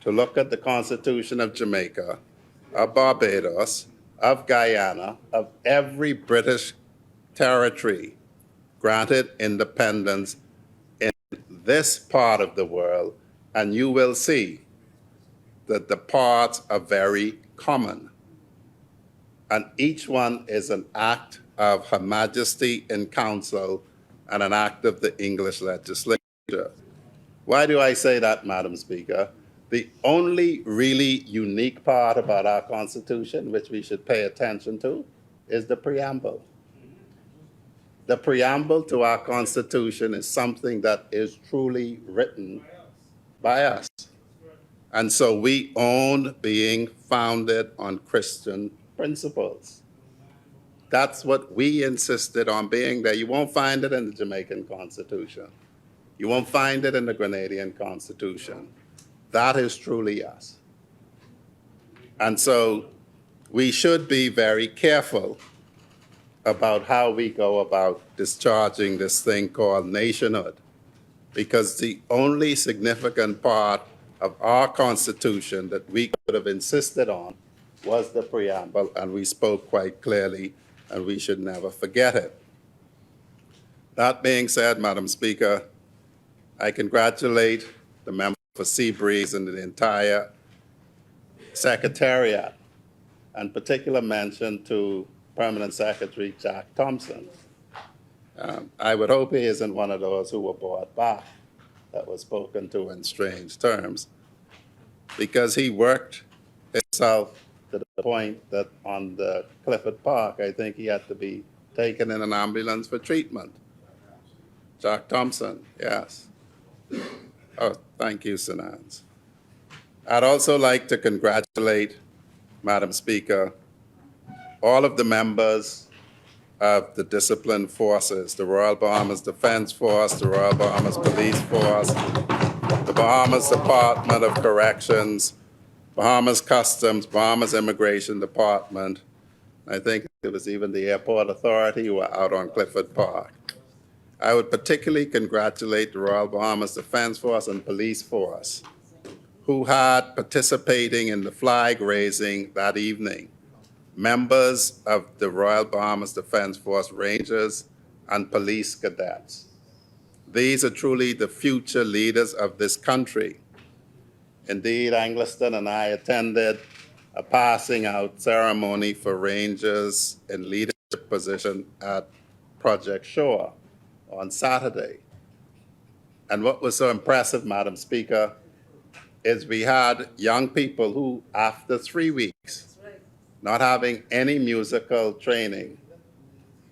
to look at the Constitution of Jamaica, of Barbados, of Guyana, of every British territory granted independence in this part of the world, and you will see that the parts are very common. And each one is an act of Her Majesty in Council and an act of the English legislature. Why do I say that, Madam Speaker? The only really unique part about our Constitution, which we should pay attention to, is the preamble. The preamble to our Constitution is something that is truly written by us. And so we own being founded on Christian principles. That's what we insisted on being there. You won't find it in the Jamaican Constitution. You won't find it in the Grenadian Constitution. That is truly us. And so we should be very careful about how we go about discharging this thing called nationhood, because the only significant part of our Constitution that we could have insisted on was the preamble, and we spoke quite clearly, and we should never forget it. That being said, Madam Speaker, I congratulate the member for Seabreeze and the entire Secretariat, and particular mention to Permanent Secretary Jack Thompson. I would hope he isn't one of those who were brought back, that was spoken to in strange terms, because he worked himself to the point that on the Clifford Park, I think he had to be taken in an ambulance for treatment. Jack Thompson, yes. Oh, thank you, Sinans. I'd also like to congratulate, Madam Speaker, all of the members of the disciplined forces, the Royal Bahamas Defense Force, the Royal Bahamas Police Force, the Bahamas Department of Corrections, Bahamas Customs, Bahamas Immigration Department. I think it was even the Airport Authority who were out on Clifford Park. I would particularly congratulate the Royal Bahamas Defense Force and Police Force, who had participating in the flag raising that evening, members of the Royal Bahamas Defense Force Rangers and police cadets. These are truly the future leaders of this country. Indeed, Angliston and I attended a passing out ceremony for Rangers in leadership position at Project Shore on Saturday. And what was so impressive, Madam Speaker, is we had young people who, after 3 weeks, not having any musical training,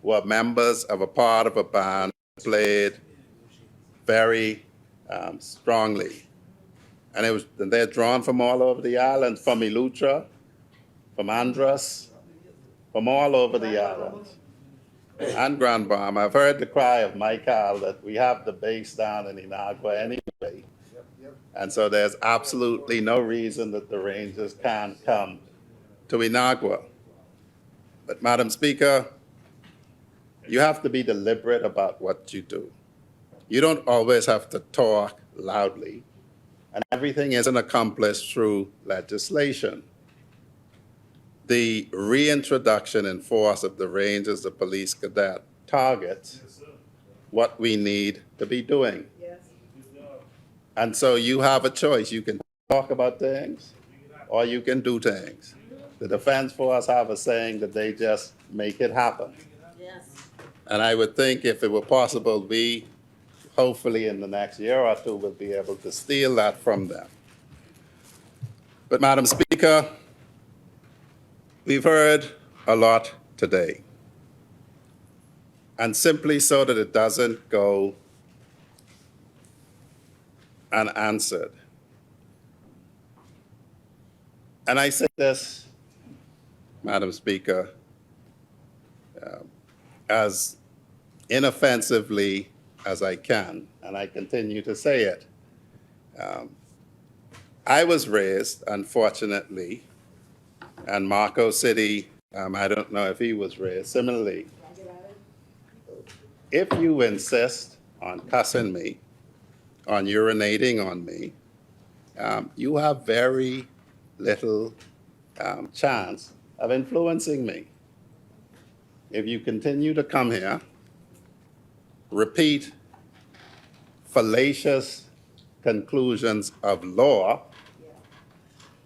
were members of a part of a band that played very strongly. And they're drawn from all over the island, from Ilutra, from Andros, from all over the island. And Grand Bahama. I've heard the cry of Michael that we have the base down in Inagua anyway. And so there's absolutely no reason that the Rangers can't come to Inagua. But Madam Speaker, you have to be deliberate about what you do. You don't always have to talk loudly, and everything isn't accomplished through legislation. The reintroduction in force of the Rangers, the police cadet, targets what we need to be doing. Yes. And so you have a choice. You can talk about things or you can do things. The Defense Force have a saying that they just make it happen. Yes. And I would think if it were possible, we hopefully in the next year or two will be able to steal that from them. But Madam Speaker, we've heard a lot today. And simply so that it doesn't go unanswered. And I say this, Madam Speaker, as inoffensively as I can, and I continue to say it. I was raised, unfortunately, and Marco City, I don't know if he was raised similarly. If you insist on cussing me, on urinating on me, you have very little chance of influencing me. If you continue to come here, repeat fallacious conclusions of law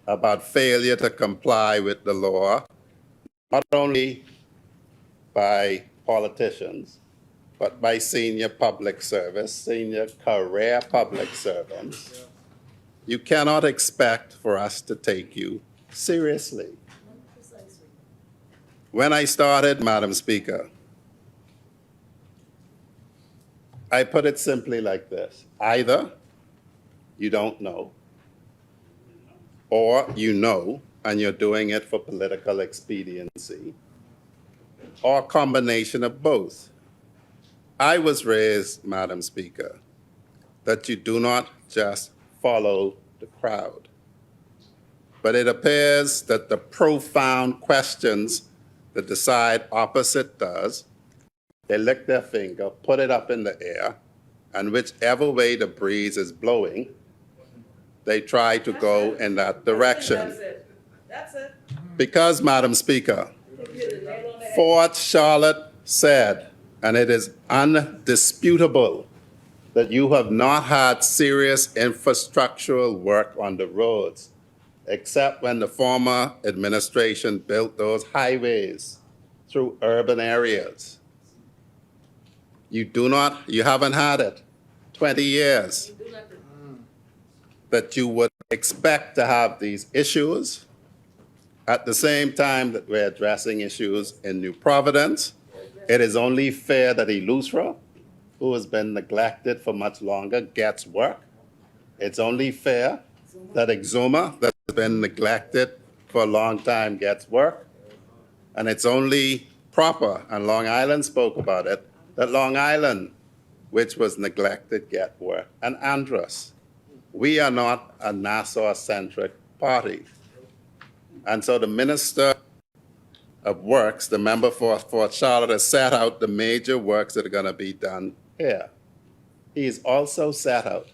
about failure to comply with the law, not only by politicians, but by senior public service, senior career public servants, you cannot expect for us to take you seriously. When I started, Madam Speaker, I put it simply like this. Either you don't know, or you know, and you're doing it for political expediency, or a combination of both. I was raised, Madam Speaker, that you do not just follow the crowd. But it appears that the profound questions that the side opposite does, they lick their finger, put it up in the air, and whichever way the breeze is blowing, they try to go in that direction. That's it. Because, Madam Speaker, Fort Charlotte said, and it is undisputable, that you have not had serious infrastructural work on the roads, except when the former administration built those highways through urban areas. You haven't had it. 20 years. That you would expect to have these issues at the same time that we're addressing issues in New Providence. It is only fair that Ilusra, who has been neglected for much longer, gets work. It's only fair that Exuma, that has been neglected for a long time, gets work. And it's only proper, and Long Island spoke about it, that Long Island, which was neglected, get work. And Andros, we are not a Nassau-centric party. And so the Minister of Works, the member for Fort Charlotte, has set out the major works that are going to be done here. He's also set out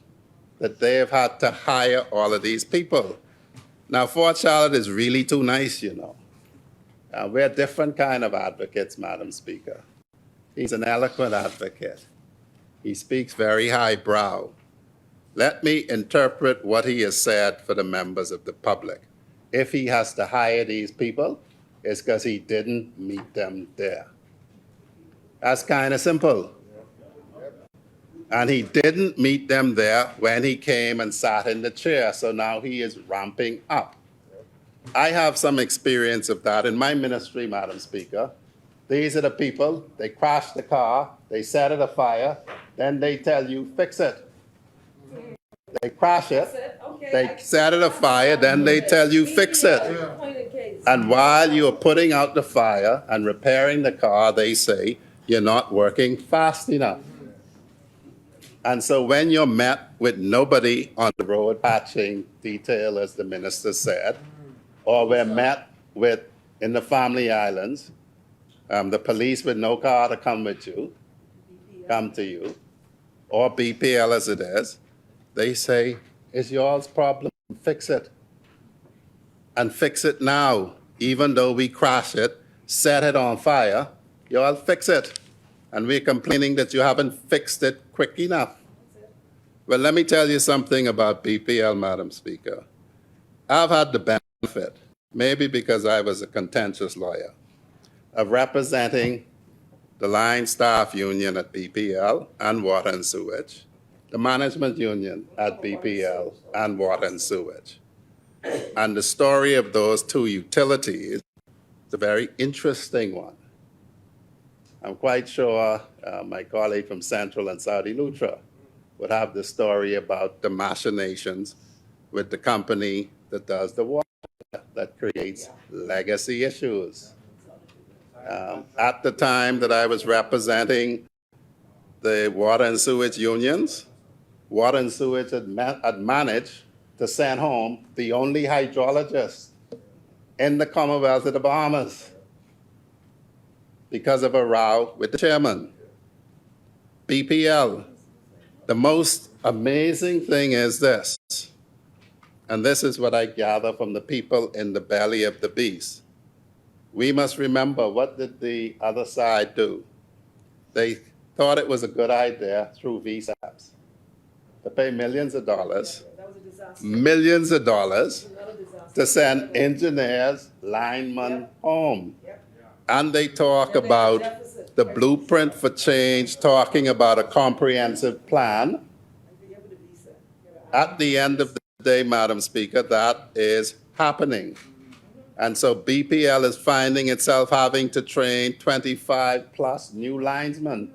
that they have had to hire all of these people. Now, Fort Charlotte is really too nice, you know. We're a different kind of advocates, Madam Speaker. He's an eloquent advocate. He speaks very highbrow. Let me interpret what he has said for the members of the public. If he has to hire these people, it's because he didn't meet them there. That's kind of simple. And he didn't meet them there when he came and sat in the chair, so now he is ramping up. I have some experience of that in my ministry, Madam Speaker. These are the people, they crash the car, they set it afire, then they tell you, fix it. They crash it, they set it afire, then they tell you, fix it. And while you're putting out the fire and repairing the car, they say, you're not working fast enough. And so when you're met with nobody on the road patching detail, as the minister said, or we're met with, in the family islands, the police with no car to come to you, or BPL as it is, they say, it's y'all's problem, fix it. And fix it now. Even though we crash it, set it on fire, y'all fix it. And we're complaining that you haven't fixed it quick enough. Well, let me tell you something about BPL, Madam Speaker. I've had the benefit, maybe because I was a contentious lawyer, of representing the line staff union at BPL and water and sewage, the management union at BPL and water and sewage. And the story of those two utilities is a very interesting one. I'm quite sure my colleague from Central and Saudi Lutra would have the story about the machinations with the company that does the water, that creates legacy issues. At the time that I was representing the water and sewage unions, water and sewage had managed to send home the only hydrologist in the Commonwealth of the Bahamas because of a row with the chairman. BPL, the most amazing thing is this, and this is what I gather from the people in the belly of the beast. We must remember, what did the other side do? They thought it was a good idea through VSAPs to pay millions of dollars to send engineers, linemen home. And they talk about the blueprint for change, talking about a comprehensive plan. At the end of the day, Madam Speaker, that is happening. And so BPL is finding itself having to train 25 plus new linesmen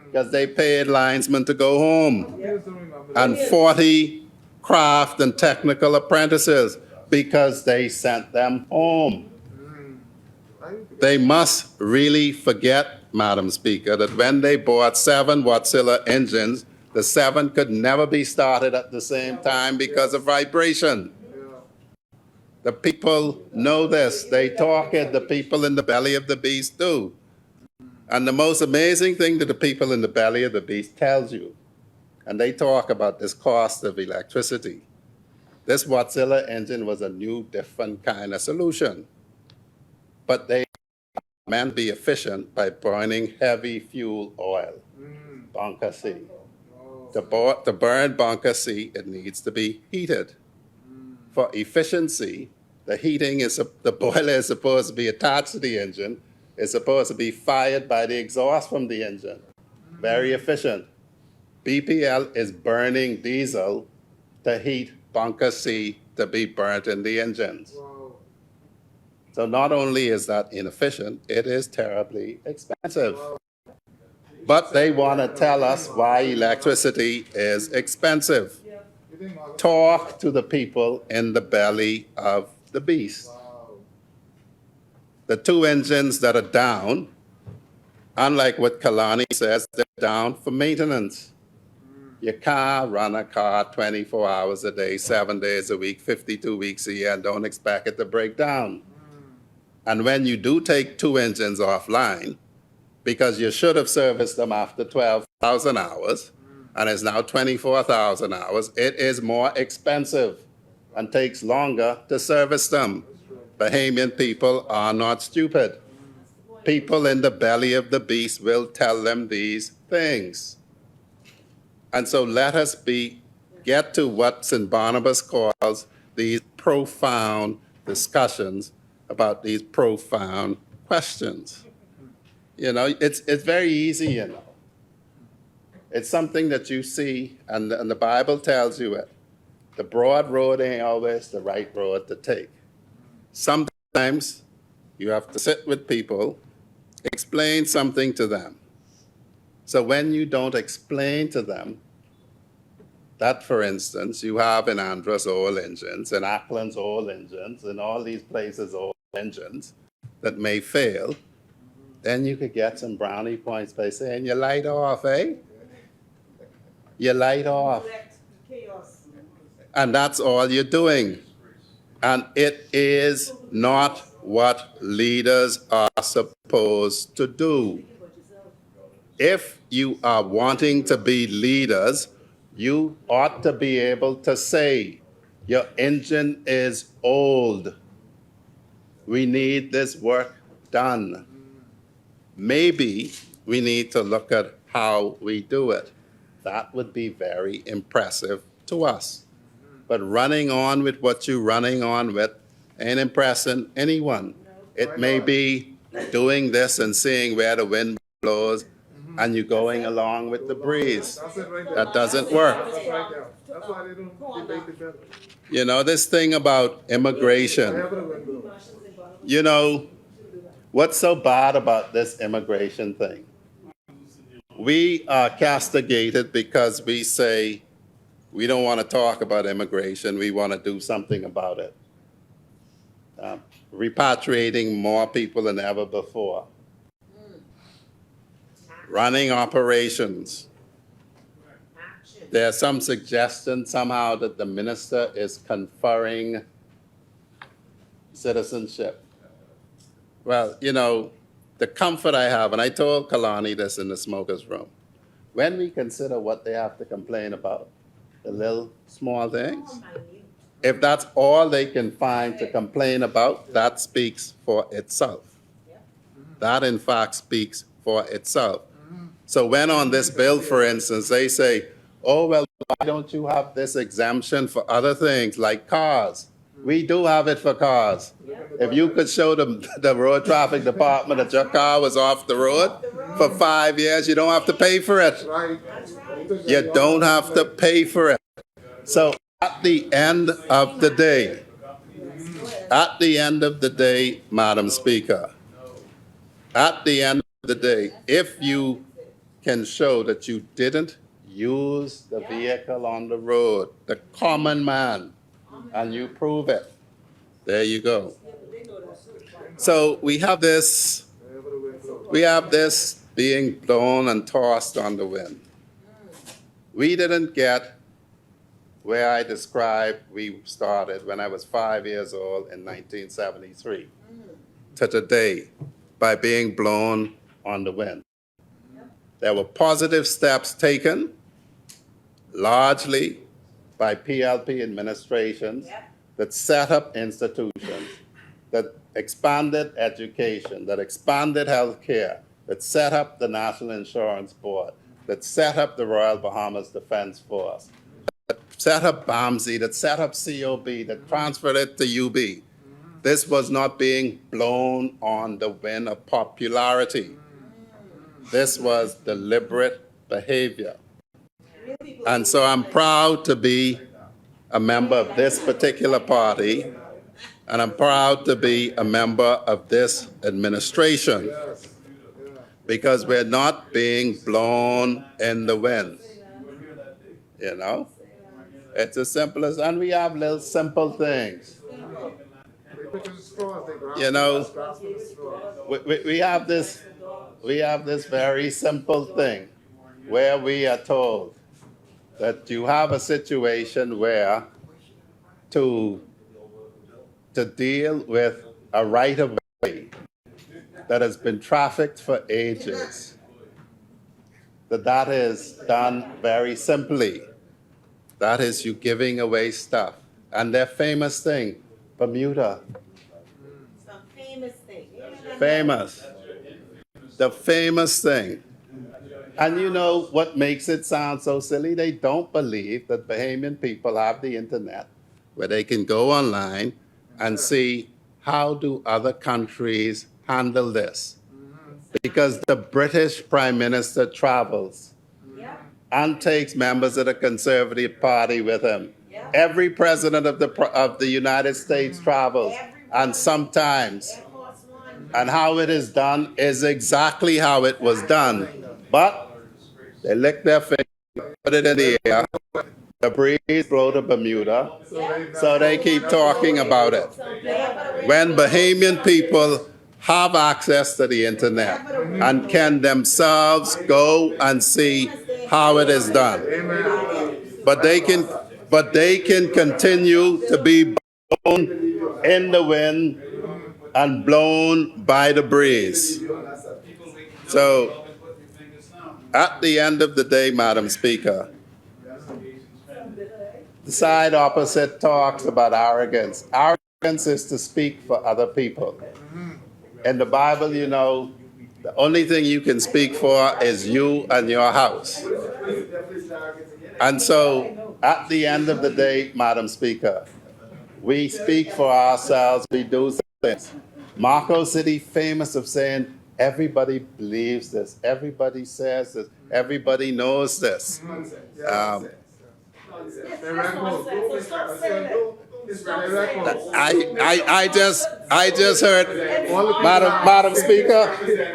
because they paid linesmen to go home, and 40 craft and technical apprentices because they sent them home. They must really forget, Madam Speaker, that when they bought 7 Wärtsilä engines, the 7 could never be started at the same time because of vibration. The people know this. They talk it. The people in the belly of the beast do. And the most amazing thing that the people in the belly of the beast tells you, and they talk about this cost of electricity. This Wärtsilä engine was a new, different kind of solution. But they meant to be efficient by burning heavy fuel oil, bunker C. To burn bunker C, it needs to be heated. For efficiency, the boiler is supposed to be attached to the engine. It's supposed to be fired by the exhaust from the engine. Very efficient. BPL is burning diesel to heat bunker C to be burnt in the engines. So not only is that inefficient, it is terribly expensive. But they want to tell us why electricity is expensive. Talk to the people in the belly of the beast. The 2 engines that are down, unlike what Kalani says, they're down for maintenance. You can't run a car 24 hours a day, 7 days a week, 52 weeks a year, and don't expect it to break down. And when you do take 2 engines offline, because you should have serviced them after 12,000 hours, and it's now 24,000 hours, it is more expensive and takes longer to service them. Bahamian people are not stupid. People in the belly of the beast will tell them these things. And so let us get to what St. Barnabas calls these profound discussions about these profound questions. You know, it's very easy, you know. It's something that you see, and the Bible tells you it. The broad road ain't always the right road to take. Sometimes you have to sit with people, explain something to them. So when you don't explain to them that, for instance, you have in Andros oil engines, in Ackland's oil engines, in all these places oil engines that may fail, then you could get some brownie points by saying, you light off, eh? your light off. And that's all you're doing. And it is not what leaders are supposed to do. If you are wanting to be leaders, you ought to be able to say, your engine is old. We need this work done. Maybe we need to look at how we do it. That would be very impressive to us. But running on with what you're running on with ain't impressing anyone. It may be doing this and seeing where the wind blows and you're going along with the breeze. That's it right there. That doesn't work. That's right there. That's why they don't debate the bill. You know, this thing about immigration, Wherever the wind blows. you know, what's so bad about this immigration thing? We are castigated because we say we don't want to talk about immigration, we want to do something about it. Repatriating more people than ever before. Running operations. There's some suggestion somehow that the minister is conferring citizenship. Well, you know, the comfort I have, and I told Kalani this in the smokers' room, when we consider what they have to complain about, the little small things, if that's all they can find to complain about, that speaks for itself. That in fact speaks for itself. So when on this bill, for instance, they say, oh, well, why don't you have this exemption for other things like cars? We do have it for cars. If you could show the road traffic department that your car was off the road for 5 years, you don't have to pay for it. Right. You don't have to pay for it. So at the end of the day, Madam Speaker, at the end of the day, if you can show that you didn't use the vehicle on the road, the common man, and you prove it, there you go. So we have this being blown and tossed on the wind. We didn't get where I described we started when I was 5 years old in 1973 to today by being blown on the wind. There were positive steps taken, largely by PLP administrations that set up institutions, that expanded education, that expanded healthcare, that set up the National Insurance Board, that set up the Royal Bahamas Defense Force, that set up BAMSI, that set up COB, that transferred it to UB. This was not being blown on the wind of popularity. This was deliberate behavior. And so I'm proud to be a member of this particular party, and I'm proud to be a member of this administration, because we're not being blown in the wind. You know? It's as simple as, and we have little simple things. You know, we have this very simple thing where we are told that you have a situation where to deal with a right-of-way that has been trafficked for ages, that is done very simply. That is you giving away stuff. And their famous thing, Bermuda. Some famous thing. Famous. The famous thing. And you know what makes it sound so silly? They don't believe that Bahamian people have the internet where they can go online and see how do other countries handle this. Because the British Prime Minister travels and takes members of the Conservative Party with him. Every president of the United States travels, and sometimes. And how it is done is exactly how it was done. But they lick their finger, put it in the air, the breeze blow to Bermuda, so they keep talking about it. When Bahamian people have access to the internet and can themselves go and see how it is done. But they can continue to be blown in the wind and blown by the breeze. So at the end of the day, Madam Speaker, the side opposite talks about arrogance. Arrogance is to speak for other people. In the Bible, you know, the only thing you can speak for is you and your house. And so, at the end of the day, Madam Speaker, we speak for ourselves, we do things. Marco City famous of saying, everybody believes this, everybody says this, everybody knows this. I just heard,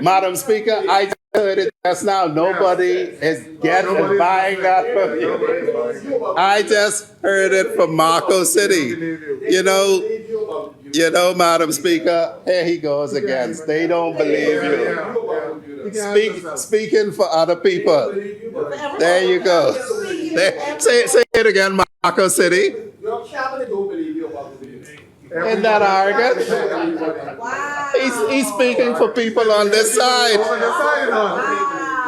Madam Speaker, I just heard it just now. Nobody is buying that from you. I just heard it from Marco City. You know, Madam Speaker, here he goes again. They don't believe you. Speaking for other people. There you go. Say it again, Marco City. Isn't that arrogant? He's speaking for people on this side.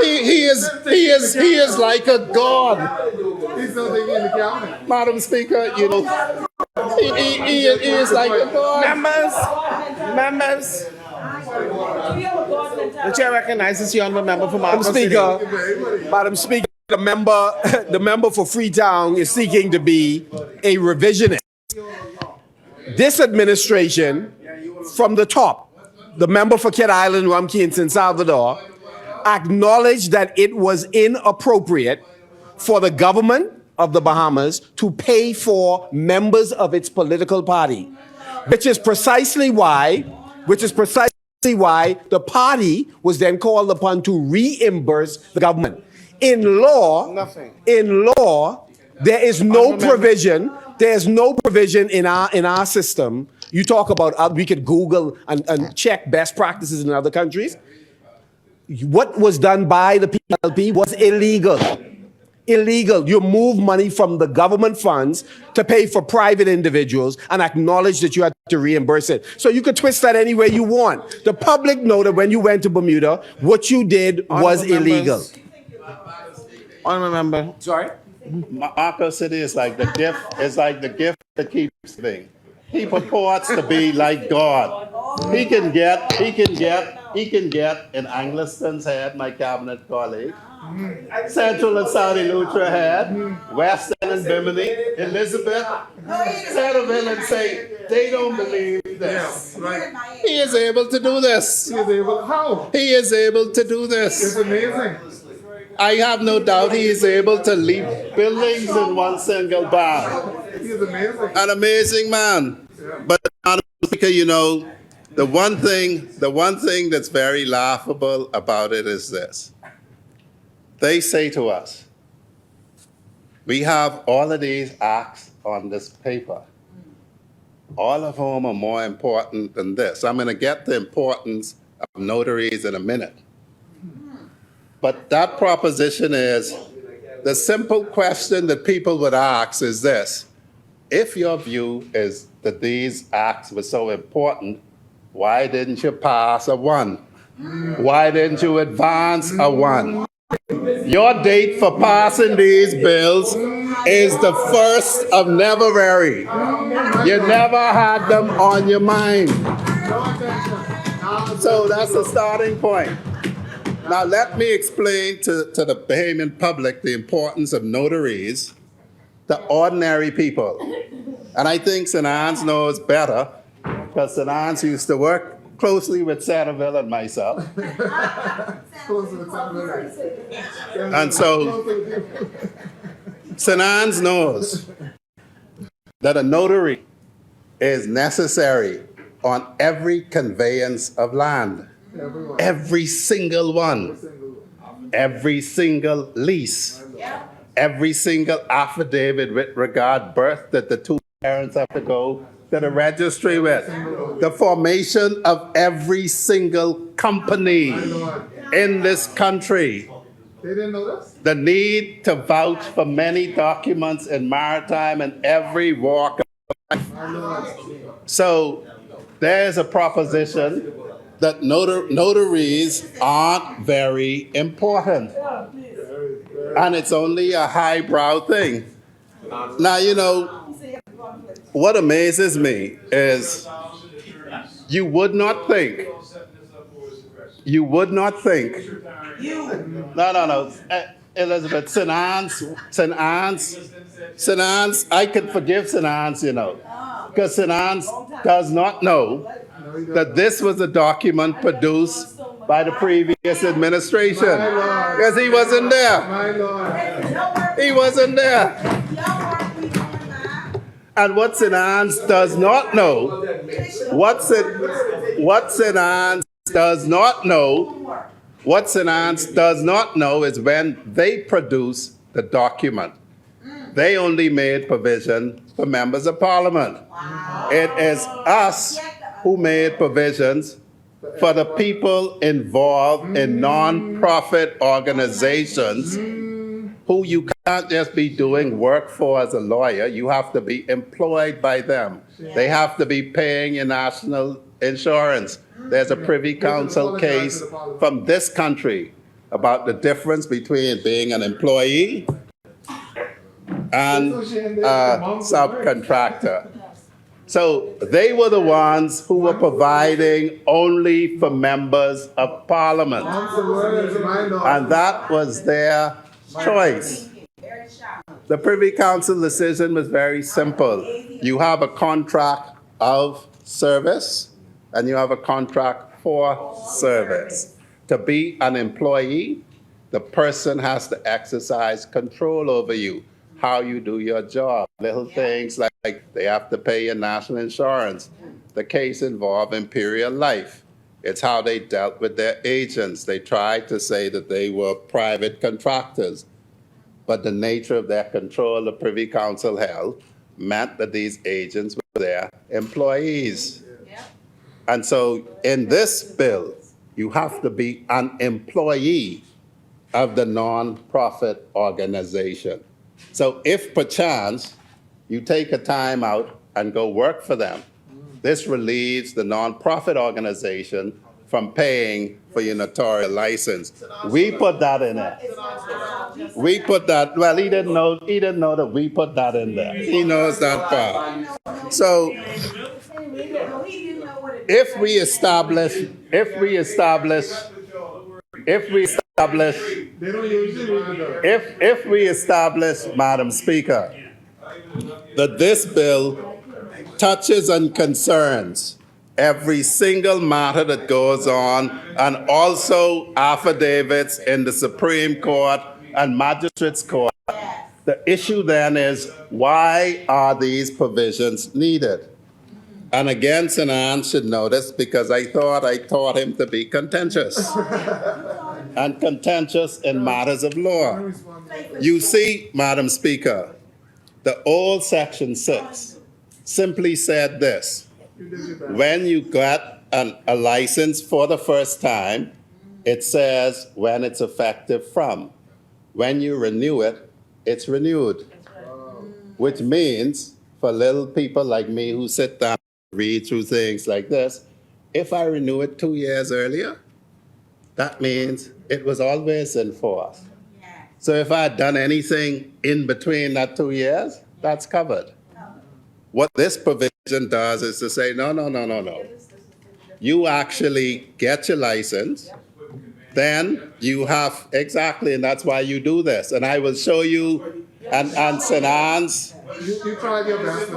He is like a god. Madam Speaker, you know, he is like a god. Members. The chair recognizes the honourable member for Marco City. Madam Speaker, the member for Freetown is seeking to be a revisionist. This administration, from the top, the member for Kid Island, Rumkey, and San Salvador, acknowledged that it was inappropriate for the government of the Bahamas to pay for members of its political party, which is precisely why the party was then called upon to reimburse the government. In law, there is no provision. There's no provision in our system. You talk about, we could Google and check best practices in other countries. What was done by the PLP was illegal. Illegal. You move money from the government funds to pay for private individuals and acknowledge that you had to reimburse it. So you could twist that any way you want. The public know that when you went to Bermuda, what you did was illegal. Honourable member. Sorry? Marco City is like the gift. It's like the gift that keeps giving. He purports to be like God. He can get in Angliston's head, my cabinet colleague, Central and Saudi Lutra head, Western and Bimini, Elizabeth, Centerville, and say, they don't believe this. Yeah, right. He is able to do this. How? He is able to do this. It's amazing. I have no doubt he is able to leap buildings in one single bound. He's amazing. An amazing man. But Madam Speaker, you know, the one thing that's very laughable about it is this. They say to us, we have all of these acts on this paper, all of whom are more important than this. I'm going to get the importance of notaries in a minute. But that proposition is, the simple question that people would ask is this: if your view is that these acts were so important, why didn't you pass a one? Why didn't you advance a one? Your date for passing these bills is the 1st of February. You never had them on your mind. So that's the starting point. Now let me explain to the Bahamian public the importance of notaries to ordinary people. And I think St. Anne's knows better, because St. Anne's used to work closely with Centerville and myself. And so St. Anne's knows that a notary is necessary on every conveyance of land. Every single one. Every single lease. Every single affidavit with regard birth that the two parents have to go to the registry with. The formation of every single company in this country. They didn't know this? the need to vouch for many documents in maritime and every walk. So there's a proposition that notaries aren't very important. And it's only a highbrow thing. Now, you know, what amazes me is you would not think, no, Elizabeth, St. Anne's, I could forgive St. Anne's, you know, because St. Anne's does not know that this was a document produced by the previous administration. Because he wasn't there. My Lord. He wasn't there. And what St. Anne's does not know, what St. Anne's does not know is when they produce the document, they only made provision for members of parliament. It is us who made provisions for the people involved in non-profit organizations who you can't just be doing work for as a lawyer. You have to be employed by them. They have to be paying your national insurance. There's a Privy Council case from this country about the difference between being an employee and a subcontractor. So they were the ones who were providing only for members of parliament. And that was their choice. The Privy Council decision was very simple. You have a contract of service and you have a contract for service. To be an employee, the person has to exercise control over you, how you do your job. Little things like they have to pay your national insurance. The case involved Imperial Life. It's how they dealt with their agents. They tried to say that they were private contractors, but the nature of their control the Privy Council held meant that these agents were their employees. And so in this bill, you have to be an employee of the non-profit organization. So if perchance you take a time out and go work for them, this relieves the non-profit organization from paying for your notarial license. We put that in there. We put that, well, he didn't know that we put that in there. He knows that part. So if we establish, Madam Speaker, that this bill touches and concerns every single matter that goes on, and also affidavits in the Supreme Court and Magistrates Court. The issue then is, why are these provisions needed? And again, St. Anne should know this, because I taught him to be contentious. And contentious in matters of law. You see, Madam Speaker, the old Section 6 simply said this: when you got a license for the first time, it says when it's effective from. When you renew it, it's renewed. Which means, for little people like me who sit down and read through things like this, if I renew it 2 years earlier, that means it was always in force. So if I had done anything in between that 2 years, that's covered. What this provision does is to say, no. You actually get your license, then you have, exactly, and that's why you do this. And I will show you, and St. Anne's. You tried your best.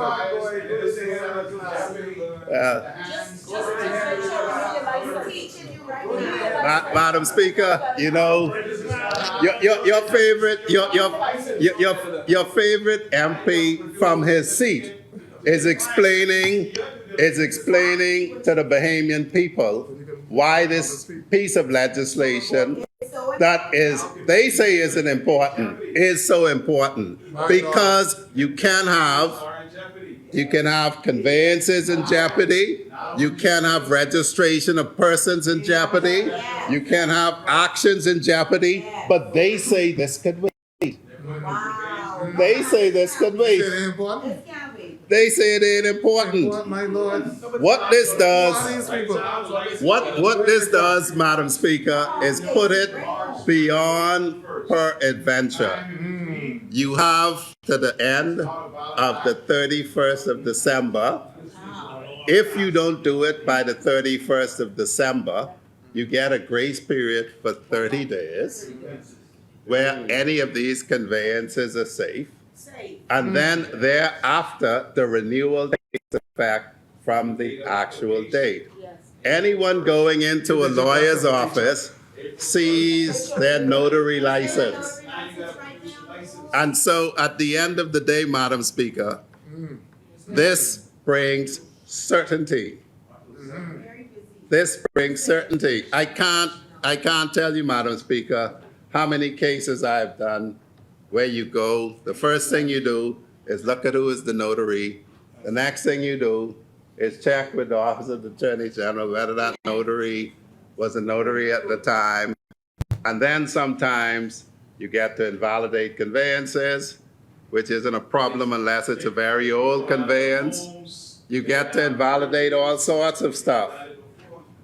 Madam Speaker, you know, your favorite MP from his seat is explaining to the Bahamian people why this piece of legislation that they say isn't important, is so important. Because you can have You can have conveyances in jeopardy. You can have registration of persons in jeopardy. You can have actions in jeopardy. But they say this could wait. Wow. They say this could wait. Is it important? This can't wait. They say it ain't important. What, my lord? What this All does, these people. what this does, Madam Speaker, is put it beyond peradventure. You have to the end of the 31st of December. If you don't do it by the 31st of December, you get a grace period for 30 days where any of these conveyances are safe. And then thereafter, the renewal takes effect from the actual date. Anyone going into a lawyer's office sees their notary license. And so at the end of the day, Madam Speaker, this brings certainty. This brings certainty. I can't tell you, Madam Speaker, how many cases I've done where you go, the first thing you do is look at who is the notary. The next thing you do is check with the Office of the Attorney General whether that notary was a notary at the time. And then sometimes you get to invalidate conveyances, which isn't a problem unless it's a very old conveyance. You get to invalidate all sorts of stuff.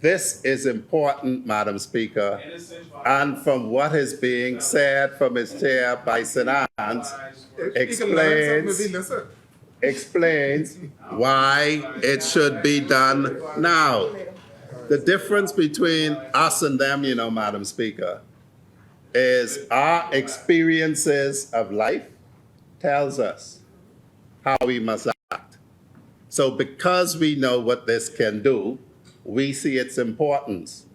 This is important, Madam Speaker, and from what is being said from his chair by Sinans, explains why it should be done now. The difference between us and them, you know, Madam Speaker, is our experiences of life tells us how we must act. So because we know what this can do, we see its importance.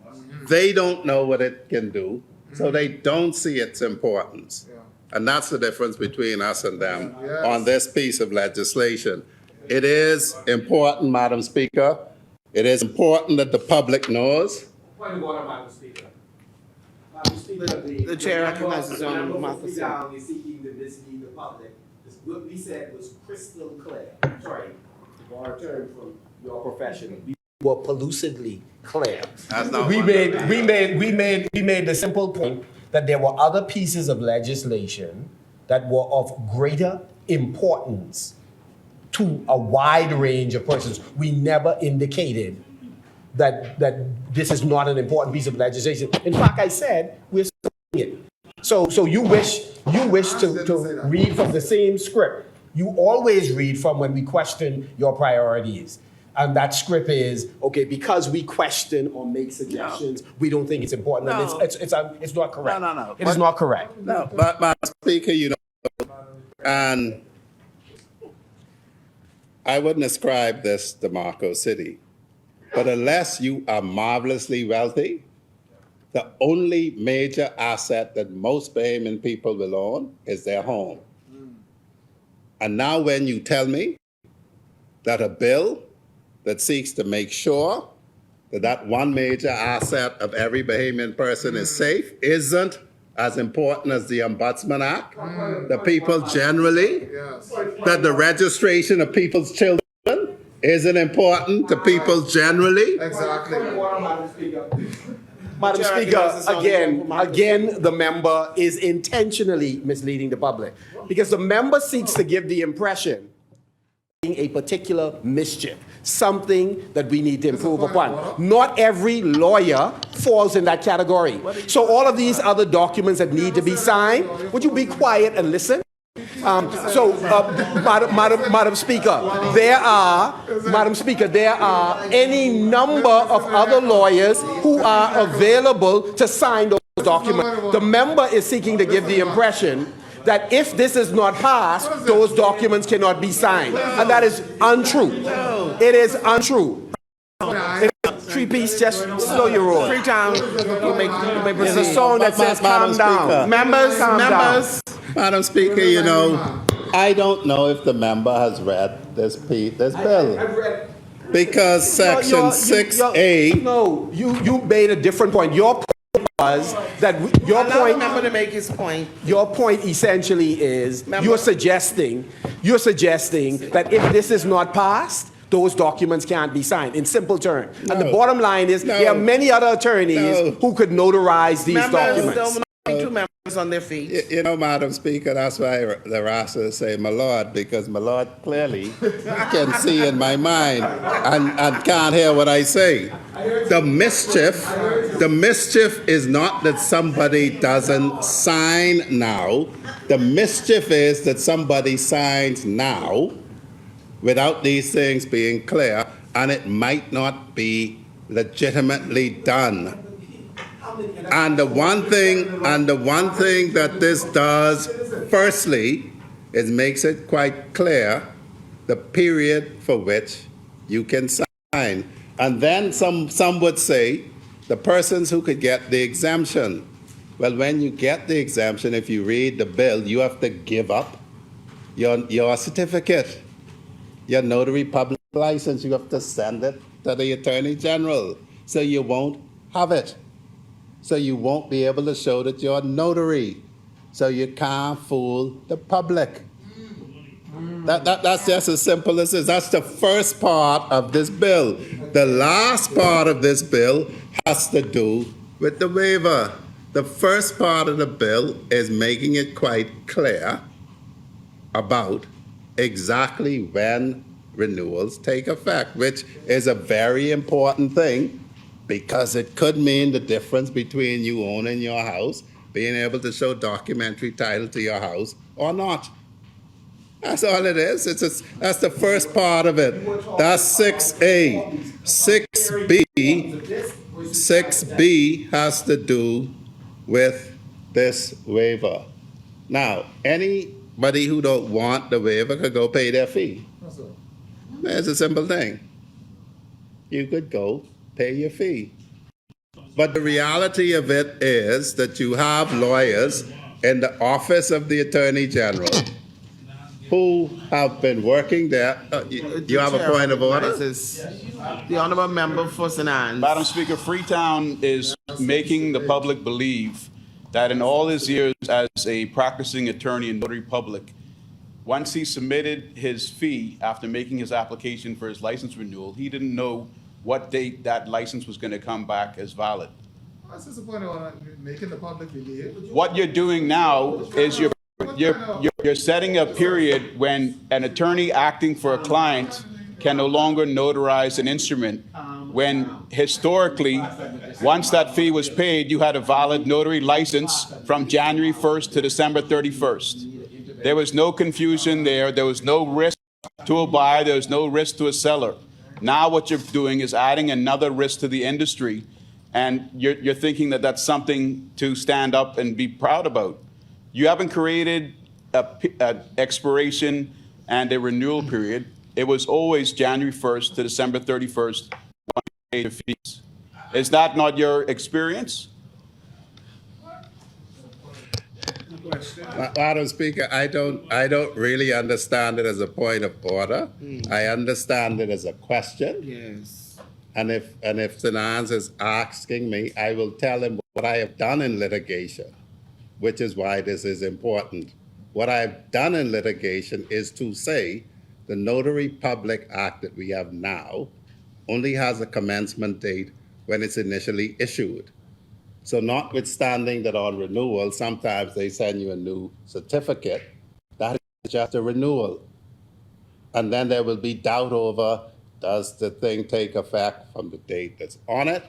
They don't know what it can do, so they don't see its importance. And that's the difference between us and them on this piece of legislation. It is important, Madam Speaker. It is important that the public knows. Point of order, Madam Speaker. Madam Speaker, The chair recognizes the Honorable member Martha who down is seeking to mislead the public. What we said was crystal clear. Sorry, to borrow a term from your profession. We were pellucidly clear. That's not We one made the simple point that there were other pieces of legislation that were of greater importance to a wide range of persons. We never indicated that this is not an important piece of legislation. In fact, I said we're supporting it. So you wish to read from the same script. You always read from when we question your priorities. And that script is, okay, because we question or make suggestions, we don't think it's important. No. And it's not correct. No. It is not correct. No, but Madam Speaker, you know, and I wouldn't ascribe this to Marco City, but unless you are marvelously wealthy, the only major asset that most Bahamian people will own is their home. And now when you tell me that a bill that seeks to make sure that that one major asset of every Bahamian person is safe isn't as important as the Ombudsman Act, the people generally, that the registration of people's children isn't important to people generally. Exactly. Madam Chair Speaker, recognizes Honorable Martha. again, the member is intentionally misleading the public because the member seeks to give the impression a particular mischief, something that we need to improve upon. Not every lawyer falls in that category. So all of these other documents that need to be signed, would you be quiet and listen? Madam Speaker, there are any number of other lawyers who are available to sign those documents. The member is seeking to give the impression that if this is not passed, those documents cannot be signed. And that is untrue. It is untrue. Three-piece, just slow your roll. Freetown, you may There's a proceed. song that says, calm down. Members, Madam Speaker, you know, I don't know if the member has read this bill. Because section 6A. No, you made a different point. Your point was that your Allow the point. member to make his point. Your point essentially is you're suggesting you're suggesting that if this is not passed, those documents can't be signed, in simple terms. And the No. bottom line is, there are many other attorneys No. who could notarize these Members documents. don't bring two members on their feet. You know, Madam Speaker, that's why the Rasta say my lord, because my lord clearly can see in my mind and can't hear what I say. The mischief is not that somebody doesn't sign now. The mischief is that somebody signs now without these things being clear, and it might not be legitimately done. And the one thing that this does, firstly, is makes it quite clear the period for which you can sign. And then some would say the persons who could get the exemption. Well, when you get the exemption, if you read the bill, you have to give up your certificate, your notary public license. You have to send it to the Attorney General. So you won't have it. So you won't be able to show that you're a notary. So you can't fool the public. That's just as simple as this. That's the first part of this bill. The last part of this bill has to do with the waiver. The first part of the bill is making it quite clear about exactly when renewals take effect, which is a very important thing, because it could mean the difference between you owning your house, being able to show documentary title to your house, or not. That's all it is. That's the first part of it. That's 6A. 6B has to do with this waiver. Now, anybody who don't want the waiver could go pay their fee. It's a simple thing. You could go pay your fee. But the reality of it is that you have lawyers in the Office of the Attorney General who have been working there. You have a point of order? The honorable member for St. Anne's. Madam Speaker, Freetown is making the public believe that in all his years as a practicing attorney and notary public, once he submitted his fee after making his application for his license renewal, he didn't know what date that license was going to come back as valid. What's this point on making the public believe? What you're doing now is you're setting a period when an attorney acting for a client can no longer notarize an instrument, when historically, once that fee was paid, you had a valid notary license from January 1st to December 31st. There was no confusion there. There was no risk to a buyer. There was no risk to a seller. Now what you're doing is adding another risk to the industry, and you're thinking that that's something to stand up and be proud about. You haven't created an expiration and a renewal period. It was always January 1st to December 31st when you paid the fees. Is that not your experience? Madam Speaker, I don't really understand it as a point of order. I understand it as a question. Yes. And if St. Anne's is asking me, I will tell him what I have done in litigation, which is why this is important. What I've done in litigation is to say the Notary Public Act that we have now only has a commencement date when it's initially issued. So notwithstanding that on renewal, sometimes they send you a new certificate, that is just a renewal. And then there will be doubt over, does the thing take effect from the date that's on it,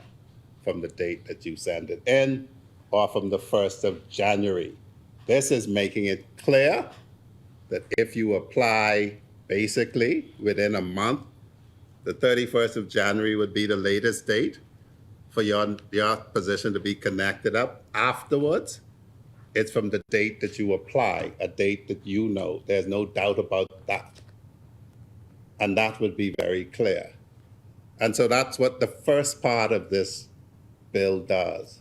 from the date that you send it in, or from the 1st of January. This is making it clear that if you apply basically within a month, the 31st of January would be the latest date for your position to be connected up. Afterwards, it's from the date that you apply, a date that you know. There's no doubt about that. And that would be very clear. And so that's what the first part of this bill does.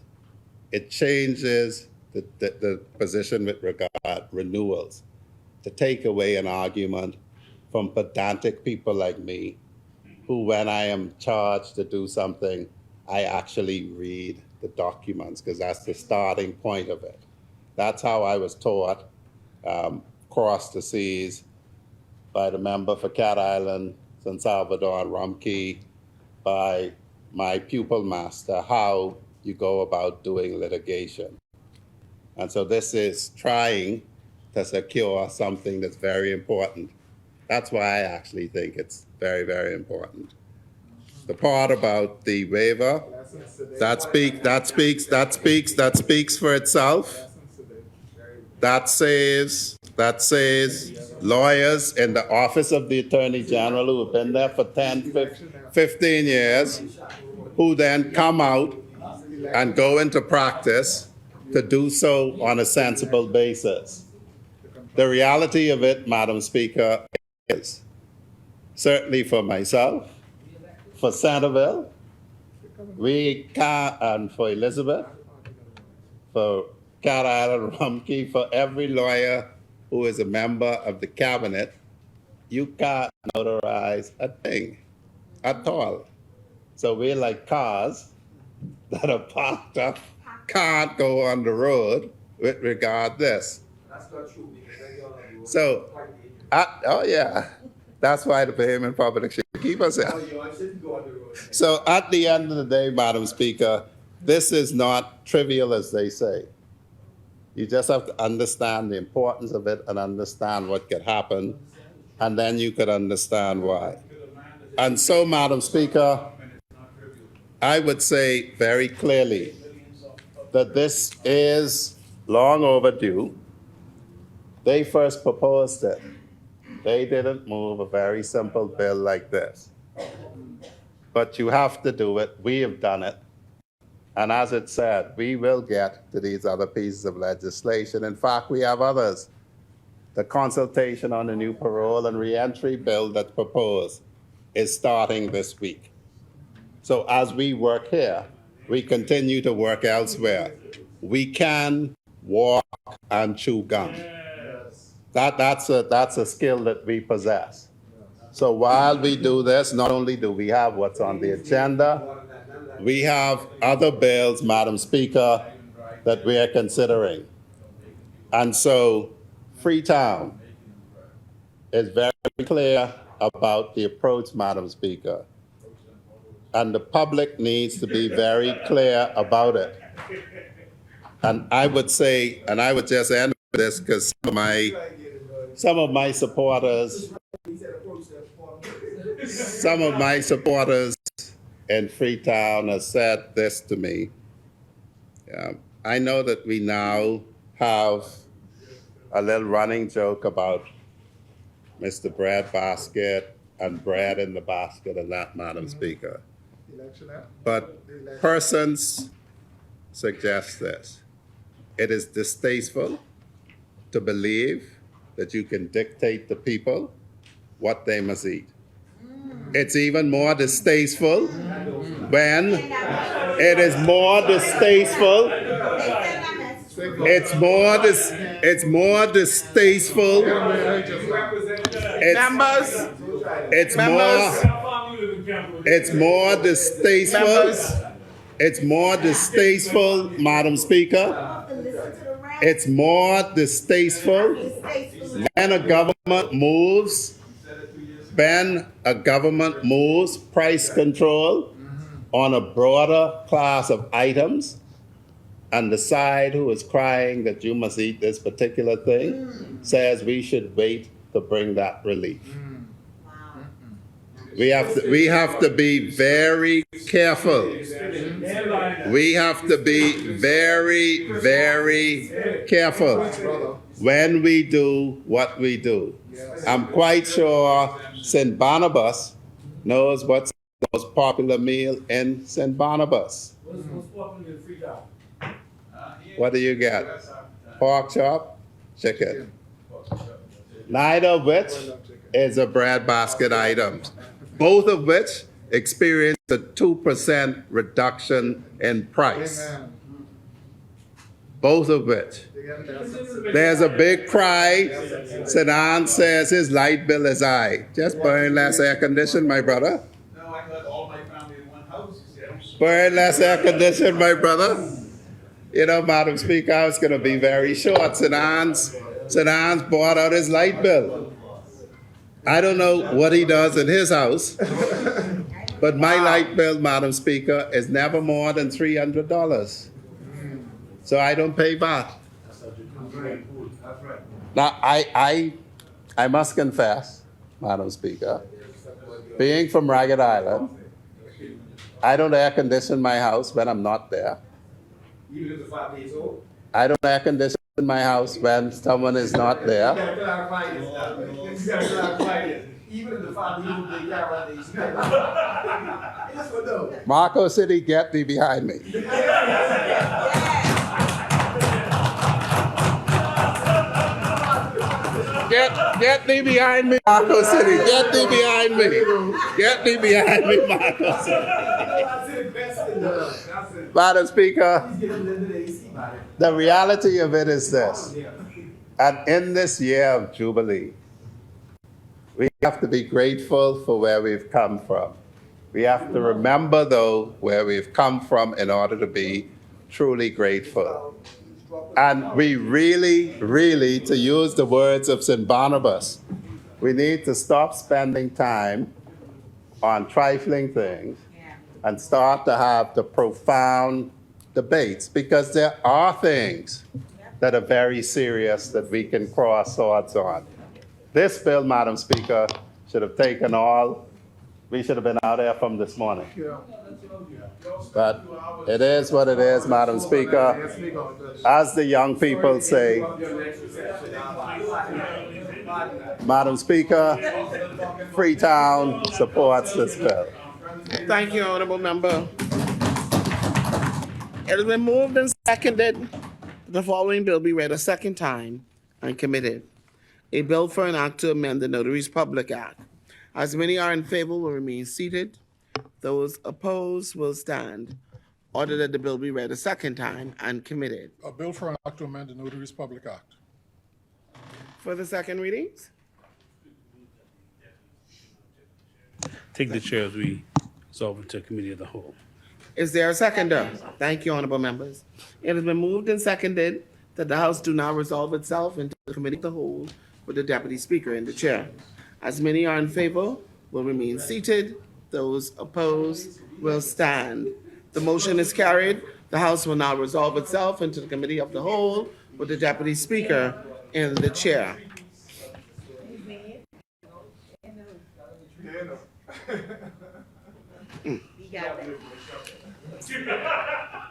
It changes the position with regard renewals to take away an argument from pedantic people like me, who when I am charged to do something, I actually read the documents, because that's the starting point of it. That's how I was taught across the seas by the member for Cat Island, San Salvador, and Rumkey, by my pupil master, how you go about doing litigation. And so this is trying to secure something that's very important. That's why I actually think it's very, very important. The part about the waiver, that speaks for itself. That says lawyers in the Office of the Attorney General who have been there for 10, 15 years, who then come out and go into practice to do so on a sensible basis. The reality of it, Madam Speaker, is certainly for myself, for Centerville, and for Elizabeth, for Cat Island, Rumkey, for every lawyer who is a member of the cabinet, you can't notarize a thing at all. So we're like cars that are parked up, can't go on the road with regard this. That's not true. So, oh yeah, that's why the Bahamian public should keep us here. So at the end of the day, Madam Speaker, this is not trivial as they say. You just have to understand the importance of it and understand what could happen, and then you could understand why. And so, Madam Speaker, I would say very clearly that this is long overdue. They first proposed it. They didn't move a very simple bill like this. But you have to do it. We have done it. And as it said, we will get to these other pieces of legislation. In fact, we have others. The consultation on the new parole and reentry bill that's proposed is starting this week. So as we work here, we continue to work elsewhere. We can walk and chew gum. That's a skill that we possess. So while we do this, not only do we have what's on the agenda, we have other bills, Madam Speaker, that we are considering. And so Freetown is very clear about the approach, Madam Speaker. And the public needs to be very clear about it. And I would say, and I would just end with this because some of my supporters in Freetown have said this to me. I know that we now have a little running joke about Mr. Bread Basket and bread in the basket and that, Madam Speaker. But persons suggest this. It is distasteful to believe that you can dictate to people what they must eat. It's even more distasteful when it is more distasteful. It's more distasteful. It's more distasteful. It's more distasteful, Madam Speaker. It's more distasteful when a government moves price control on a broader class of items, and the side who is crying that you must eat this particular thing says we should wait to bring that relief. We have to be very careful. We have to be very, very careful when we do what we do. I'm quite sure St. Barnabas knows what's the most popular meal in St. Barnabas. What's popular in Freetown? What do you get? Pork chop, chicken. Neither of which is a bread basket item. Both of which experienced a 2% reduction in price. Both of which. There's a big cry. Sedan says his light bill is high. Just burn less air conditioning, my brother. No, I got all my family in one house. Burn less air conditioning, my brother. You know, Madam Speaker, I was going to be very short. Sedan's bought out his light bill. I don't know what he does in his house, but my light bill, Madam Speaker, is never more than $300. So I don't pay VAT. Now, I must confess, Madam Speaker, being from Ragged Island, I don't air condition my house when I'm not there. Even if the 5 days old? I don't air condition my house when someone is not there. You gotta clarify this. You gotta clarify this. Even if the 5 days old, they can't run these. Yes or no? Marco City, get thee behind me. Get thee behind me, Marco City. Get thee behind me. Get thee behind me, Marco City. Madam Speaker, the reality of it is this. And in this year of Jubilee, we have to be grateful for where we've come from. We have to remember, though, where we've come from in order to be truly grateful. And we really, really, to use the words of St. Barnabas, we need to stop spending time on trifling things and start to have the profound debates, because there are things that are very serious that we can cross swords on. This bill, Madam Speaker, should have taken all, we should have been out there from this morning. But it is what it is, Madam Speaker. As the young people say, Madam Speaker, Freetown supports this bill. Thank you, Honorable Member. It has been moved and seconded that the following bill be read a second time and committed. A bill for an act to amend the Notaries Public Act. As many are in favor will remain seated. Those opposed will stand. Order that the bill be read a second time and committed. A bill for an act to amend the Notaries Public Act. For the second readings? Take the chair as we resolve into committee of the whole. Is there a seconder? Thank you, honorable members. It has been moved and seconded that the House do not resolve itself into the committee of the whole with the Deputy Speaker and the Chair. As many are in favor will remain seated. Those opposed will stand. The motion is carried. The House will now resolve itself into the committee of the whole with the Deputy Speaker and the Chair.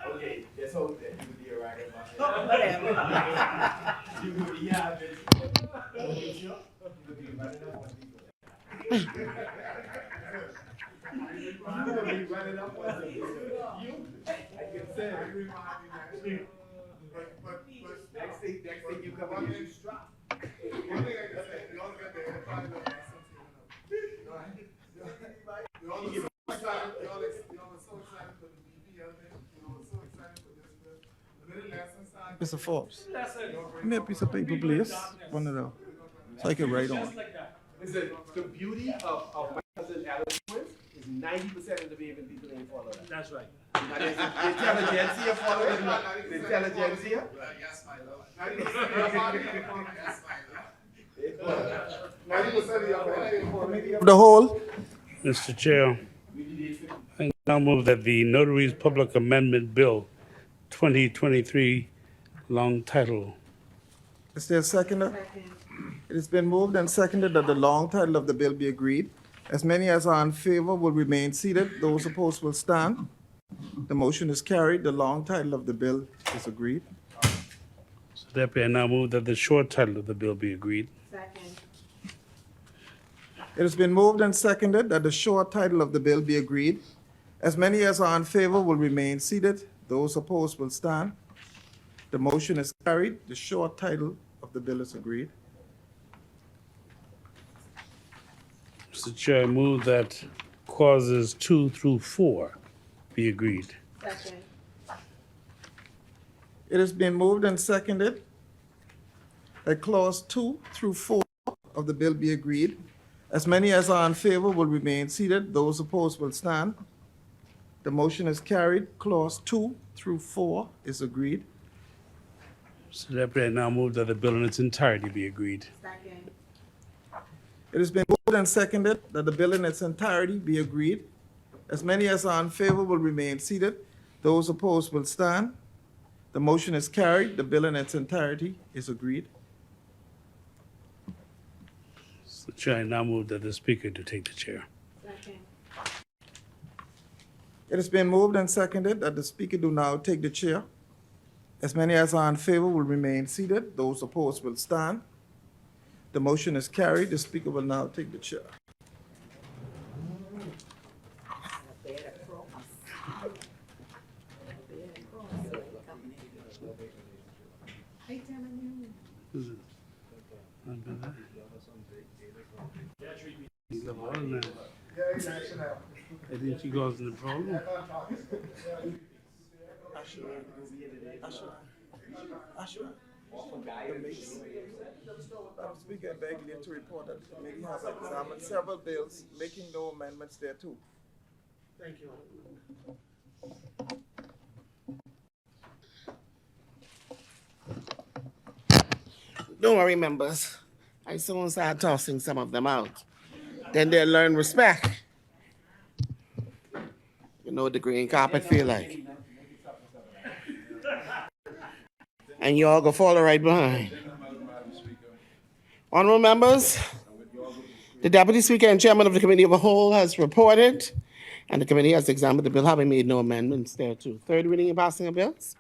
Okay, let's hope that you would be a ragged man. You would be having. You would be running up on people. You would be running up on people. You, I can say. But next thing you come in, you strap. One thing I can say, y'all got the enterprise of y'all are so excited for the BPL thing. Y'all are so excited for this. The little lesson started. Mr. Forbes, give me a piece of paper, please. One of them. So I can write on. Listen, the beauty of my cousin Alan's twins is 90% of the Baven people ain't follow that. That's right. Now, the intelligentsia follow it. The intelligentsia. Yes, my lord. 90% of y'all. The whole. Mr. Chair, I now move that the Notaries Public Amendment Bill 2023, long title. Is there a seconder? It has been moved and seconded that the long title of the bill be agreed. As many as are in favor will remain seated. Those opposed will stand. The motion is carried. The long title of the bill is agreed. So therefore, I now move that the short title of the bill be agreed. It has been moved and seconded that the short title of the bill be agreed. As many as are in favor will remain seated. Those opposed will stand. The motion is carried. The short title of the bill is agreed. Mr. Chair, I move that clauses 2 through 4 be agreed. It has been moved and seconded that clause 2 through 4 of the bill be agreed. As many as are in favor will remain seated. Those opposed will stand. The motion is carried. Clause 2 through 4 is agreed. So therefore, I now move that the bill in its entirety be agreed. It has been moved and seconded that the bill in its entirety be agreed. As many as are in favor will remain seated. Those opposed will stand. The motion is carried. The bill in its entirety is agreed. The chair, I now move that the speaker to take the chair. It has been moved and seconded that the speaker do now take the chair. As many as are in favor will remain seated. Those opposed will stand. The motion is carried. The speaker will now take the chair. I think she goes in the program. Speaker, I beg you to report that the committee has examined several bills, making no amendments thereto. Thank you. Don't worry, members. I soon start tossing some of them out. Then they'll learn respect. You know what the green carpet feel like. And you all go follow right behind. Honorable members, the Deputy Speaker and Chairman of the Committee of the Whole has reported, and the committee has examined the bill, having made no amendments thereto. Third reading and passing of bills.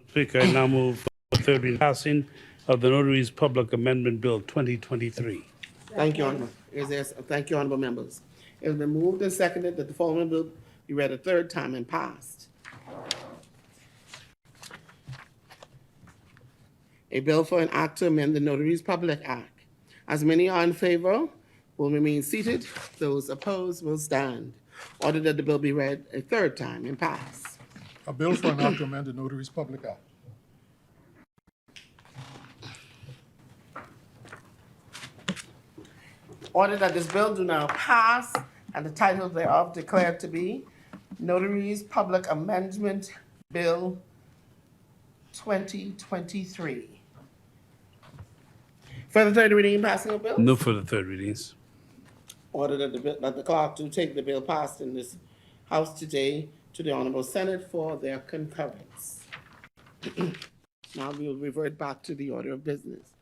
Speaker, I now move for third reading passing of the Notary's Public Amendment Bill 2023. Thank you, Honorable. Thank you, Honorable members. It has been moved and seconded that the following bill be read a third time and passed. A bill for an act to amend the Notary's Public Act. As many are in favor will remain seated. Those opposed will stand. Order that the bill be read a third time and pass. A bill for an act to amend the Notary's Public Act. Order that this bill do now pass and the title thereof declared to be Notary's Public Amendment Bill 2023. Further third reading and passing of bills? No further third readings. Order that the clerk to take the bill passed in this House today to the Honorable Senate for their concurrence. Now we will revert back to the order of business.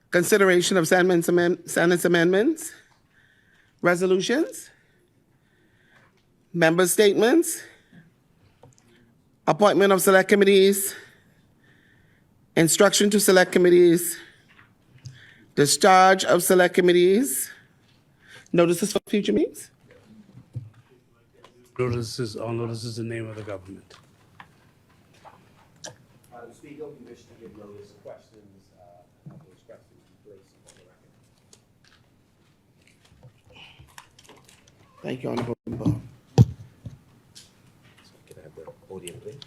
Consideration of Senate's amendments, resolutions, member statements, appointment of select committees, instruction to select committees, discharge of select committees, notices for future meetings. All notices the name of the government. Madam Speaker, we wish to give notice of questions, have those questions be placed on the record. Thank you, Honorable Member. Can I have the podium, please?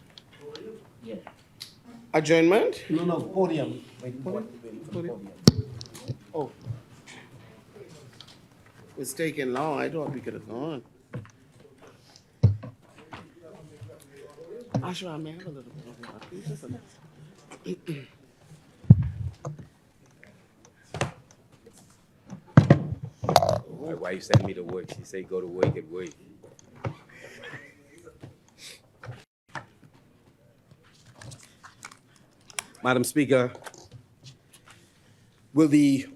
Adjournment? No, podium. Wait, podium. Oh. It's taking long. I thought we could have gone. Ashra, may I have a little bit of water, please? Just a minute. My wife sent me to work. She said, go to work and work. Madam Speaker, will the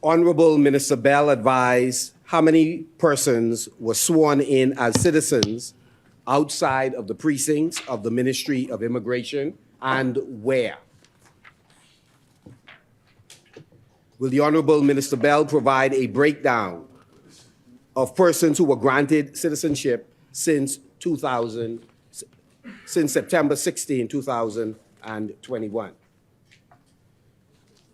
Honorable Minister Bell advise how many persons were sworn in as citizens outside of the precincts of the Ministry of Immigration and where? Will the Honorable Minister Bell provide a breakdown of persons who were granted citizenship since September 16, 2021?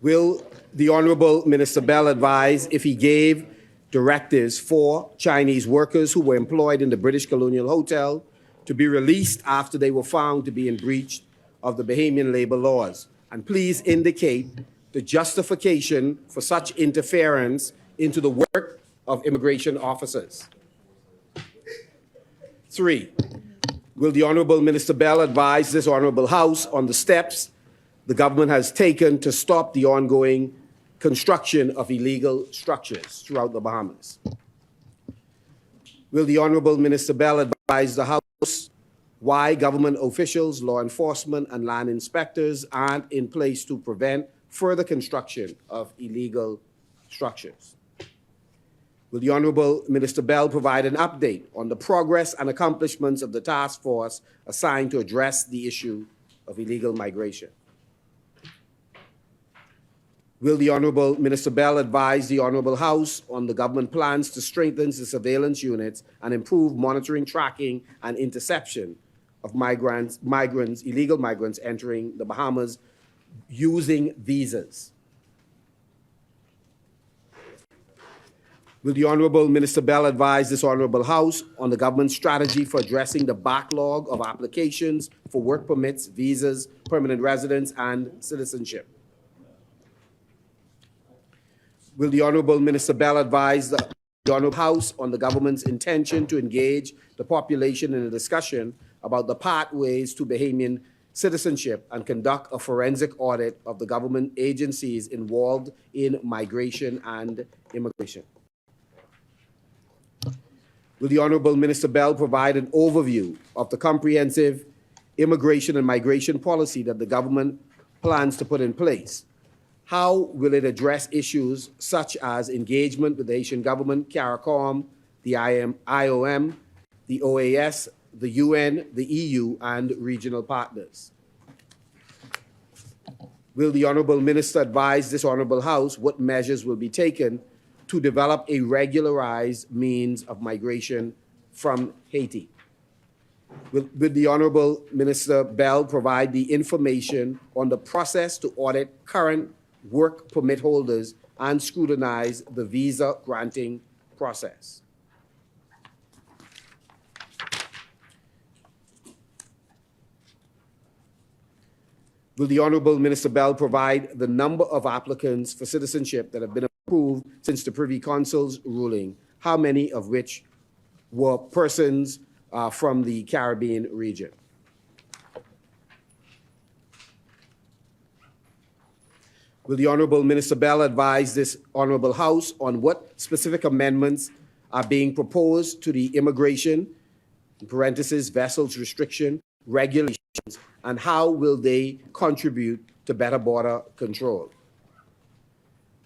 Will the Honorable Minister Bell advise if he gave directives for Chinese workers who were employed in the British Colonial Hotel to be released after they were found to be in breach of the Bahamian labor laws? And please indicate the justification for such interference into the work of immigration officers. 3, Will the Honorable Minister Bell advise this Honorable House on the steps the government has taken to stop the ongoing construction of illegal structures throughout the Bahamas? Will the Honorable Minister Bell advise the House why government officials, law enforcement, and land inspectors aren't in place to prevent further construction of illegal structures? Will the Honorable Minister Bell provide an update on the progress and accomplishments of the task force assigned to address the issue of illegal migration? Will the Honorable Minister Bell advise the Honorable House on the government plans to strengthen the surveillance units and improve monitoring, tracking, and interception of illegal migrants entering the Bahamas using visas? Will the Honorable Minister Bell advise this Honorable House on the government's strategy for addressing the backlog of applications for work permits, visas, permanent residence, and citizenship? Will the Honorable Minister Bell advise the Honorable House on the government's intention to engage the population in a discussion about the pathways to Bahamian citizenship and conduct a forensic audit of the government agencies involved in migration and immigration? Will the Honorable Minister Bell provide an overview of the comprehensive immigration and migration policy that the government plans to put in place? How will it address issues such as engagement with the Haitian government, CARICOM, the IOM, the OAS, the UN, the EU, and regional partners? Will the Honorable Minister advise this Honorable House what measures will be taken to develop a regularized means of migration from Haiti? Will the Honorable Minister Bell provide the information on the process to audit current work permit holders and scrutinize the visa granting process? Will the Honorable Minister Bell provide the number of applicants for citizenship that have been approved since the Privy Council's ruling, how many of which were persons from the Caribbean region? Will the Honorable Minister Bell advise this Honorable House on what specific amendments are being proposed to the immigration, in parentheses, vessels restriction, regulations, and how will they contribute to better border control?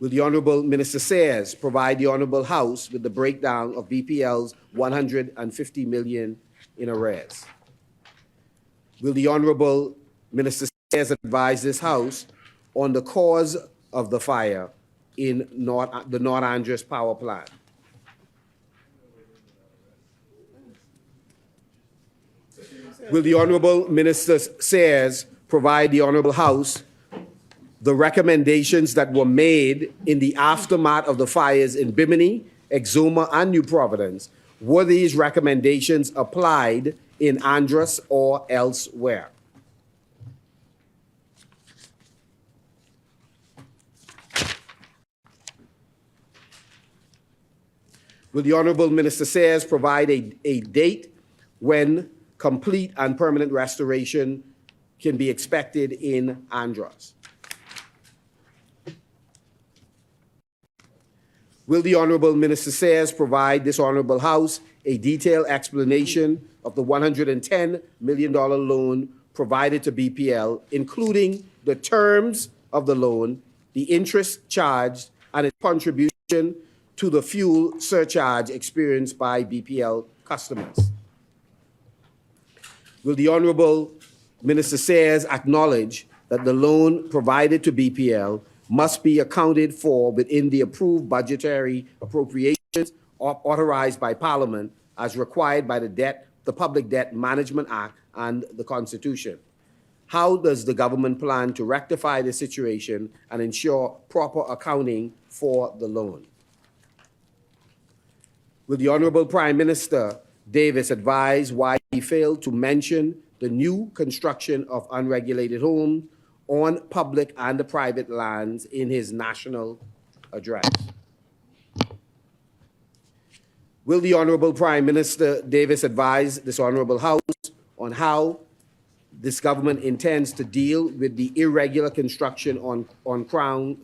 Will the Honorable Minister Sayers provide the Honorable House with the breakdown of BPL's $150 million in arrears? Will the Honorable Minister Sayers advise this House on the cause of the fire in the North Andros power plant? Will the Honorable Minister Sayers provide the Honorable House the recommendations that were made in the aftermath of the fires in Bimini, Exuma, and New Providence? Were these recommendations applied in Andros or elsewhere? Will the Honorable Minister Sayers provide a date when complete and permanent restoration can be expected in Andros? Will the Honorable Minister Sayers provide this Honorable House a detailed explanation of the $110 million loan provided to BPL, including the terms of the loan, the interest charged, and its contribution to the fuel surcharge experienced by BPL customers? Will the Honorable Minister Sayers acknowledge that the loan provided to BPL must be accounted for within the approved budgetary appropriations authorized by Parliament as required by the Public Debt Management Act and the Constitution? How does the government plan to rectify the situation and ensure proper accounting for the loan? Will the Honorable Prime Minister Davis advise why he failed to mention the new construction of unregulated homes on public and private lands in his national address? Will the Honorable Prime Minister Davis advise this Honorable House on how this government intends to deal with the irregular construction on Crown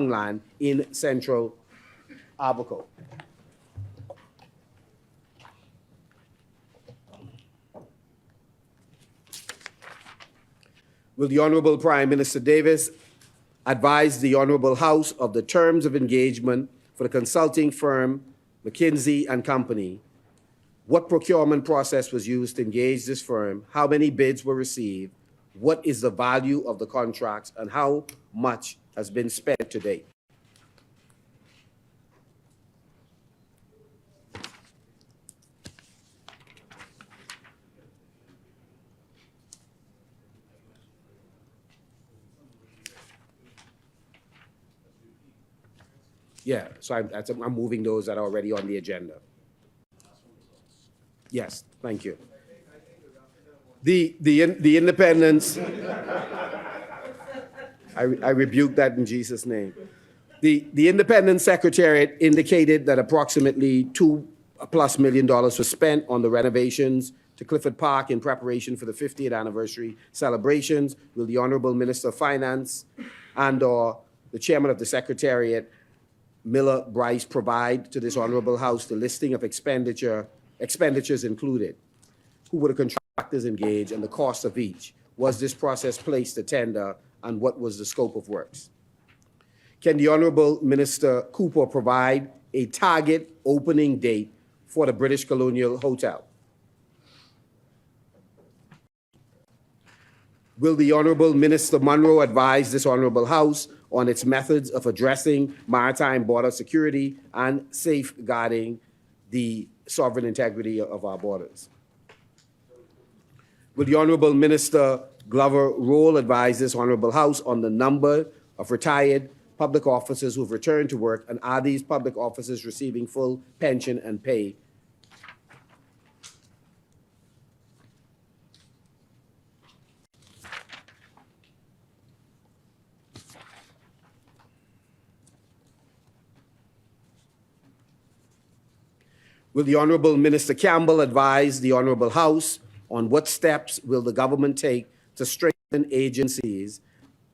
land in Central Abaco. Will the Honorable Prime Minister Davis advise the Honorable House of the terms of engagement for the consulting firm McKinsey and Company? What procurement process was used to engage this firm? How many bids were received? What is the value of the contracts, and how much has been spent to date? Yeah, so I'm moving those that are already on the agenda. Yes, thank you. The independents, I rebuke that in Jesus' name. The Independent Secretariat indicated that approximately $2+ million was spent on the renovations to Clifford Park in preparation for the 50th anniversary celebrations. Will the Honorable Minister of Finance and/or the Chairman of the Secretariat, Miller Bryce, provide to this Honorable House the listing of expenditures included? Who were the contractors engaged and the cost of each? Was this process placed to tender, and what was the scope of works? Can the Honorable Minister Cooper provide a target opening date for the British Colonial Hotel? Will the Honorable Minister Munro advise this Honorable House on its methods of addressing maritime border security and safeguarding the sovereign integrity of our borders? Will the Honorable Minister Glover Roll advise this Honorable House on the number of retired public officers who have returned to work, and are these public officers receiving full pension and pay? Will the Honorable Minister Campbell advise the Honorable House on what steps will the government take to strengthen agencies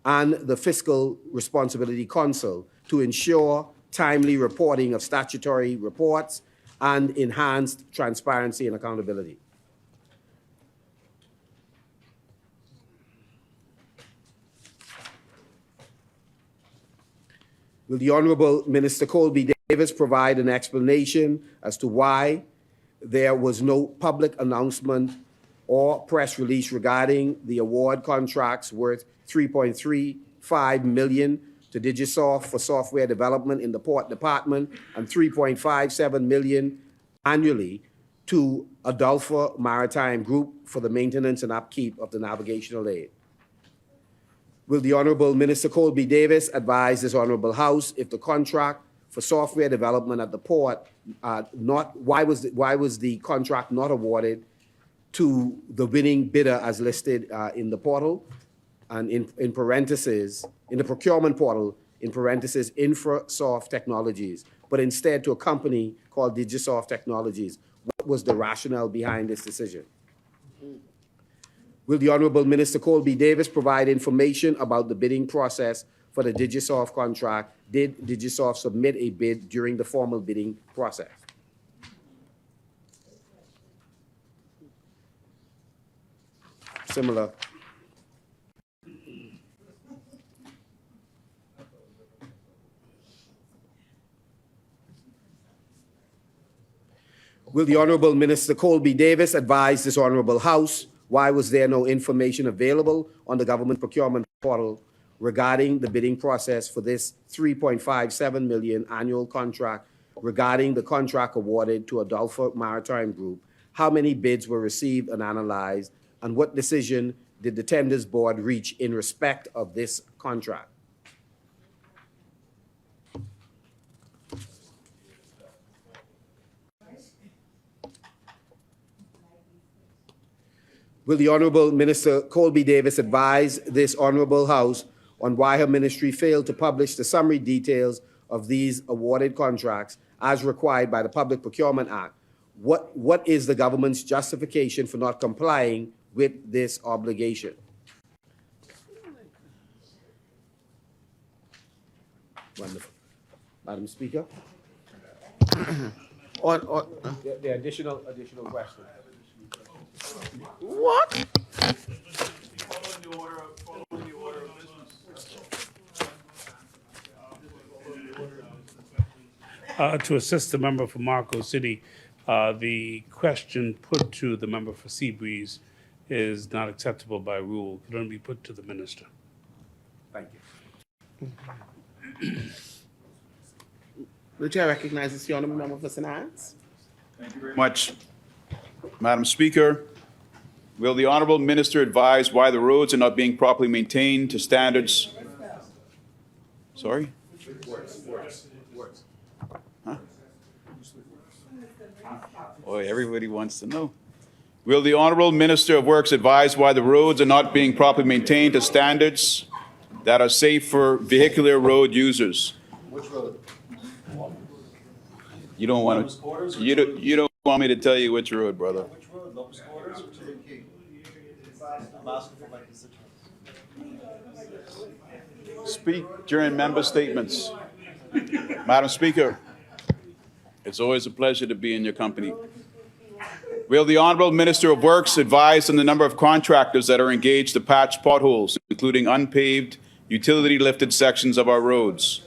and the Fiscal Responsibility Council to ensure timely reporting of statutory reports and enhanced transparency and accountability? Will the Honorable Minister Colby Davis provide an explanation as to why there was no public announcement or press release regarding the award contracts worth $3.35 million to Digisoft for software development in the Port Department and $3.57 million annually to Adolpha Maritime Group for the maintenance and upkeep of the navigational aid? Will the Honorable Minister Colby Davis advise this Honorable House if the contract for software development at the port, why was the contract not awarded to the winning bidder as listed in the portal, and in parentheses, in the procurement portal, in parentheses, Infrasoft Technologies, but instead to a company called Digisoft Technologies? What was the rationale behind this decision? Will the Honorable Minister Colby Davis provide information about the bidding process for the Digisoft contract? Did Digisoft submit a bid during the formal bidding process? Similar. Will the Honorable Minister Colby Davis advise this Honorable House why was there no information available on the government procurement portal regarding the bidding process for this $3.57 million annual contract regarding the contract awarded to Adolpha Maritime Group? How many bids were received and analyzed, and what decision did the tenders board reach in respect of this contract? Will the Honorable Minister Colby Davis advise this Honorable House on why her ministry failed to publish the summary details of these awarded contracts as required by the Public Procurement Act? what is the government's justification for not complying with this obligation? Wonderful. Madam Speaker? The additional question. What? To assist the member for Marco City, the question put to the member for Seabreeze is not acceptable by rule. Could only be put to the minister. Thank you. The chair recognizes the honourable member for St. Anne's. Thank you very much. Madam Speaker, will the honourable minister advise why the roads are not being properly maintained to standards? Sorry? Huh? Boy, everybody wants to know. Will the honourable minister of Works advise why the roads are not being properly maintained to standards that are safe for vehicular road users? Which road? You don't want to. You don't want me to tell you which road, brother. Which road? Lopez Quarters or to the Key? I'm asking for my constituents. Speak during member statements. Madam Speaker, it's always a pleasure to be in your company. Will the Honourable Minister of Works advise on the number of contractors that are engaged to patch potholes, including unpaved, utility-lifted sections of our roads?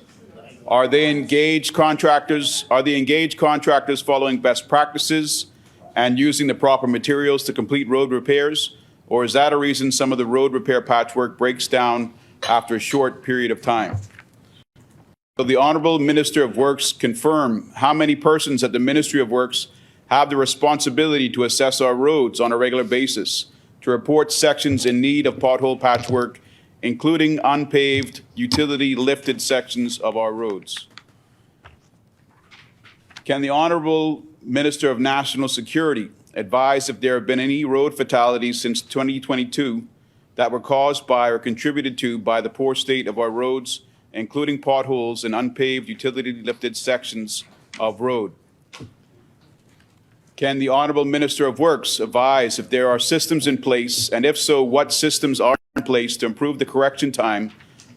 Are the engaged contractors following best practices and using the proper materials to complete road repairs? Or is that a reason some of the road repair patchwork breaks down after a short period of time? Will the Honourable Minister of Works confirm how many persons at the Ministry of Works have the responsibility to assess our roads on a regular basis, to report sections in need of pothole patchwork, including unpaved, utility-lifted sections of our roads? Can the Honourable Minister of National Security advise if there have been any road fatalities since 2022 that were caused by or contributed to by the poor state of our roads, including potholes and unpaved, utility-lifted sections of road? Can the Honourable Minister of Works advise if there are systems in place, and if so, what systems are in place to improve the correction time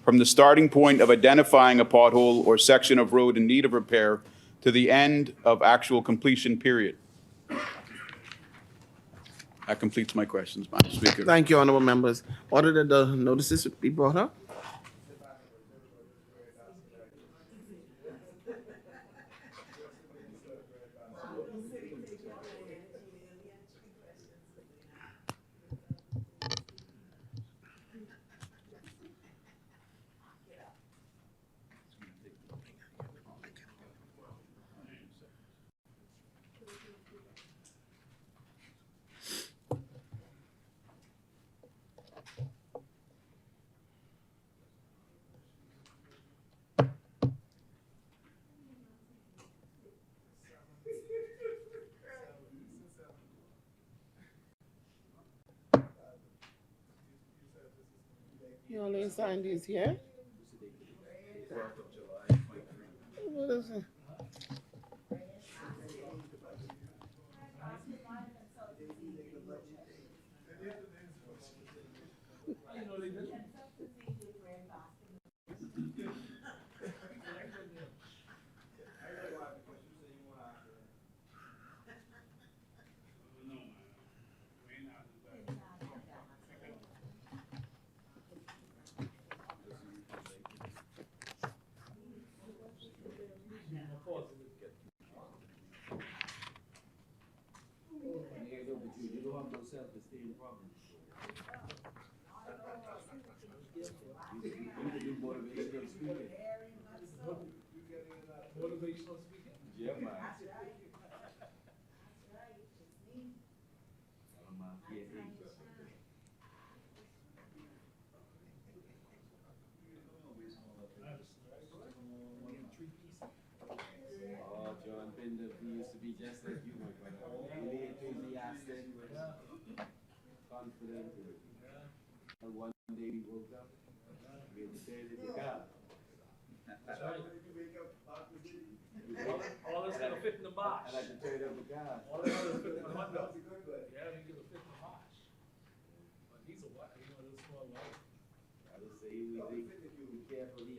from the starting point of identifying a pothole or section of road in need of repair to the end of actual completion period? That completes my questions, Madam Speaker. Thank you, honourable members. Order that the notices be brought up. You only signed these here? What is it? All that's gonna fit in the box. All I know is fit in Honda. Yeah, we get a fit in March. But he's a what? You know, a little small light. Yeah, we can fit in. We can fit in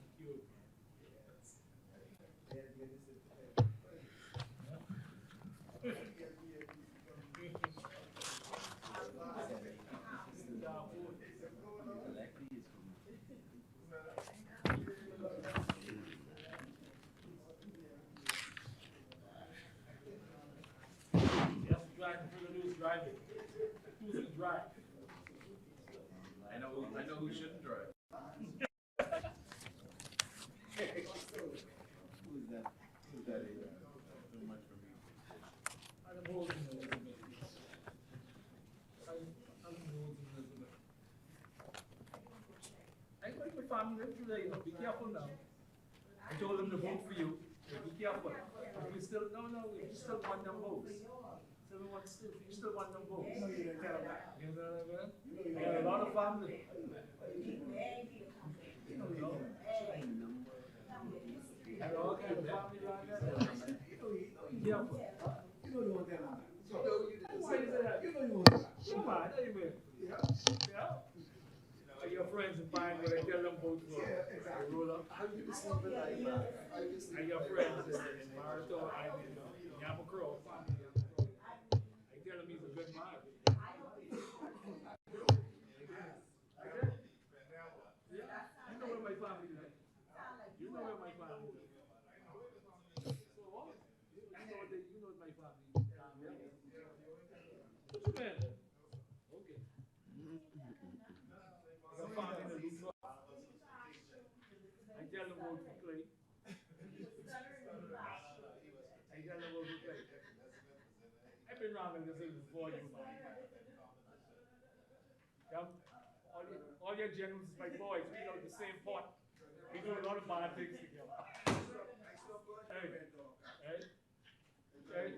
the cube. Yes, driving for the news driving. Who's gonna drive? I know who shouldn't drive. Adam Holden and Elizabeth. Adam Holden and Elizabeth. I like my family today, you know, be careful now. I told them to vote for you. Be careful. We still, no, we still want them votes. You still want them votes. You know what I mean? I got a lot of family. I got all kinds of family around there. Be careful. Why you say that? Come on, I know you mean. Yeah. Are your friends in Pine where they tell them vote for ruler? And your friends in Marathon, I mean, Yamacrow. I tell him he's a good man. Yeah, you know where my family is. You know where my family is. So what? You know my family. What you mean? Okay. Your family in the Luke. I tell them vote for Clay. I tell them vote for Clay. I've been wrong in this before you, man. Yeah, all your generals is my boys. We know the same pot. We do a lot of bad things together. Hey.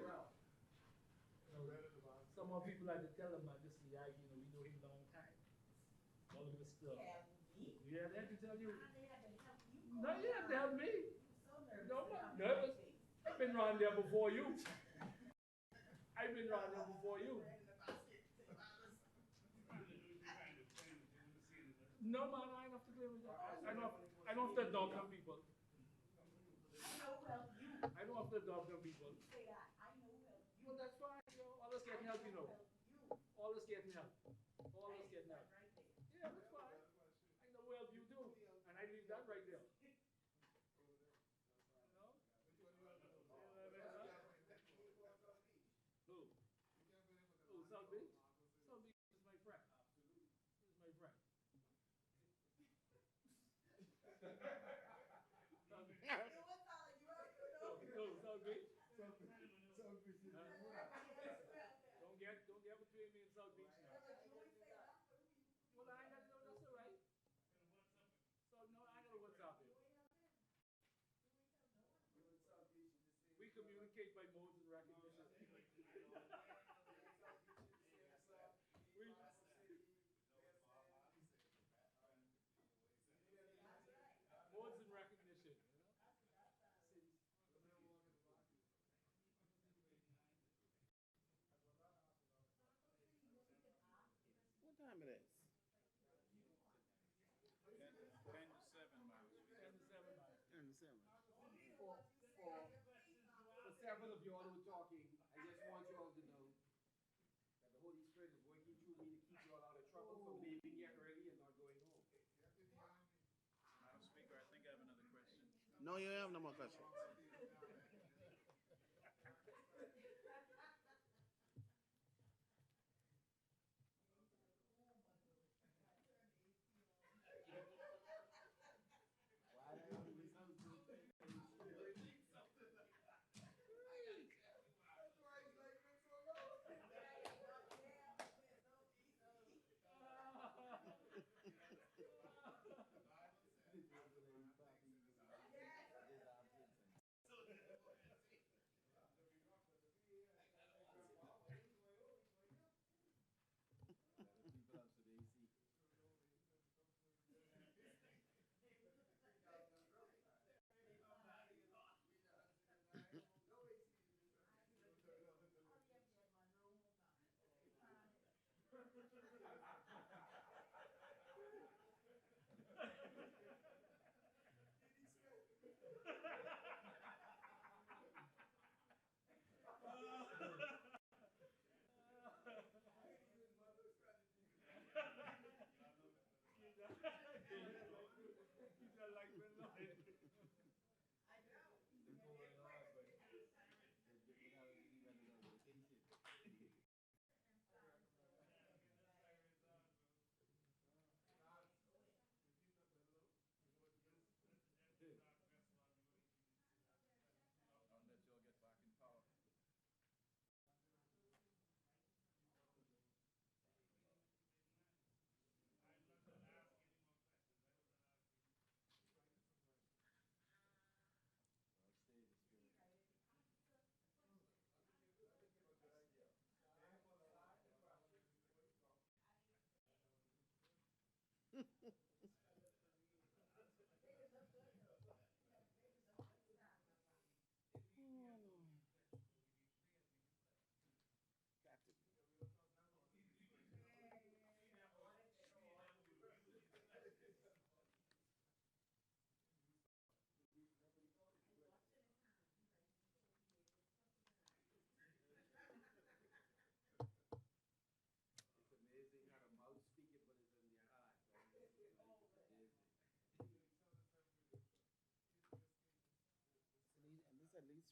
Some more people like to tell them about this guy, we know him a long time. All of this stuff. Yeah, they have to tell you. No, you have to help me. No, I'm not nervous. I've been around there before you. No, man, I ain't have to claim it. I don't have to adopt them people. I don't have to adopt them people. Well, that's fine. All us getting help, All us getting help. Yeah, that's fine. I know who help you do. And I leave that right there. Who? South Beach? South Beach is my friend. He's my friend. South Beach. Don't get between me and South Beach now. Well, I ain't got no, that's all right. So no, I gotta WhatsApp you. We communicate by modes and recognition. Modes and recognition, What time it is? 10 to 7, Miles. 10 to 7, Miles. 10 to 7. For several of you all who are talking, I just want you all to know that the Holy Spirit is working through me to keep you all out of trouble from leaving here early and not going home. Madam Speaker, I think I have another question. No, you have no more questions.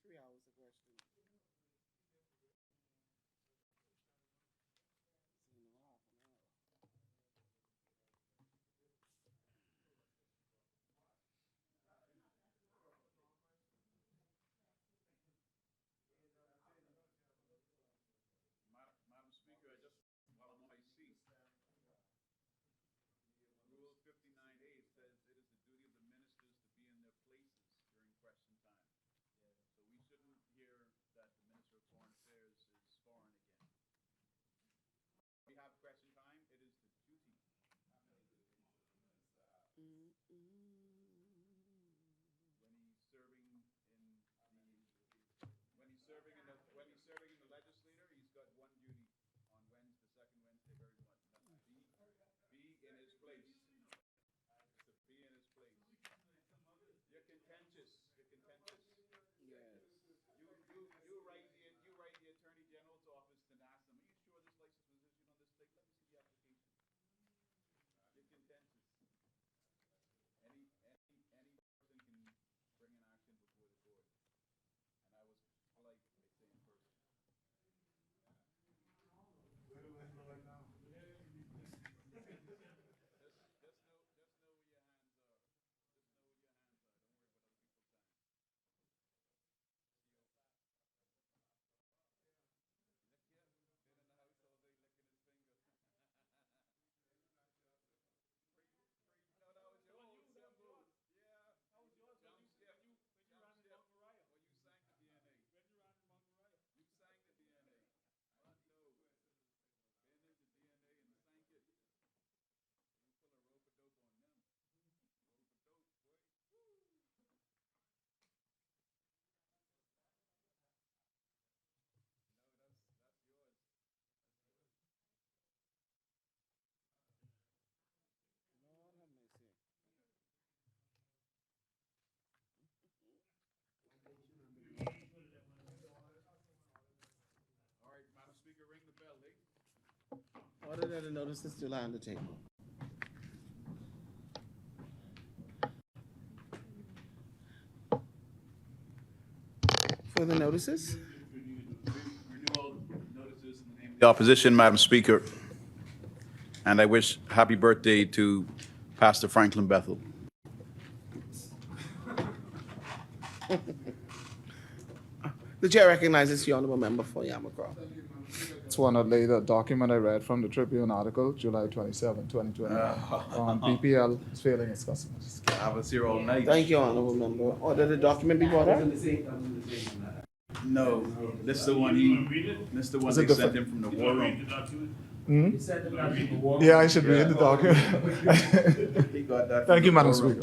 3 hours of question. Madam Speaker, I just, while I'm on my seat, Rule 59A says it is the duty of the ministers to be in their places during question time. So we shouldn't hear that the Minister of Foreign Affairs is foreign again. We have question time, it is the duty. When he's serving in the legislature, he's got one duty on Wednesday, the second Wednesday of every month, and that's be in his place. To be in his place. You're contentious. Yes. You write the Attorney General's office and ask them, are you sure this license was issued on this date? Let me see the application. You're contentious. Any person can bring an action before the court. And I was polite, I say in person. Just know where your hands are. Just know where your hands are. Don't worry about other people's hands. Look here, been in the house all day licking his finger. No, that was your old symbol. Yeah. That was yours. Jump ship. Well, you sang the DNA. You sang the DNA. No. Been in the DNA and sank it. You pull a rope a dope on them. Rope a dope, boy. Woo. No, that's yours. Lord have mercy. All right, Madam Speaker, ring the bell, eh? Order that the notices still on the table. Further notices? Renewal notices in the name of the opposition, Madam Speaker. And I wish happy birthday to Pastor Franklin Bethel. The chair recognizes the honorable member for Yamacraw. It's one of the document I read from the Tribune article, July 27, 2020, on BPL is failing its customers. I was here all night. Thank you, honorable member. Order the document be brought up. No, this is the one Is it they sent different? him from the war room. Yeah, I should read the document. He got that. Thank you, Madam Speaker.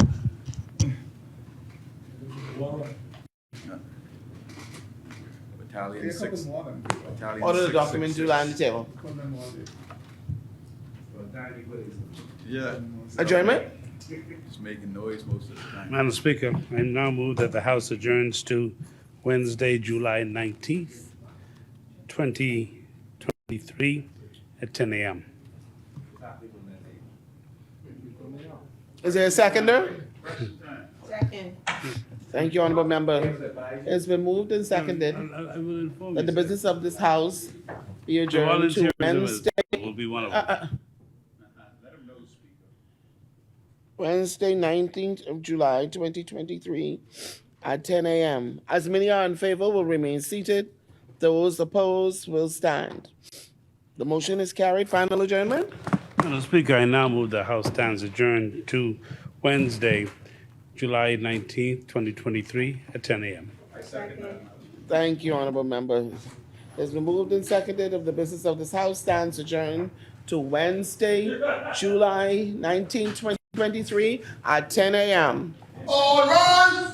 Battalion 6. Battalion Order the 666. document due on the table. Yeah. Adjournment? Just making noise most of the time. Madam Speaker, I now move that the House adjourns to Wednesday, July 19th, 2023 at 10 a.m. Is there a seconder? Second. Thank you, honorable member. It's been moved and seconded I will inform that the you. business of this house be The adjourned to volunteerism Wednesday, will be one of them. Let him know, Speaker. Wednesday, 19th of July, 2023 at 10 a.m. As many are in favor will remain seated. Those opposed will stand. The motion is carried. Final adjournment? Madam Speaker, I now move the House stands adjourned to Wednesday, July 19th, 2023 at 10 a.m. Thank you, honorable member. It's been moved and seconded of the business of this house stands adjourned to Wednesday, July 19th, 2023 at 10 a.m. All rise!